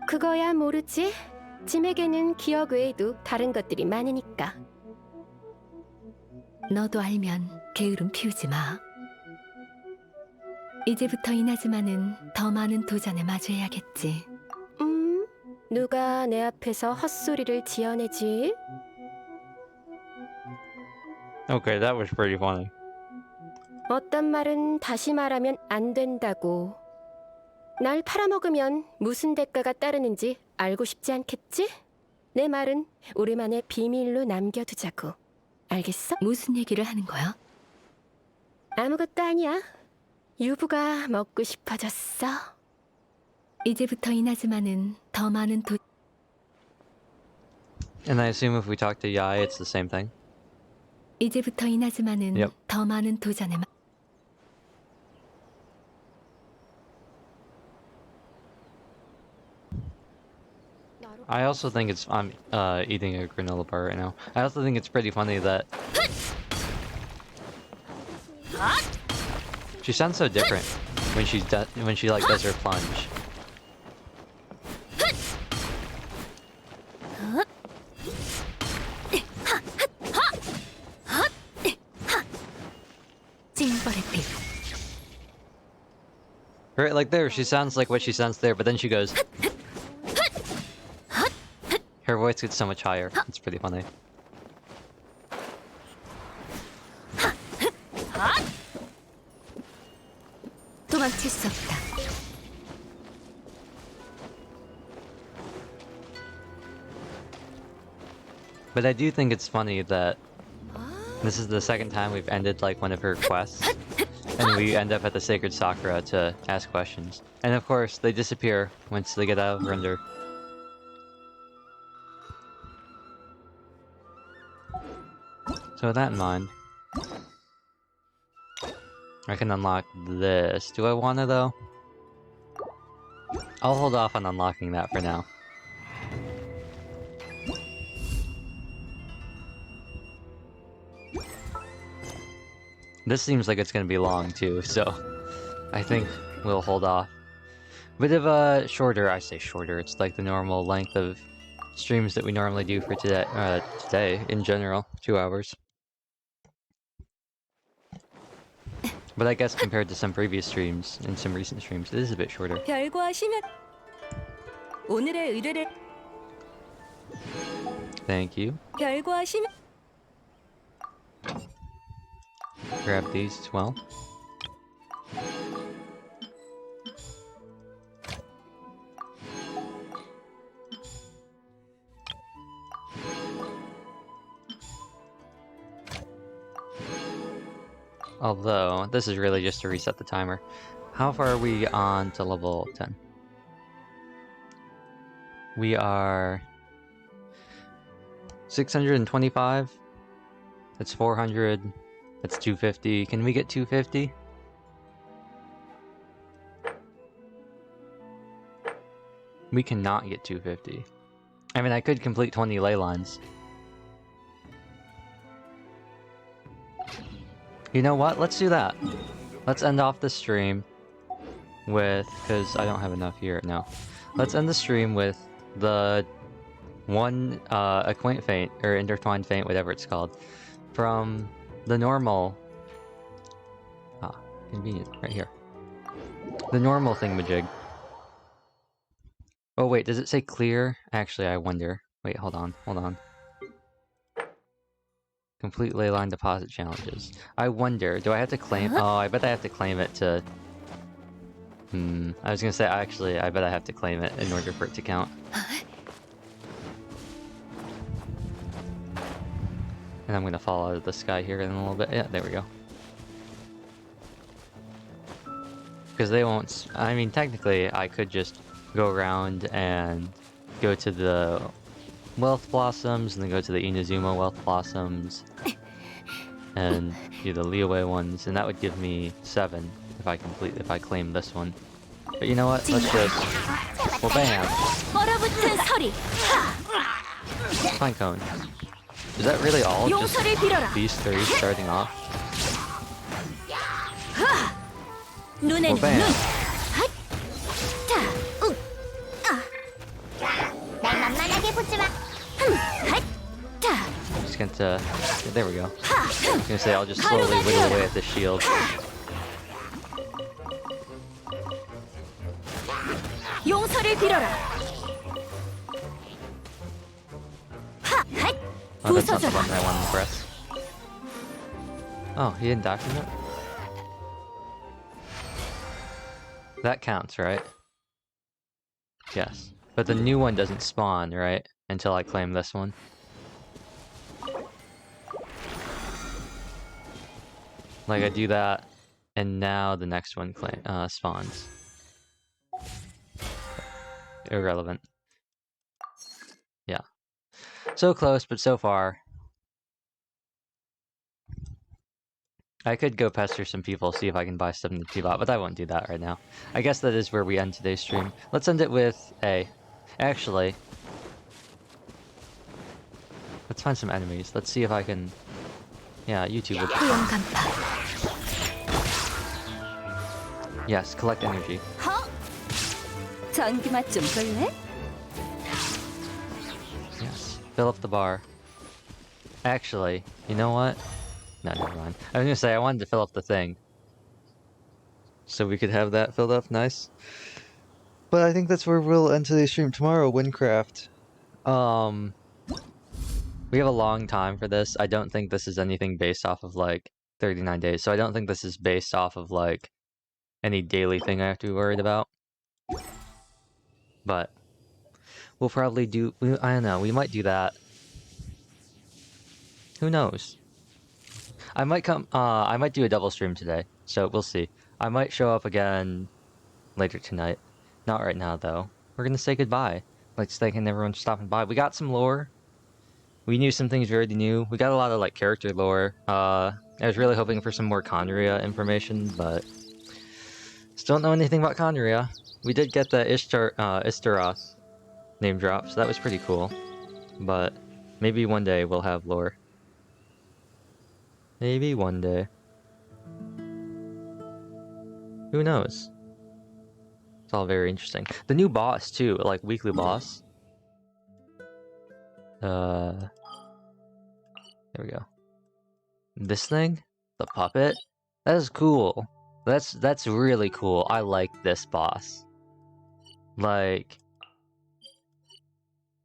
그거야 모르지. 짐에게는 기억 외에도 다른 것들이 많으니까. 너도 알면 게으름 피우지 마. 이제부터 이나즈마는 더 많은 도전에 마주해야겠지. 누가 내 앞에서 헛소리를 지어내지? Okay, that was pretty funny. 어떤 말은 다시 말하면 안 된다고. 날 팔아먹으면 무슨 대가가 따르는지 알고 싶지 않겠지? 내 말은 우리만의 비밀로 남겨두자고. 알겠어? 무슨 얘기를 하는 거야? 아무것도 아니야. 유부가 먹고 싶어졌어. 이제부터 이나즈마는 더 많은 And I assume if we talk to Yai, it's the same thing. 이제부터 이나즈마는 Yep. 더 많은 도전에 I also think I'm eating a granola bar right now. I also think it's pretty funny that she sounds so different when she like does her plunge. 찡벌의 빛. Right, like there, she sounds like what she sounds there, but then she goes. Her voice gets so much higher. It's pretty funny. 도망칠 수 없다. But I do think it's funny that this is the second time we've ended like one of her quests, and we end up at the Sacred Sakura to ask questions. And of course, they disappear once they get out of render. So with that in mind, I can unlock this. Do I want to though? I'll hold off on unlocking that for now. This seems like it's gonna be long too, so I think we'll hold off. Bit of a shorter, I say shorter, it's like the normal length of streams that we normally do for today in general, 2 hours. But I guess compared to some previous streams and some recent streams, it is a bit shorter. 별거하시면 오늘의 의뢰를 Thank you. 별거하시면 Grab these as well. Although, this is really just to reset the timer. How far are we on to level 10? We are 625. That's 400. That's 250. Can we get 250? We cannot get 250. I mean, I could complete 20 ley lines. You know what? Let's do that. Let's end off the stream with... because I don't have enough here now. Let's end the stream with the one Acquaint Feint, or Intertwined Feint, whatever it's called, from the normal... Ah, convenient, right here. The normal thingamajig. Oh wait, does it say clear? Actually, I wonder. Wait, hold on, hold on. Complete ley line deposit challenges. I wonder, do I have to claim... Oh, I bet I have to claim it to... I was gonna say, actually, I bet I have to claim it in order for it to count. And I'm gonna fall out of the sky here in a little bit. Yeah, there we go. Because they won't... I mean, technically, I could just go around and go to the Wealth Blossoms, and then go to the Inazuma Wealth Blossoms, and do the Liyue ones, and that would give me 7 if I claim this one. But you know what? Let's just... Well, bam! 얼어붙은 서리. Pine Cone. Is that really all? Just 용서를 빌어라. these 3 starting off? 눈에는 Well, bam! 눈. 핫. 자, 욱. 날 만만하게 보지 마. 핫. 자. Just gonna... there we go. I was gonna say, I'll just slowly whittle away at the shield. 용서를 빌어라. 핫. Oh, that's not the 부서져라. button I wanted to press. Oh, he didn't die from it? That counts, right? Yes. But the new one doesn't spawn, right? Until I claim this one. Like, I do that, and now the next one spawns. Irrelevant. Yeah. So close, but so far. I could go pester some people, see if I can buy stuff in the T-Bot, but I won't do that right now. I guess that is where we end today's stream. Let's end it with A. Actually, let's find some enemies. Let's see if I can... Yeah, YouTube would... 소형 간파. Yes, collect energy. 허! 전기 맛 좀 볼래? Yes, fill up the bar. Actually, you know what? No, never mind. I was gonna say, I wanted to fill up the thing. So we could have that filled up, nice. But I think that's where we'll end today's stream tomorrow, Windcraft. We have a long time for this. I don't think this is anything based off of, like, 39 days. So I don't think this is based off of, like, any daily thing I have to be worried about. But we'll probably do... I don't know, we might do that. Who knows? I might do a double stream today, so we'll see. I might show up again later tonight. Not right now, though. We're gonna say goodbye. Like, thanking everyone for stopping by. We got some lore. We knew some things we already knew. We got a lot of, like, character lore. I was really hoping for some more Conria information, but... still don't know anything about Conria. we did get the Ishtaroth name drop, so that was pretty cool. But maybe one day we'll have lore. Maybe one day. Who knows? It's all very interesting. The new boss too, like weekly boss. There we go. This thing, the puppet, that is cool. That's really cool. I like this boss. Like,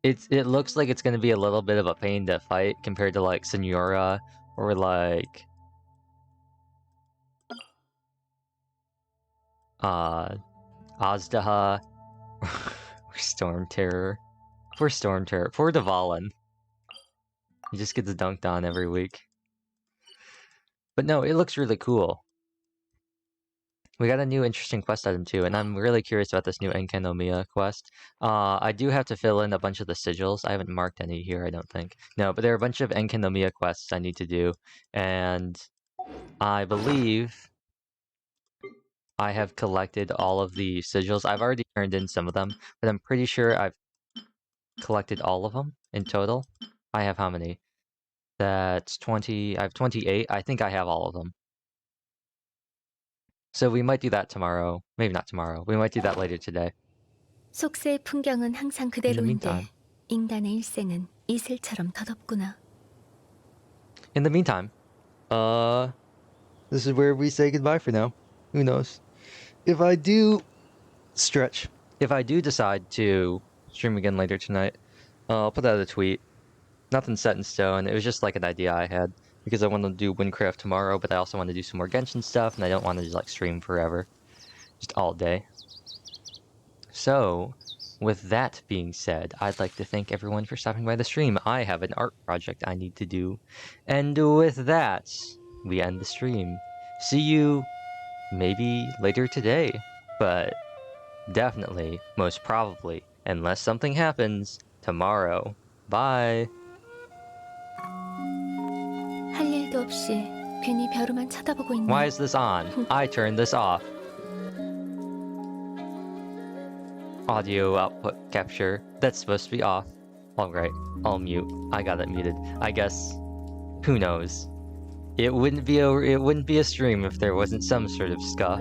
it looks like it's gonna be a little bit of a pain to fight compared to like Senora or like Azdaha or Storm Terror. Poor Storm Terror. Poor Dvalin. He just gets dunked on every week. But no, it looks really cool. We got a new interesting quest item too, and I'm really curious about this new Enkanomiya quest. I do have to fill in a bunch of the sigils. I haven't marked any here, I don't think. No, but there are a bunch of Enkanomiya quests I need to do, and I believe I have collected all of the sigils. I've already turned in some of them, but I'm pretty sure I've collected all of them in total. I have how many? That's 20. I have 28. I think I have all of them. So we might do that tomorrow. Maybe not tomorrow. We might do that later today. 속세의 풍경은 항상 그대로인데 인간의 일생은 이슬처럼 더덥구나. In the meantime, this is where we say goodbye for now. Who knows? If I do decide to stream again later tonight, I'll put out a tweet. Nothing's set in stone. It was just like an idea I had because I want to do Windcraft tomorrow, but I also want to do some more Genshin stuff, and I don't want to just like stream forever, just all day. So, with that being said, I'd like to thank everyone for stopping by the stream. I have an art project I need to do, and with that, we end the stream. See you maybe later today, but definitely, most probably, unless something happens, tomorrow. Bye. 할 일도 없이 괜히 벼루만 쳐다보고 있네. Why is this on? I turned this off. Audio output capture. That's supposed to be off. Alright, I'll mute. I got it muted. I guess. Who knows? It wouldn't be a stream if there wasn't some sort of scuff.